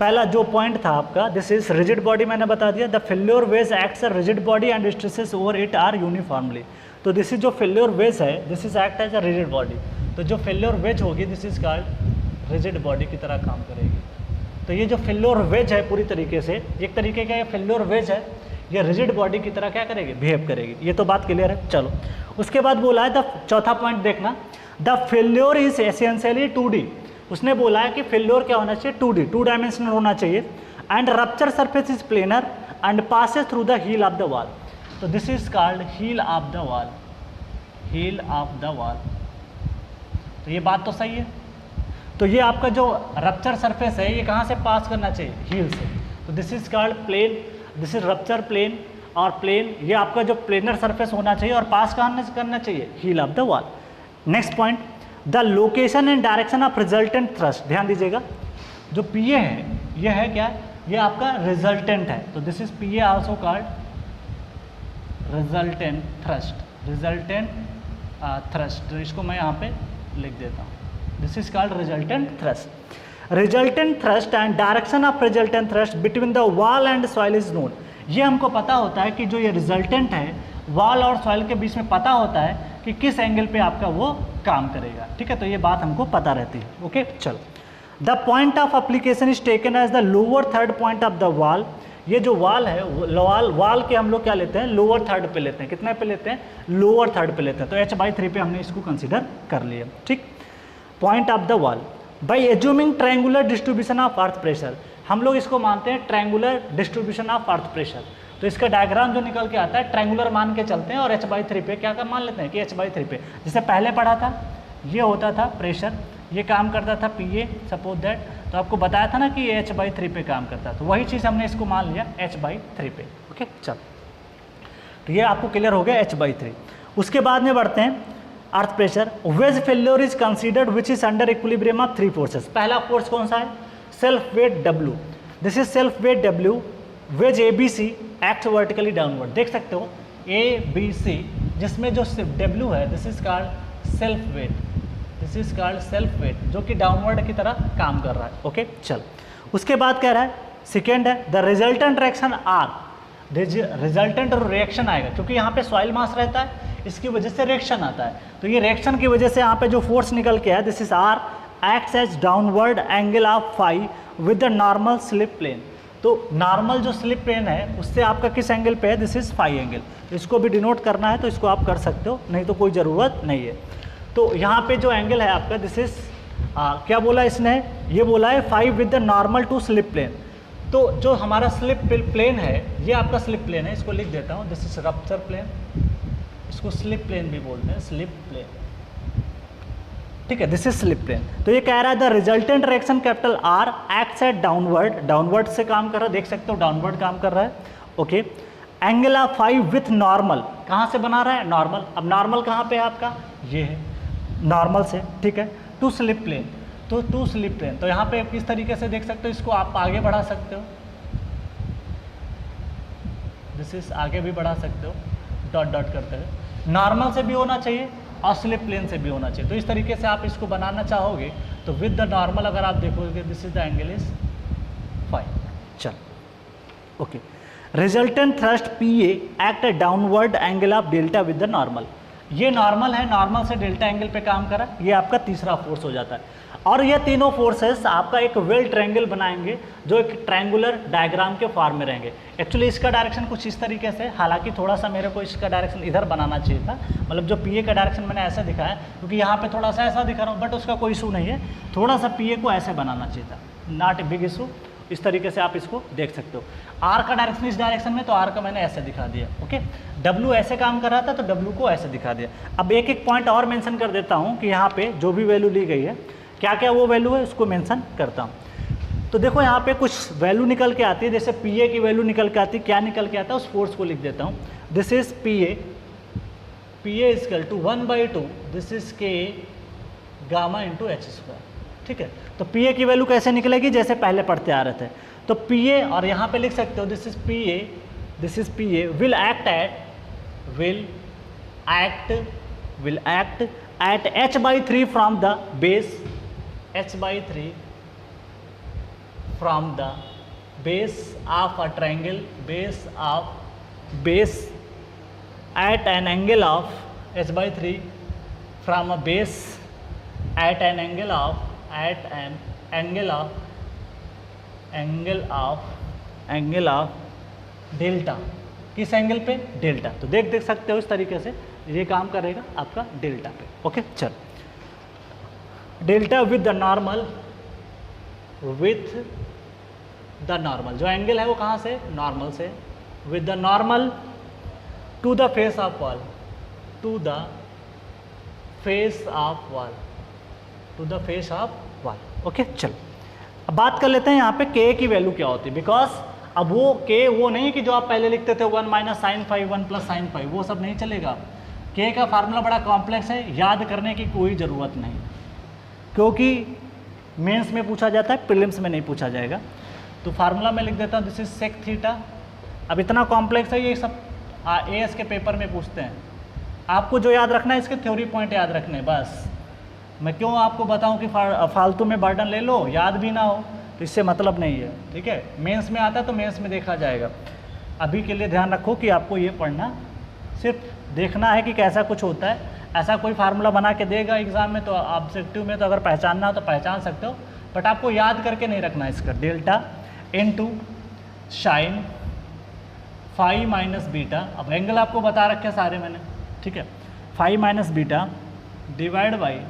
पहला जो पॉइंट था आपका, दिस इज रिजिड बॉडी, मैंने बता दिया। The failure wedge acts a rigid body and stresses over it are uniformly. तो दिस इज जो फेल्योर वेज है, this is act as a rigid body. तो जो फेल्योर वेज होगी, this is called rigid body की तरह काम करेगी। तो ये जो फेल्योर वेज है पूरी तरीके से, एक तरीके का ये फेल्योर वेज है, ये रिजिड बॉडी की तरह क्या करेगी, बिहेव करेगी। ये तो बात क्लियर है। चलो, उसके बाद बोला है, द चौथा पॉइंट देखना, the failure is essentially 2D। उसने बोला है कि फेल्योर क्या होना चाहिए, 2D, 2 डायमेंशनल होना चाहिए। And rupture surface is planar and passes through the heel of the wall. तो this is called heel of the wall, heel of the wall. तो ये बात तो सही है। तो ये आपका जो रप्चर सरफेस है, ये कहाँ से पास करना चाहिए, हील से। तो this is called plane, this is rupture plane, और प्लेन ये आपका जो प्लेनर सरफेस होना चाहिए, और पास कहाँ करना चाहिए, heel of the wall. Next point, the location and direction of resultant thrust. ध्यान दीजिएगा, जो PA है ये है क्या, ये आपका रिजल्टेंट है। तो this is PA also called resultant thrust, resultant thrust. तो इसको मैं यहाँ पे लिख देता हूँ, this is called resultant thrust. Resultant thrust and direction of resultant thrust between the wall and soil is known. ये हमको पता होता है कि जो ये रिजल्टेंट है, वॉल और सॉइल के बीच में पता होता है कि किस एंगल पे आपका वो काम करेगा, ठीक है। तो ये बात हमको पता रहती है, ओके। चलो, the point of application is taken as the lower third point of the wall. ये जो वॉल है, वॉल के हम लोग क्या लेते हैं, लोअर थर्ड पे लेते हैं। कितने पे लेते हैं, लोअर थर्ड पे लेते हैं। तो h/3 पे हमने इसको कंसिडर कर लिया, ठीक। Point of the wall by assuming triangular distribution of earth pressure. हम लोग इसको मानते हैं triangular distribution of earth pressure. तो इसका डायग्राम जो निकल के आता है, ट्रायंगुलर मान के चलते हैं, और h/3 पे क्या मान लेते हैं कि h/3 पे, जैसे पहले पढ़ा था, ये होता था प्रेशर, ये काम करता था PA, सपोज दैट। तो आपको बताया था ना कि ये h/3 पे काम करता है, तो वही चीज़ हमने इसको मान लिया h/3 पे, ओके। चल, तो ये आपको क्लियर हो गया h/3। उसके बाद में बढ़ते हैं earth pressure. Wedge failure is considered which is under equilibrium of 3 forces. पहला फोर्स कौन सा है, self weight W। This is self weight W। Wedge ABC act vertically downward, देख सकते हो ABC, जिसमें जो W है, this is called self weight, this is called self weight, जो कि डाउनवर्ड की तरह काम कर रहा है, ओके। चल, उसके बाद कह रहा है, सेकेंड है the resultant reaction R। Resultant और रिएक्शन आएगा, क्योंकि यहाँ पे सॉइल मास रहता है, इसकी वजह से रिएक्शन आता है। तो ये रिएक्शन की वजह से यहाँ पे जो फोर्स निकल के है, this is R acts as downward angle of phi with the normal slip plane. तो नॉर्मल जो स्लिप प्लेन है उससे आपका किस एंगल पे है, दिस इज फाई एंगल। इसको भी डिनोट करना है तो इसको आप कर सकते हो, नहीं तो कोई ज़रूरत नहीं है। तो यहाँ पे जो एंगल है आपका, दिस इज क्या बोला इसने, ये बोला है phi with the normal to slip plane. तो जो हमारा स्लिप प्लेन है, ये आपका स्लिप प्लेन है, इसको लिख देता हूँ, दिस इज रप्चर प्लेन, इसको स्लिप प्लेन भी बोलते हैं, स्लिप प्लेन, ठीक है, दिस इज स्लिप प्लेन। तो ये कह रहा है the resultant direction capital R acts at downward, downward से काम कर रहा है, देख सकते हो डाउनवर्ड काम कर रहा है, okay. Angle of 5 with normal, कहाँ से बना रहा है, नॉर्मल। अब नॉर्मल कहाँ पे है आपका, ये है, नॉर्मल से, ठीक है, टू स्लिप प्लेन, तो टू स्लिप प्लेन, तो यहाँ पे किस तरीके से देख सकते हो, इसको आप आगे बढ़ा सकते हो, दिस इज आगे भी बढ़ा सकते हो डॉट डॉट करते हुए, नॉर्मल से भी होना चाहिए और स्लिप प्लेन से भी होना चाहिए। तो इस तरीके से आप इसको बनाना चाहोगे तो विद द नॉर्मल अगर आप देखोगे this is the angle is 5, चल, okay. Resultant thrust P A act A downward angle of delta with the normal, ये नॉर्मल है, नॉर्मल से डेल्टा एंगल पे काम करा, ये आपका तीसरा फोर्स हो जाता है। और ये तीनों फोर्सेस आपका एक वेल ट्रायंगल बनाएंगे जो एक ट्रायंगुलर डायग्राम के फॉर्म में रहेंगे। एक्चुअली इसका डायरेक्शन कुछ इस तरीके से, हालांकि थोड़ा सा मेरे को इसका डायरेक्शन इधर बनाना चाहिए था, मतलब जो पीए का डायरेक्शन मैंने ऐसे दिखाया क्योंकि यहाँ पे थोड़ा सा ऐसा दिखा रहा हूँ, बट उसका कोई इशू नहीं है, थोड़ा सा पीए को ऐसे बनाना चाहिए था, नॉट ए बिग इशू। इस तरीके से आप इसको देख सकते हो। आर का डायरेक्शन इस डायरेक्शन में, तो आर का मैंने ऐसे दिखा दिया, ओके। डब्ल्यू ऐसे काम कर रहा था तो डब्ल्यू को ऐसे दिखा दिया। अब एक एक पॉइंट और मेंशन कर देता हूँ कि यहाँ पे जो भी वैल्यू ली गई है क्या क्या वो वैल्यू है उसको मेंशन करता हूँ। तो देखो यहाँ पे कुछ वैल्यू निकल के आती है, जैसे पी ए की वैल्यू निकल के आती है, क्या निकल के आता है उस फोर्स को लिख देता हूँ। This is P A equal to 1/2, this is K gamma into H square, ठीक है। तो पी ए की वैल्यू कैसे निकलेगी, जैसे पहले पढ़ते आ रहे थे, तो पी ए और यहाँ पे लिख सकते हो this is P A will act at h/3 from the base, h/3 from the base of a triangle, base at an angle of h/3 from a base at an angle of delta, किस एंगल पे, डेल्टा। तो देख सकते हो इस तरीके से ये काम करेगा आपका डेल्टा पे, ओके। चल, डेल्टा विद द नॉर्मल, जो एंगल है वो कहाँ से, नॉर्मल से, with the normal to the face of wall, okay. चल, अब बात कर लेते हैं यहाँ पे के की वैल्यू क्या होती है, बिकॉज अब वो के वो नहीं कि जो आप पहले लिखते थे 1 - sin phi 1 + sin phi, वो सब नहीं चलेगा। के का फार्मूला बड़ा कॉम्प्लेक्स है, याद करने की कोई ज़रूरत नहीं, क्योंकि मेंस में पूछा जाता है, प्रीलिम्स में नहीं पूछा जाएगा। तो फार्मूला मैं लिख देता हूँ, दिस इज सेक थीटा। अब इतना कॉम्प्लेक्स है, ये सब एएस के पेपर में पूछते हैं, आपको जो याद रखना है इसके थ्योरी पॉइंट याद रखने, बस। मैं क्यों आपको बताऊं कि फालतू में बर्डन ले लो, याद भी ना हो तो इससे मतलब नहीं है, ठीक है। मेंस में आता है तो मेंस में देखा जाएगा। अभी के लिए ध्यान रखो कि आपको ये पढ़ना, सिर्फ देखना है कि कैसा कुछ होता है। ऐसा कोई फार्मूला बना के देगा एग्जाम में तो ऑब्जेक्टिव में, तो अगर पहचानना हो तो पहचान सकते हो, बट आपको याद करके नहीं रखना है इसका। Delta into sine phi minus beta, अब एंगल आपको बता रखे सारे मैंने, ठीक है। Phi minus beta divide by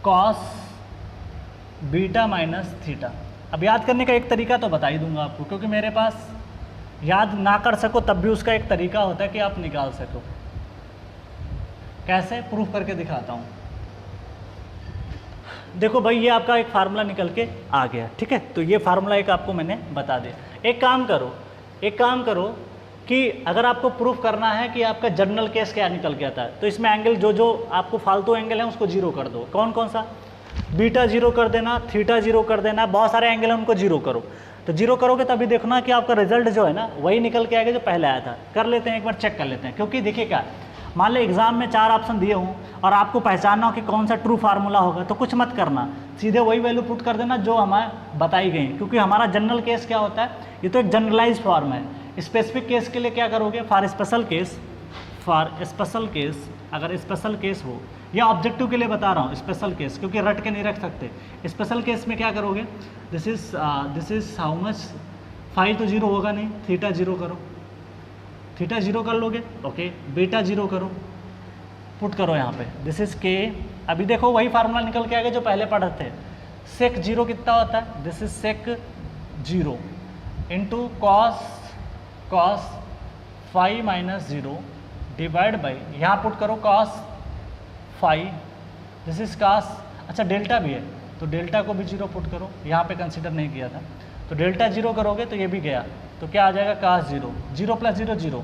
cos beta minus theta. अब याद करने का एक तरीका तो बता ही दूंगा आपको, क्योंकि मेरे पास याद ना कर सको तब भी उसका एक तरीका होता है कि आप निकाल सको। कैसे, प्रूफ करके दिखाता हूँ। देखो भाई, ये आपका एक फार्मूला निकल के आ गया, ठीक है। तो ये फार्मूला एक आपको मैंने बता दिया। एक काम करो कि अगर आपको प्रूफ करना है कि आपका जनरल केस क्या निकल के आता है, तो इसमें एंगल जो आपको फालतू एंगल है उसको जीरो कर दो। कौन कौन सा, बीटा जीरो कर देना, थीटा जीरो कर देना, बहुत सारे एंगल है उनको जीरो करो। तो जीरो करोगे तभी देखना कि आपका रिजल्ट जो है ना वही निकल के आएगा जो पहले आया था। कर लेते हैं, एक बार चेक कर लेते हैं। क्योंकि देखिए क्या, मान लो एग्जाम में 4 ऑप्शन दिए हों और आपको पहचानना हो कि कौन सा ट्रू फार्मूला होगा, तो कुछ मत करना, सीधे वही वैल्यू पुट कर देना जो हमें बताई गई। क्योंकि हमारा जनरल केस क्या होता है, ये तो एक जनरलाइज फॉर्म है। स्पेसिफिक केस के लिए क्या करोगे, फॉर स्पेशल केस अगर स्पेशल केस हो, या ऑब्जेक्टिव के लिए बता रहा हूँ स्पेशल केस, क्योंकि रट के नहीं रख सकते। स्पेशल केस में क्या करोगे, this is how much, phi तो जीरो होगा नहीं, थीटा जीरो करो, थीटा जीरो कर लोगे, ओके। बीटा जीरो करो, पुट करो यहाँ पे, दिस इज के। अभी देखो वही फार्मूला निकल के आगे जो पहले पढ़े थे। सेक जीरो कितना होता है, this is sec zero into cos phi minus zero divide by, यहाँ पुट करो cos phi, this is cos, अच्छा डेल्टा भी है तो डेल्टा को भी 0 पुट करो, यहाँ पे कंसिडर नहीं किया था, तो डेल्टा 0 करोगे तो ये भी गया, तो क्या आ जाएगा cos 0, 0 प्लस 0 0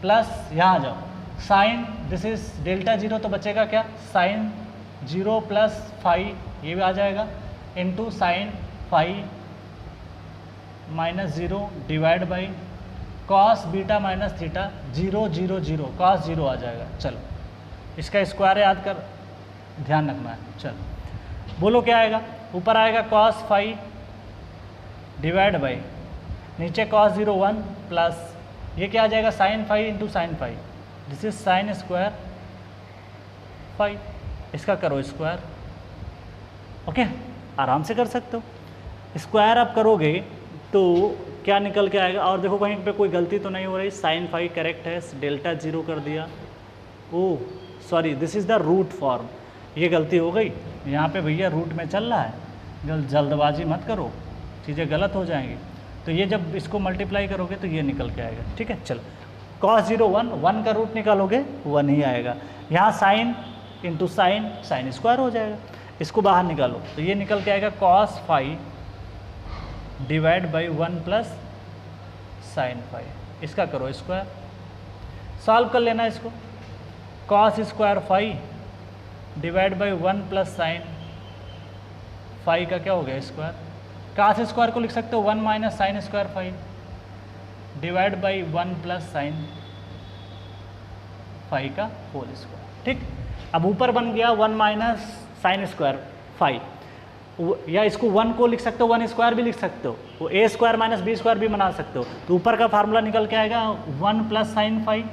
प्लस यहाँ आ जाओ साइन, दिस इज डेल्टा 0 तो बचेगा क्या साइन 0 प्लस फाई, ये भी आ जाएगा into sine phi minus 0 divide by cos beta minus theta 0 0 0 cos 0 आ जाएगा। चलो इसका स्क्वायर याद कर, ध्यान रखना है। चलो बोलो क्या आएगा, ऊपर आएगा कॉस फाई डिवाइड बाई नीचे कॉस 0 1 प्लस ये क्या आ जाएगा sine phi into sine phi, this is sine square phi, इसका करो स्क्वायर। ओके आराम से कर सकते हो। स्क्वायर आप करोगे तो क्या निकल के आएगा, और देखो कहीं पे कोई गलती तो नहीं हो रही, साइन फाई करेक्ट है, डेल्टा 0 कर दिया, oh sorry this is the root form, ये गलती हो गई यहाँ पे भैया, रूट में चल रहा है, जल्दबाजी मत करो, चीज़ें गलत हो जाएंगी। तो ये जब इसको मल्टीप्लाई करोगे तो ये निकल के आएगा, ठीक है। चलो cos 0 1, 1 का रूट निकालोगे 1 ही आएगा, यहाँ sine into sine, sine square हो जाएगा, इसको बाहर निकालो तो ये निकल के आएगा cos phi divide by 1 plus sine phi, इसका करो स्क्वायर, सॉल्व कर लेना इसको, cos square phi divide by 1 plus sine phi का क्या हो गया स्क्वायर, cos स्क्वायर को लिख सकते हो 1 minus sine square phi divide by 1 plus sine phi का होल स्क्वायर, ठीक। अब ऊपर बन गया 1 माइनस साइन स्क्वायर फाई, या इसको 1 को लिख सकते हो 1 स्क्वायर भी लिख सकते हो, वो ए स्क्वायर माइनस बी स्क्वायर भी बना सकते हो, तो ऊपर का फार्मूला निकल के आएगा 1 प्लस साइन फाई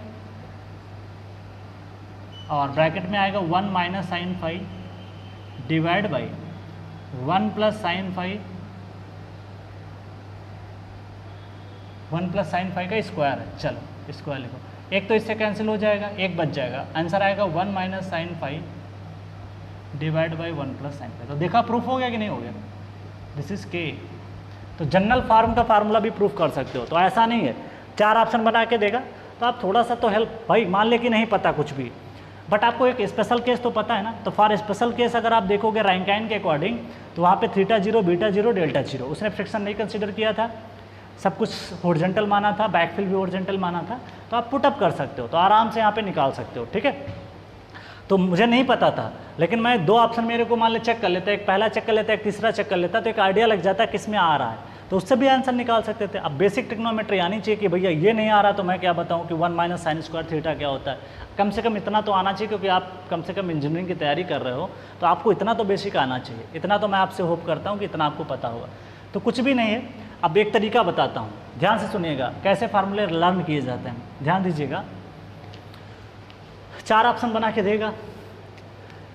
और ब्रैकेट में आएगा 1 minus sine phi divide by 1 plus sine phi, 1 plus sine phi का स्क्वायर है। चलो स्क्वायर लिखो, एक तो इससे कैंसिल हो जाएगा, एक बच जाएगा, आंसर आएगा 1 minus sine phi divide by 1 plus sine phi. तो देखा प्रूफ हो गया कि नहीं हो गया, दिस इज के। तो जनरल फार्म का फार्मूला भी प्रूफ कर सकते हो, तो ऐसा नहीं है 4 ऑप्शन बना के देगा तो आप थोड़ा सा तो हेल्प, भाई मान ले कि नहीं पता कुछ भी, बट आपको एक स्पेशल केस तो पता है ना, तो फॉर स्पेशल केस अगर आप देखोगे रैंकाइन के अकॉर्डिंग तो वहाँ पे थीटा 0 बीटा 0 डेल्टा 0, उसने फ्रिक्शन नहीं कंसिडर किया था, सब कुछ हॉरिजॉन्टल माना था, बैकफिल भी हॉरिजॉन्टल माना था, तो आप पुटअप कर सकते हो, तो आराम से यहाँ पे निकाल सकते हो, ठीक है। तो मुझे नहीं पता था, लेकिन मैं 2 ऑप्शन मेरे को मान ले चेक कर लेता, एक पहला चेक कर लेता, एक तीसरा चेक कर लेता, तो एक आइडिया लग जाता है किस में आ रहा है, तो उससे भी आंसर निकाल सकते थे। अब बेसिक ट्रिग्नोमेट्री आनी चाहिए कि भैया ये नहीं आ रहा तो मैं क्या बताऊँ कि 1 माइनस साइन स्क्वायर थीटा क्या होता है, कम से कम इतना तो आना चाहिए, क्योंकि आप कम से कम इंजीनियरिंग की तैयारी कर रहे हो तो आपको इतना तो बेसिक आना चाहिए, इतना तो मैं आपसे होप करता हूँ कि इतना आपको पता होगा। तो कुछ भी नहीं है, अब एक तरीका बताता हूँ, ध्यान से सुनिएगा कैसे फार्मूले लर्न किए जाते हैं, ध्यान दीजिएगा। 4 ऑप्शन बना के देगा,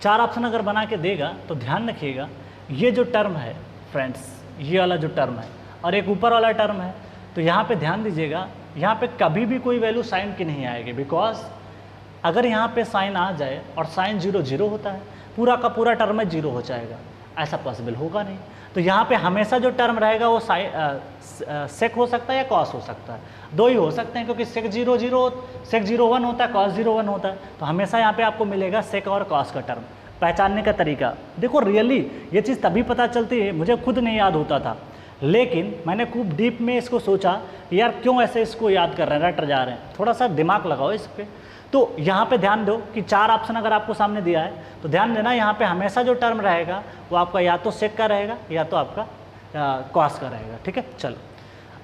4 ऑप्शन अगर बना के देगा तो ध्यान रखिएगा, ये जो टर्म है फ्रेंड्स, ये वाला जो टर्म है और एक ऊपर वाला टर्म है, तो यहाँ पे ध्यान दीजिएगा, यहाँ पे कभी भी कोई वैल्यू साइन की नहीं आएगी, बिकॉज अगर यहाँ पे साइन आ जाए और साइन 0 0 होता है, पूरा का पूरा टर्म है 0 हो जाएगा, ऐसा पॉसिबल होगा नहीं। तो यहाँ पे हमेशा जो टर्म रहेगा वो सेक हो सकता है या कॉस हो सकता है, 2 ही हो सकते हैं, क्योंकि सेक 0 0 सेक 0 1 होता है, कॉस 0 1 होता है, तो हमेशा यहाँ पे आपको मिलेगा सेक और कॉस का टर्म। पहचानने का तरीका देखो, रियली ये चीज़ तभी पता चलती है, मुझे खुद नहीं याद होता था, लेकिन मैंने खूब डीप में इसको सोचा यार क्यों ऐसे इसको याद कर रहे हैं, रट जा रहे हैं, थोड़ा सा दिमाग लगाओ इस पर। तो यहाँ पे ध्यान दो कि 4 ऑप्शन अगर आपको सामने दिया है तो ध्यान देना, यहाँ पे हमेशा जो टर्म रहेगा वो आपका या तो सेक का रहेगा या तो आपका कॉस का रहेगा, ठीक है। चलो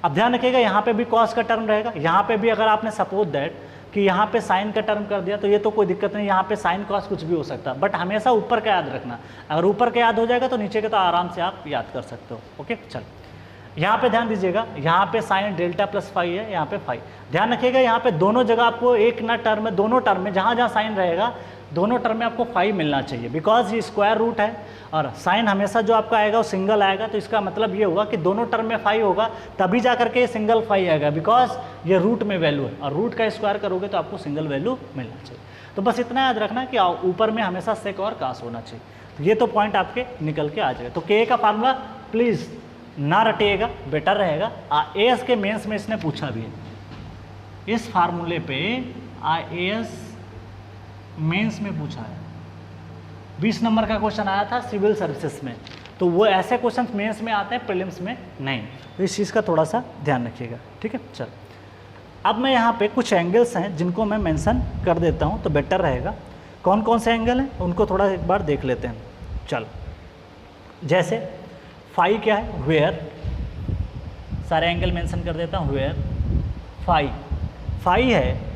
अब ध्यान रखिएगा, यहाँ पे भी कॉस का टर्म रहेगा, यहाँ पे भी अगर आपने सपोज दैट कि यहाँ पे साइन का टर्म कर दिया तो ये तो कोई दिक्कत नहीं, यहाँ पे साइन कॉस कुछ भी हो सकता है, बट हमेशा ऊपर का याद रखना, अगर ऊपर का याद हो जाएगा तो नीचे के तो आराम से आप याद कर सकते हो। ओके चलो यहाँ पे ध्यान दीजिएगा, यहाँ पे साइन डेल्टा प्लस फाई है, यहाँ पे फाई, ध्यान रखिएगा यहाँ पे दोनों जगह आपको एक ना टर्म में, दोनों टर्म में जहाँ जहाँ साइन रहेगा दोनों टर्म में आपको फाई मिलना चाहिए, बिकॉज ये स्क्वायर रूट है और साइन हमेशा जो आपका आएगा वो सिंगल आएगा, तो इसका मतलब ये होगा कि दोनों टर्म में फाई होगा तभी जा करके सिंगल फाई आएगा, बिकॉज ये रूट में वैल्यू है और रूट का स्क्वायर करोगे तो आपको सिंगल वैल्यू मिलना चाहिए। तो बस इतना याद रखना कि ऊपर में हमेशा सेक और कास होना चाहिए, तो ये तो पॉइंट आपके निकल के आ जाएगा। तो के का फार्मूला प्लीज़ ना रटिएगा, बेटर रहेगा। एएस के मेंस में इसने पूछा भी है, इस फार्मूले पे IAS मेंस में पूछा है, 20 नंबर का क्वेश्चन आया था सिविल सर्विसेज में, तो वो ऐसे क्वेश्चन मेंस में आते हैं, प्रीलिम्स में नहीं, तो इस चीज़ का थोड़ा सा ध्यान रखिएगा, ठीक है। चल अब मैं यहाँ पे कुछ एंगल्स हैं जिनको मैं मेंशन कर देता हूँ तो बेटर रहेगा। कौन कौन से एंगल हैं उनको थोड़ा एक बार देख लेते हैं। चल जैसे फाई क्या है, वेयर, सारे एंगल मेंशन कर देता हूँ। वेयर फाई, फाई है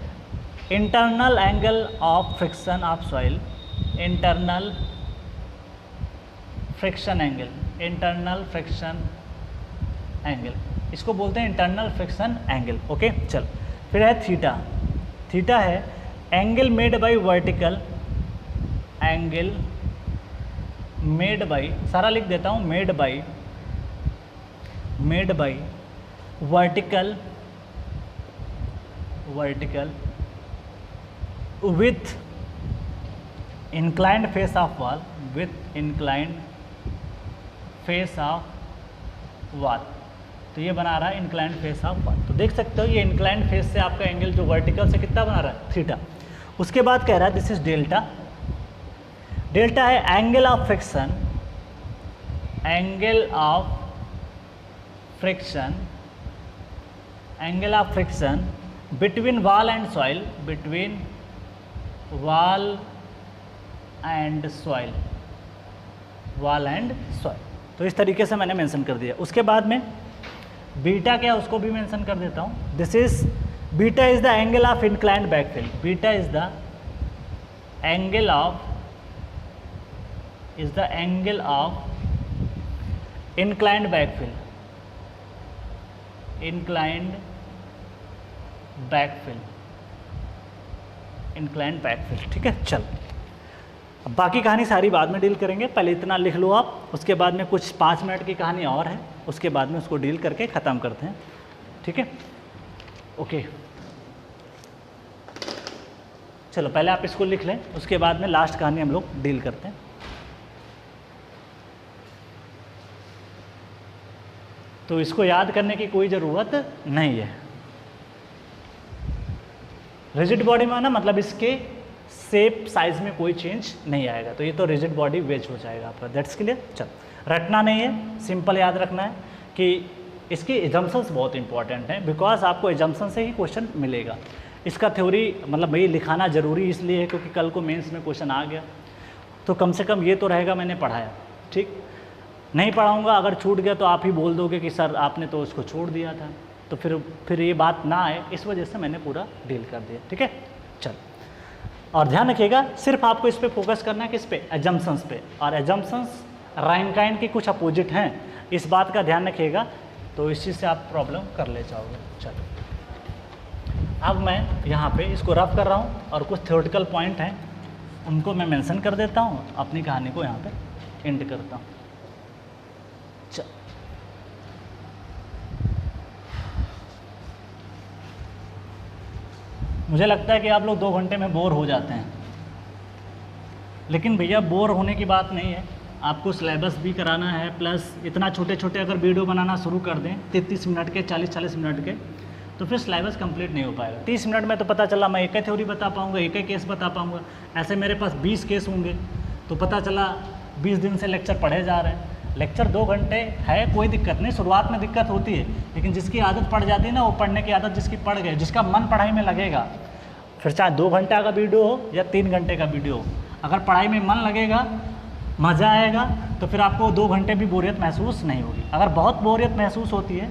internal angle of friction of soil, internal friction angle, internal friction angle, इसको बोलते हैं इंटरनल फ्रिक्शन एंगल। ओके चल, फिर है थीटा, थीटा है angle made by vertical, angle made by, सारा लिख देता हूँ, made by vertical, vertical with inclined face of wall, with inclined face of wall, तो ये बना रहा है इंक्लाइंड फेस ऑफ वॉल। तो देख सकते हो ये इंक्लाइंड फेस से आपका एंगल जो वर्टिकल से कितना बना रहा है, थीटा। उसके बाद कह रहा है दिस इज डेल्टा, डेल्टा है angle of friction, angle of friction, angle of friction between wall and soil, between wall and soil, wall and soil. तो इस तरीके से मैंने मेंशन कर दिया। उसके बाद में बीटा क्या, उसको भी मेंशन कर देता हूँ। This is beta is the angle of inclined backfill, beta is the angle of, is the angle of inclined backfill, inclined backfill, inclined backfill, ठीक है। चल अब बाकी कहानी सारी बाद में डील करेंगे, पहले इतना लिख लो आप, उसके बाद में कुछ 5 मिनट की कहानी और है, उसके बाद में उसको डील करके ख़त्म करते हैं, ठीक है। ओके चलो पहले आप इसको लिख लें, उसके बाद में लास्ट कहानी हम लोग डील करते हैं। तो इसको याद करने की कोई ज़रूरत नहीं है। रिजिड बॉडी में ना मतलब इसके शेप साइज में कोई चेंज नहीं आएगा, तो ये तो रिजिड बॉडी वेज हो जाएगा आपका, दैट्स क्लियर। चल रटना नहीं है, सिंपल याद रखना है कि इसके एजम्पशंस बहुत इंपॉर्टेंट हैं, बिकॉज आपको एजम्पशन से ही क्वेश्चन मिलेगा। इसका थ्योरी मतलब भाई लिखाना ज़रूरी इसलिए है क्योंकि कल को मेंस में क्वेश्चन आ गया तो कम से कम ये तो रहेगा मैंने पढ़ाया, ठीक। नहीं पढ़ाऊंगा, अगर छूट गया तो आप ही बोल दोगे कि सर आपने तो उसको छोड़ दिया था, तो फिर ये बात ना आए, इस वजह से मैंने पूरा डील कर दिया, ठीक है। चल और ध्यान रखिएगा सिर्फ आपको इस पे फोकस करना है, किस पे, एजम्पशंस पे, और एजम्पशंस रैंकाइन की कुछ अपोजिट हैं, इस बात का ध्यान रखिएगा, तो इस चीज़ से आप प्रॉब्लम कर ले जाओगे। चलो अब मैं यहाँ पे इसको रफ कर रहा हूँ और कुछ थ्योरेटिकल पॉइंट हैं उनको मैं मेंशन कर देता हूँ, अपनी कहानी को यहाँ पे एंड करता हूँ। मुझे लगता है कि आप लोग 2 घंटे में बोर हो जाते हैं, लेकिन भैया बोर होने की बात नहीं है, आपको सिलेबस भी कराना है, प्लस इतना छोटे छोटे अगर वीडियो बनाना शुरू कर दें 33 मिनट के, 40-40 मिनट के, तो फिर सिलेबस कंप्लीट नहीं हो पाएगा। 30 मिनट में तो पता चला मैं एक ही थ्योरी बता पाऊँगा, एक ही केस बता पाऊँगा, ऐसे मेरे पास 20 केस होंगे, तो पता चला 20 दिन से लेक्चर पढ़े जा रहे हैं। लेक्चर 2 घंटे है, कोई दिक्कत नहीं, शुरुआत में दिक्कत होती है, लेकिन जिसकी आदत पड़ जाती है ना, वो पढ़ने की आदत जिसकी पड़ गई, जिसका मन पढ़ाई में लगेगा, फिर चाहे 2 घंटा का वीडियो हो या 3 घंटे का वीडियो हो, अगर पढ़ाई में मन लगेगा, मज़ा आएगा, तो फिर आपको 2 घंटे भी बोरियत महसूस नहीं होगी। अगर बहुत बोरियत महसूस होती है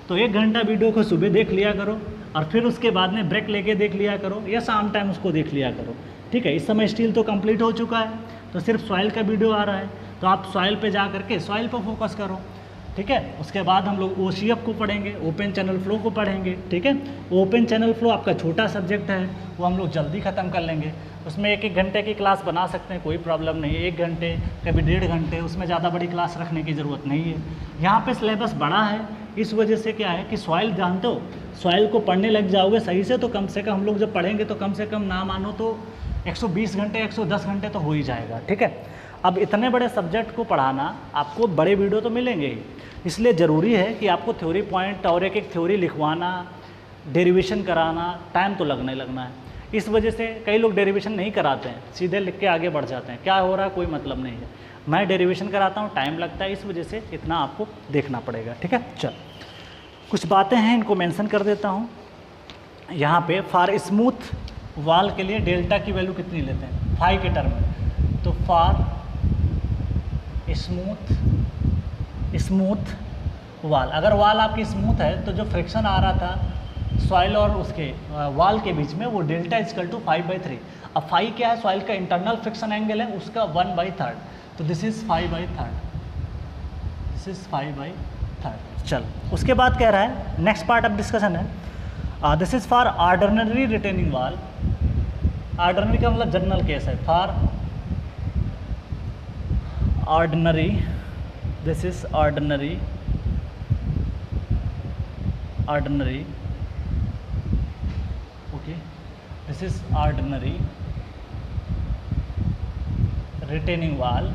तो 1 घंटा वीडियो को सुबह देख लिया करो और फिर उसके बाद में ब्रेक लेके देख लिया करो या शाम टाइम उसको देख लिया करो, ठीक है। इस समय स्टील तो कंप्लीट हो चुका है, तो सिर्फ सॉइल का वीडियो आ रहा है, तो आप सॉइल पे जा करके सॉइल पर फोकस करो, ठीक है। उसके बाद हम लोग OCF को पढ़ेंगे, ओपन चैनल फ्लो को पढ़ेंगे, ठीक है। ओपन चैनल फ्लो आपका छोटा सब्जेक्ट है, वो हम लोग जल्दी ख़त्म कर लेंगे, उसमें 1-1 घंटे की क्लास बना सकते हैं, कोई प्रॉब्लम नहीं है, 1 घंटे कभी 1.5 घंटे, उसमें ज़्यादा बड़ी क्लास रखने की ज़रूरत नहीं है। यहाँ पे सिलेबस बड़ा है, इस वजह से क्या है कि सॉइल जानते हो, सॉइल को पढ़ने लग जाओगे सही से तो कम से कम हम लोग जब पढ़ेंगे तो कम से कम ना मानो तो 120 घंटे 110 घंटे तो हो ही जाएगा, ठीक है। अब इतने बड़े सब्जेक्ट को पढ़ाना, आपको बड़े वीडियो तो मिलेंगे ही, इसलिए ज़रूरी है कि आपको थ्योरी पॉइंट और एक थ्योरी लिखवाना, डेरिवेशन कराना, टाइम तो लगना ही लगना है। इस वजह से कई लोग डेरिवेशन नहीं कराते हैं, सीधे लिख के आगे बढ़ जाते हैं, क्या हो रहा है कोई मतलब नहीं है। मैं डेरिवेशन कराता हूँ, टाइम लगता है, इस वजह से इतना आपको देखना पड़ेगा। ठीक है, चल कुछ बातें हैं, इनको मेंशन कर देता हूँ। यहाँ पे फॉर स्मूथ वाल के लिए डेल्टा की वैल्यू कितनी लेते हैं, फाई के टर्म में। तो फॉर स्मूथ वाल, अगर वाल आपकी स्मूथ है तो जो फ्रिक्शन आ रहा था सॉइल और उसके वाल के बीच में वो डेल्टा इजकल टू 5/3। अब फाई क्या है, सॉइल का इंटरनल फ्रिक्शन एंगल है, उसका 1/3, तो दिस इज 5/3, दिस इज 5/3। चल उसके बाद कह रहा है, नेक्स्ट पार्ट ऑफ डिस्कशन है, this is for ordinary retaining वाल। ऑर्डिनरी का मतलब जनरल केस है, for ordinary, this is ordinary okay, this is ordinary retaining wall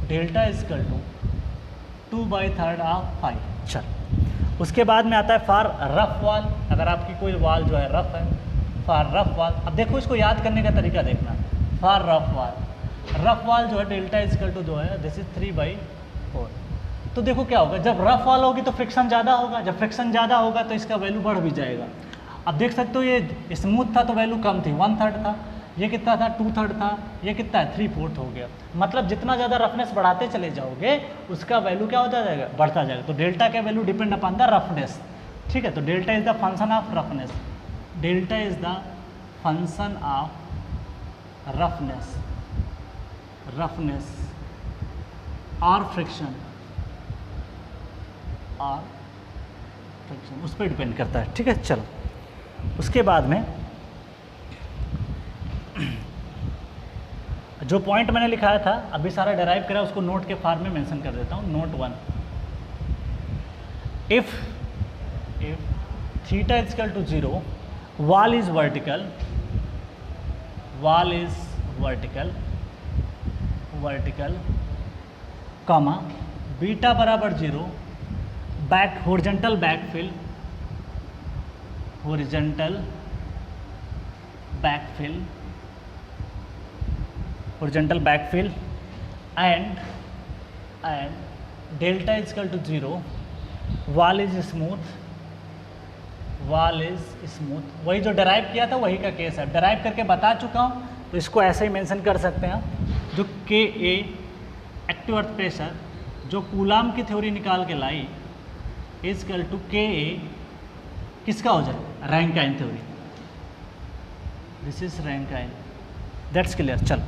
delta is equal to 2/3 of phi। चल उसके बाद में आता है फॉर रफ वाल, अगर आपकी कोई वाल जो है रफ है, फॉर रफ वाल। अब देखो इसको याद करने का तरीका देखना, फॉर रफ वाल जो है डेल्टा इज इक्वल टू जो है दिस इज 3/4। तो देखो क्या होगा, जब रफ वाल होगी तो फ्रिक्शन ज़्यादा होगा, जब फ्रिक्शन ज़्यादा होगा तो इसका वैल्यू बढ़ भी जाएगा। अब देख सकते हो ये स्मूथ था तो वैल्यू कम थी, 1/3 था, ये कितना था 2/3 था, ये कितना है 3/4 हो गया। मतलब जितना ज़्यादा रफनेस बढ़ाते चले जाओगे उसका वैल्यू क्या होता जाएगा, बढ़ता जाएगा। तो डेल्टा का value depend upon the roughness. ठीक है, तो delta is the function of roughness, delta is the function of roughness और फ्रिक्शन उस पर डिपेंड करता है। ठीक है, चलो उसके बाद में जो पॉइंट मैंने लिखाया था अभी सारा डेराइव करा, उसको नोट के फॉर्म में मेंशन कर देता हूँ। Note 1, if theta is equal to 0, wall is vertical, comma beta बराबर 0, horizontal backfill and delta is equal to 0, wall is smooth. वही जो डराइव किया था वही का केस है, डराइव करके बता चुका हूँ, तो इसको ऐसे ही मेंशन कर सकते हैं। जो के ए एक्टिव अर्थ प्रेशर जो कूलाम की थ्योरी निकाल के लाई इज इक्वल टू के ए किसका हो जाए, Rankine theory, this is Rankine, that's clear. चल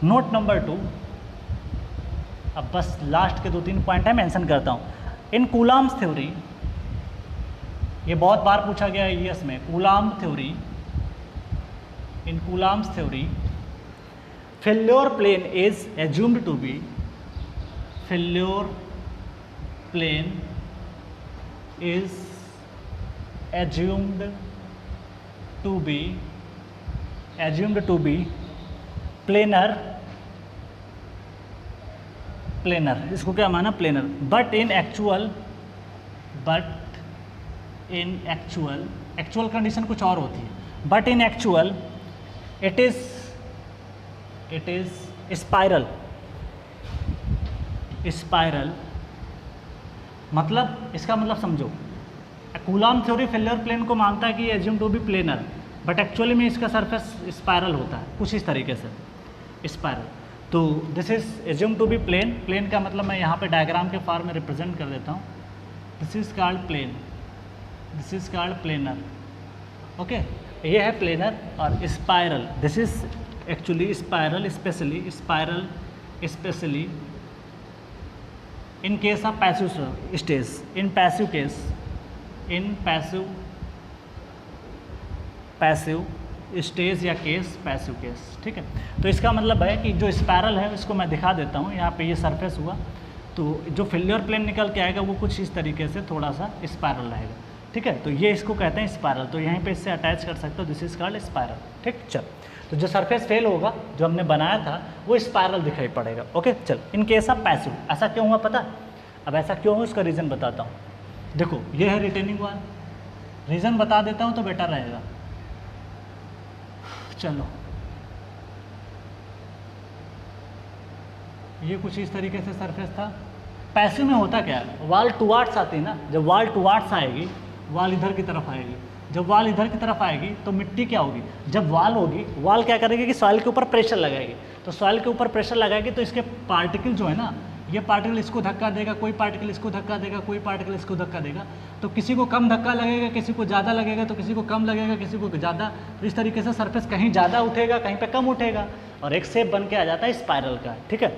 नोट नंबर 2, अब बस लास्ट के 2-3 पॉइंट है मेंशन करता हूँ। इन कूलाम्स थ्योरी, ये बहुत बार पूछा गया है ईएस में, Coulomb theory, in Coulomb's theory failure plane is assumed to be, failure plane is assumed to be planar, इसको क्या माना, planar. But in actual condition कुछ और होती है, but in actual it is spiral. मतलब इसका मतलब समझो, कूलाम थ्योरी फेल्योर प्लेन को मानता है कि ये assume to be planar, but actually में इसका सरफेस स्पाइरल होता है कुछ इस तरीके से, स्पाइरल। तो this is assume to be plane का मतलब मैं यहाँ पे डायग्राम के फॉर्म में रिप्रेजेंट कर देता हूँ। This is called plane, this is called planar. Okay, ये है प्लेनर और spiral, this is actually spiral, specially in case of passive stage, in passive stage या passive case। ठीक है, तो इसका मतलब है कि जो स्पायरल है इसको मैं दिखा देता हूँ। यहाँ पे ये सरफेस हुआ, तो जो फेल्योर प्लेन निकल के आएगा वो कुछ इस तरीके से थोड़ा सा स्पायरल रहेगा। ठीक है, तो ये इसको कहते हैं स्पायरल, तो यहीं पे इससे अटैच कर सकते हो, दिस इज कॉल्ड स्पायरल। ठीक, चल तो जो सरफेस फेल होगा जो हमने बनाया था वो स्पायरल दिखाई पड़ेगा। ओके, चल इन केस ऑफ पैसिव ऐसा क्यों हुआ पता? अब ऐसा क्यों हुआ उसका रीज़न बताता हूँ। देखो ये है रिटेनिंग वाल, रीज़न बता देता हूँ तो बेटर रहेगा। चलो, ये कुछ इस तरीके से सरफेस था। पैसिव में होता क्या है, वॉल टुवार्ड्स आती है ना, जब वॉल टुवार्ड्स आएगी, वॉल इधर की तरफ आएगी, जब वॉल इधर की तरफ आएगी तो मिट्टी क्या होगी, जब वॉल होगी, वॉल क्या करेगी कि सॉइल के ऊपर प्रेशर लगाएगी, तो सॉइल के ऊपर प्रेशर लगाएगी तो इसके पार्टिकल जो है ना, ये पार्टिकल इसको धक्का देगा, कोई पार्टिकल इसको धक्का देगा, कोई पार्टिकल इसको धक्का देगा, तो किसी को कम धक्का लगेगा, किसी को ज़्यादा लगेगा, तो किसी को कम लगेगा, किसी को ज़्यादा। तो इस तरीके से सरफेस कहीं ज़्यादा उठेगा, कहीं पे कम उठेगा, और एक शेप बन के आ जाता है स्पाइरल का। ठीक है,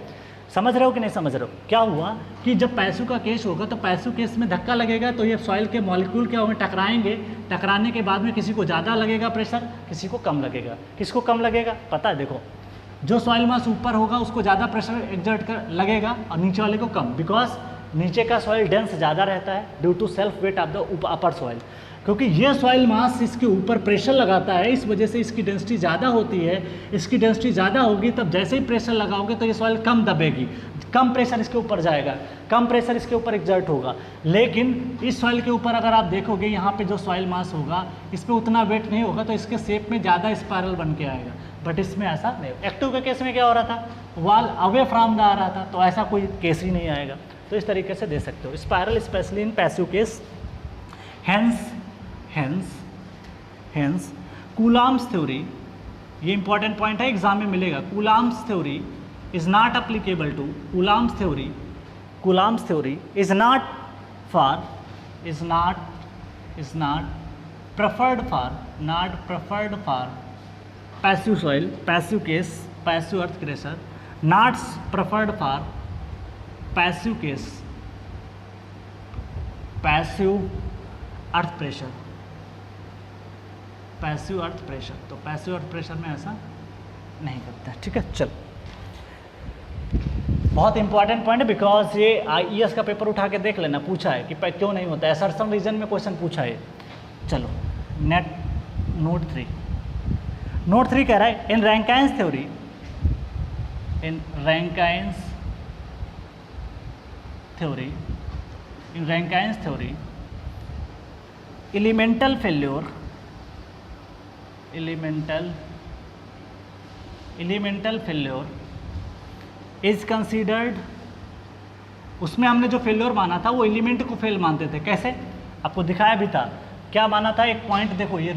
समझ रहे हो कि नहीं समझ रहे हो? क्या हुआ कि जब पैसिव का केस होगा तो पैसिव केस में धक्का लगेगा तो ये सॉइल के मॉलिक्यूल क्या होंगे, टकराएंगे, टकराने के बाद में किसी को ज़्यादा लगेगा प्रेशर, किसी को कम लगेगा। किसको कम लगेगा पता है, देखो जो सॉइल मास ऊपर होगा उसको ज़्यादा प्रेशर एक्सर्ट कर लगेगा और नीचे वाले को कम, बिकॉज नीचे का सॉइल डेंस ज़्यादा रहता है due to self weight of the upper soil. क्योंकि ये सॉइल मास इसके ऊपर प्रेशर लगाता है, इस वजह से इसकी डेंसिटी ज़्यादा होती है। इसकी डेंसिटी ज़्यादा होगी तब जैसे ही प्रेशर लगाओगे तो ये सॉइल कम दबेगी, कम प्रेशर इसके ऊपर जाएगा, कम प्रेशर इसके ऊपर एक्सर्ट होगा। लेकिन इस सॉइल के ऊपर अगर आप देखोगे यहाँ पे जो सॉइल मास होगा इस पर उतना वेट नहीं होगा, तो इसके शेप में ज़्यादा स्पाइरल बन के आएगा। बट इसमें ऐसा नहीं। एक्टिव के केस में क्या हो रहा था, वॉल अवे फ्रॉम द आ रहा था, तो ऐसा कोई केस ही नहीं आएगा। तो इस तरीके से दे सकते हो spiral specially in passive case. Hence Coulomb's theory, ये इंपॉर्टेंट पॉइंट है, एग्जाम में मिलेगा। Coulomb's theory is not applicable to, Coulomb's theory is not preferred for passive soil, passive case, passive earth pressure, not preferred for passive case, passive earth pressure, तो passive earth pressure में ऐसा नहीं करता। ठीक है, चल बहुत इंपॉर्टेंट पॉइंट है, बिकॉज ये IES का पेपर उठा के देख लेना, पूछा है कि क्यों नहीं होता है, असर्शन रीजन में क्वेश्चन पूछा है। चलो नोट 3 कह रहा है in Rankine's theory elemental failure is considered. उसमें हमने जो फेल्योर माना था वो एलिमेंट को फेल मानते थे। कैसे, आपको दिखाया भी था। क्या माना था, एक पॉइंट देखो, ये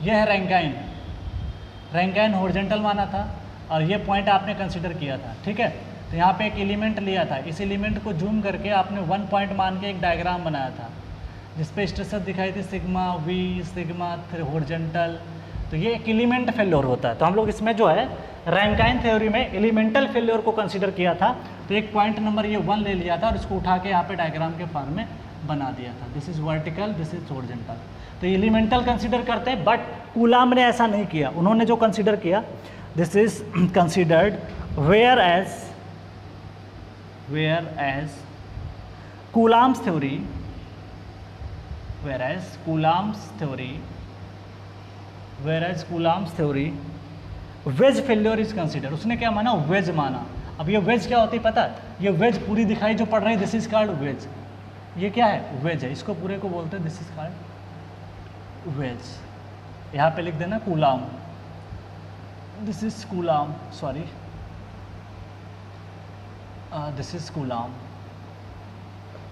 है रैंकाइन हॉरिजॉन्टल माना था और ये पॉइंट आपने कंसीडर किया था। ठीक है, तो यहाँ पे एक एलिमेंट लिया था, इस एलिमेंट को जूम करके आपने 1 पॉइंट मान के एक डायग्राम बनाया था जिसपे स्ट्रेसर दिखाई थी सिग्मा वी सिग्मा हॉरिजॉन्टल। तो ये एक एलिमेंट फेल्योर होता है। तो हम लोग इसमें जो है रैंकाइन थ्योरी में एलिमेंटल फेल्योर को कंसीडर किया था। तो एक पॉइंट नंबर ये 1 ले लिया था और इसको उठा के यहाँ पे डायग्राम के फॉर्म में बना दिया था। This is vertical, this is horizontal. तो एलिमेंटल कंसीडर करते हैं, बट कूलाम ने ऐसा नहीं किया। उन्होंने जो कंसीडर किया, this is considered whereas Coulomb's theory wedge failure is consider. उसने क्या माना, वेज माना। अब ये वेज क्या होती है पता है, ये वेज पूरी दिखाई जो पड़ रही है, दिस इज कॉल्ड वेज। ये क्या है, वेज है, इसको पूरे को बोलते हैं दिस इज कॉल्ड वेज। यहाँ पे लिख देना coulomb, this is coulomb, sorry this is coulomb,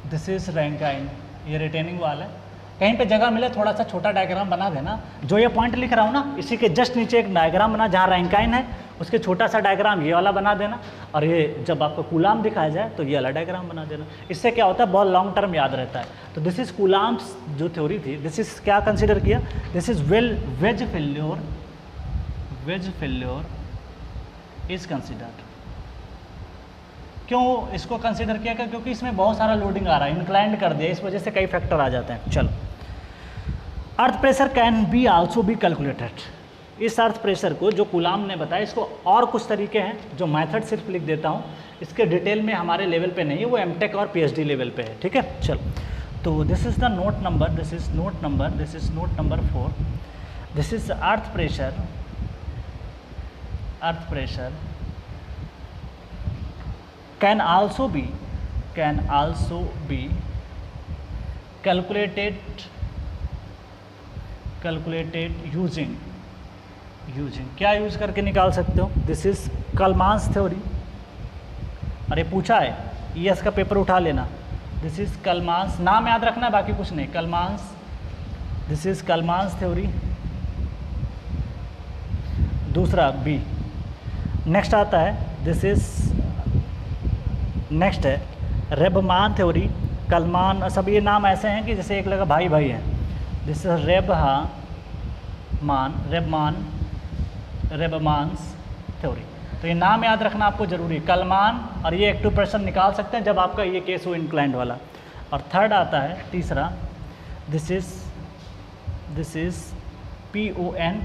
this is Rankine. ये रिटेनिंग वाला है। कहीं पे जगह मिले थोड़ा सा छोटा डायग्राम बना देना। जो ये पॉइंट लिख रहा हूँ ना, इसी के जस्ट नीचे एक डायग्राम बना, जहाँ रैंकाइन है उसके छोटा सा डायग्राम ये वाला बना देना, और ये जब आपको कूलाम दिखाया जाए तो ये वाला डायग्राम बना देना। इससे क्या होता है, बहुत लॉन्ग टर्म याद रहता है। तो दिस इज कूलाम्स जो थ्योरी थी, दिस इज क्या कंसिडर किया, this is wedge failure is considered. क्यों इसको कंसिडर किया, क्योंकि इसमें बहुत सारा लोडिंग आ रहा है, इंक्लाइंड कर दिया, इस वजह से कई फैक्टर आ जाते हैं। चलो, earth pressure can be also be calculated. इस अर्थ प्रेशर को जो कूलाम ने बताया, इसको और कुछ तरीके हैं जो मेथड सिर्फ लिख देता हूँ, इसके डिटेल में हमारे लेवल पे नहीं है, वो एमटेक और पीएचडी लेवल पे है। ठीक है, चलो, तो this is the note number 4। This is earth pressure can also be calculated calculated using क्या यूज करके निकाल सकते हो? This is Coulomb's theory. अरे पूछा है, ईएस का पेपर उठा लेना। दिस इज कलमांस, नाम याद रखना है, बाकी कुछ नहीं। कलमांस, दिस इज कलमांस थ्योरी। दूसरा बी। नेक्स्ट आता है, दिस इज नेक्स्ट है रेबमान थ्योरी। कलमान, सब ये नाम ऐसे हैं कि जैसे एक लगा भाई भाई है। This is Rebhann's theory. तो ये नाम याद रखना आपको जरूरी है, कलमान, और ये एक्टिव पर्सन निकाल सकते हैं जब आपका ये केस हो इंक्लाइंड वाला। और थर्ड आता है तीसरा, this is PON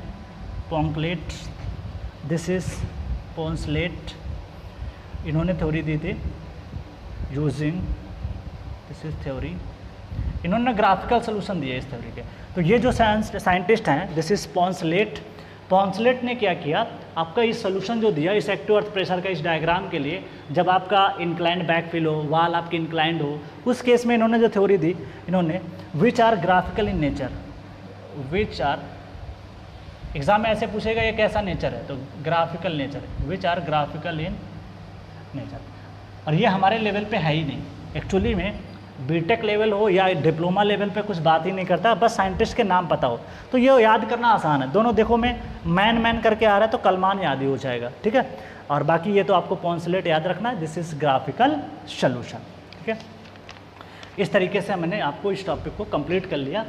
Poncelet, this is Poncelet. इन्होंने थ्योरी दी थी यूजिंग, दिस इज थ्योरी। इन्होंने ग्राफिकल सोल्यूशन दिए इस थ्योरी के। तो ये जो साइंटिस्ट हैं, दिस इज पॉन्सलेट ने क्या किया, आपका इस सोल्यूशन जो दिया इस एक्टिव अर्थ प्रेशर का इस डायग्राम के लिए, जब आपका इंक्लाइंड बैकफिल हो, वाल आपकी इंक्लाइंड हो, उस केस में इन्होंने जो थ्योरी दी, इन्होंने which are graphical in nature, which are, exam में ऐसे पूछेगा ये कैसा नेचर है, तो graphical nature, which are graphical in nature. और ये हमारे लेवल पे है ही नहीं एक्चुअली में। बीटेक लेवल हो या डिप्लोमा लेवल पे कुछ बात ही नहीं करता, बस साइंटिस्ट के नाम पता हो तो ये याद करना आसान है। दोनों देखो में मैन करके आ रहा है तो कलमान याद ही हो जाएगा, ठीक है। और बाकी ये तो आपको पॉन्सलेट याद रखना है, दिस इज ग्राफिकल सोल्यूशन, ठीक है। इस तरीके से मैंने आपको इस टॉपिक को कंप्लीट कर लिया।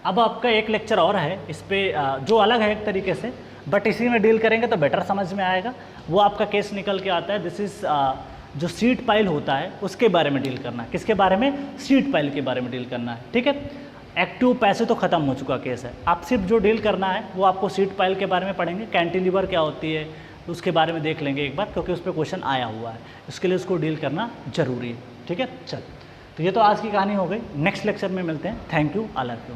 अब आपका एक लेक्चर और है इस पर जो अलग है एक तरीके से, बट इसी में डील करेंगे तो बेटर समझ में आएगा। वो आपका केस निकल के आता है, दिस इज जो सीड पाइल होता है उसके बारे में डील करना है। किसके बारे में? सीड पाइल के बारे में डील करना है, ठीक है। एक्टिव पैसे तो ख़त्म हो चुका केस है, आप सिर्फ जो डील करना है वो आपको सीड पाइल के बारे में पढ़ेंगे। कैंटिलीवर क्या होती है उसके बारे में देख लेंगे एक बार, क्योंकि उस पर क्वेश्चन आया हुआ है, उसके लिए उसको डील करना जरूरी है, ठीक है। चल, तो ये तो आज की कहानी हो गई, नेक्स्ट लेक्चर में मिलते हैं। Thank you, all of you.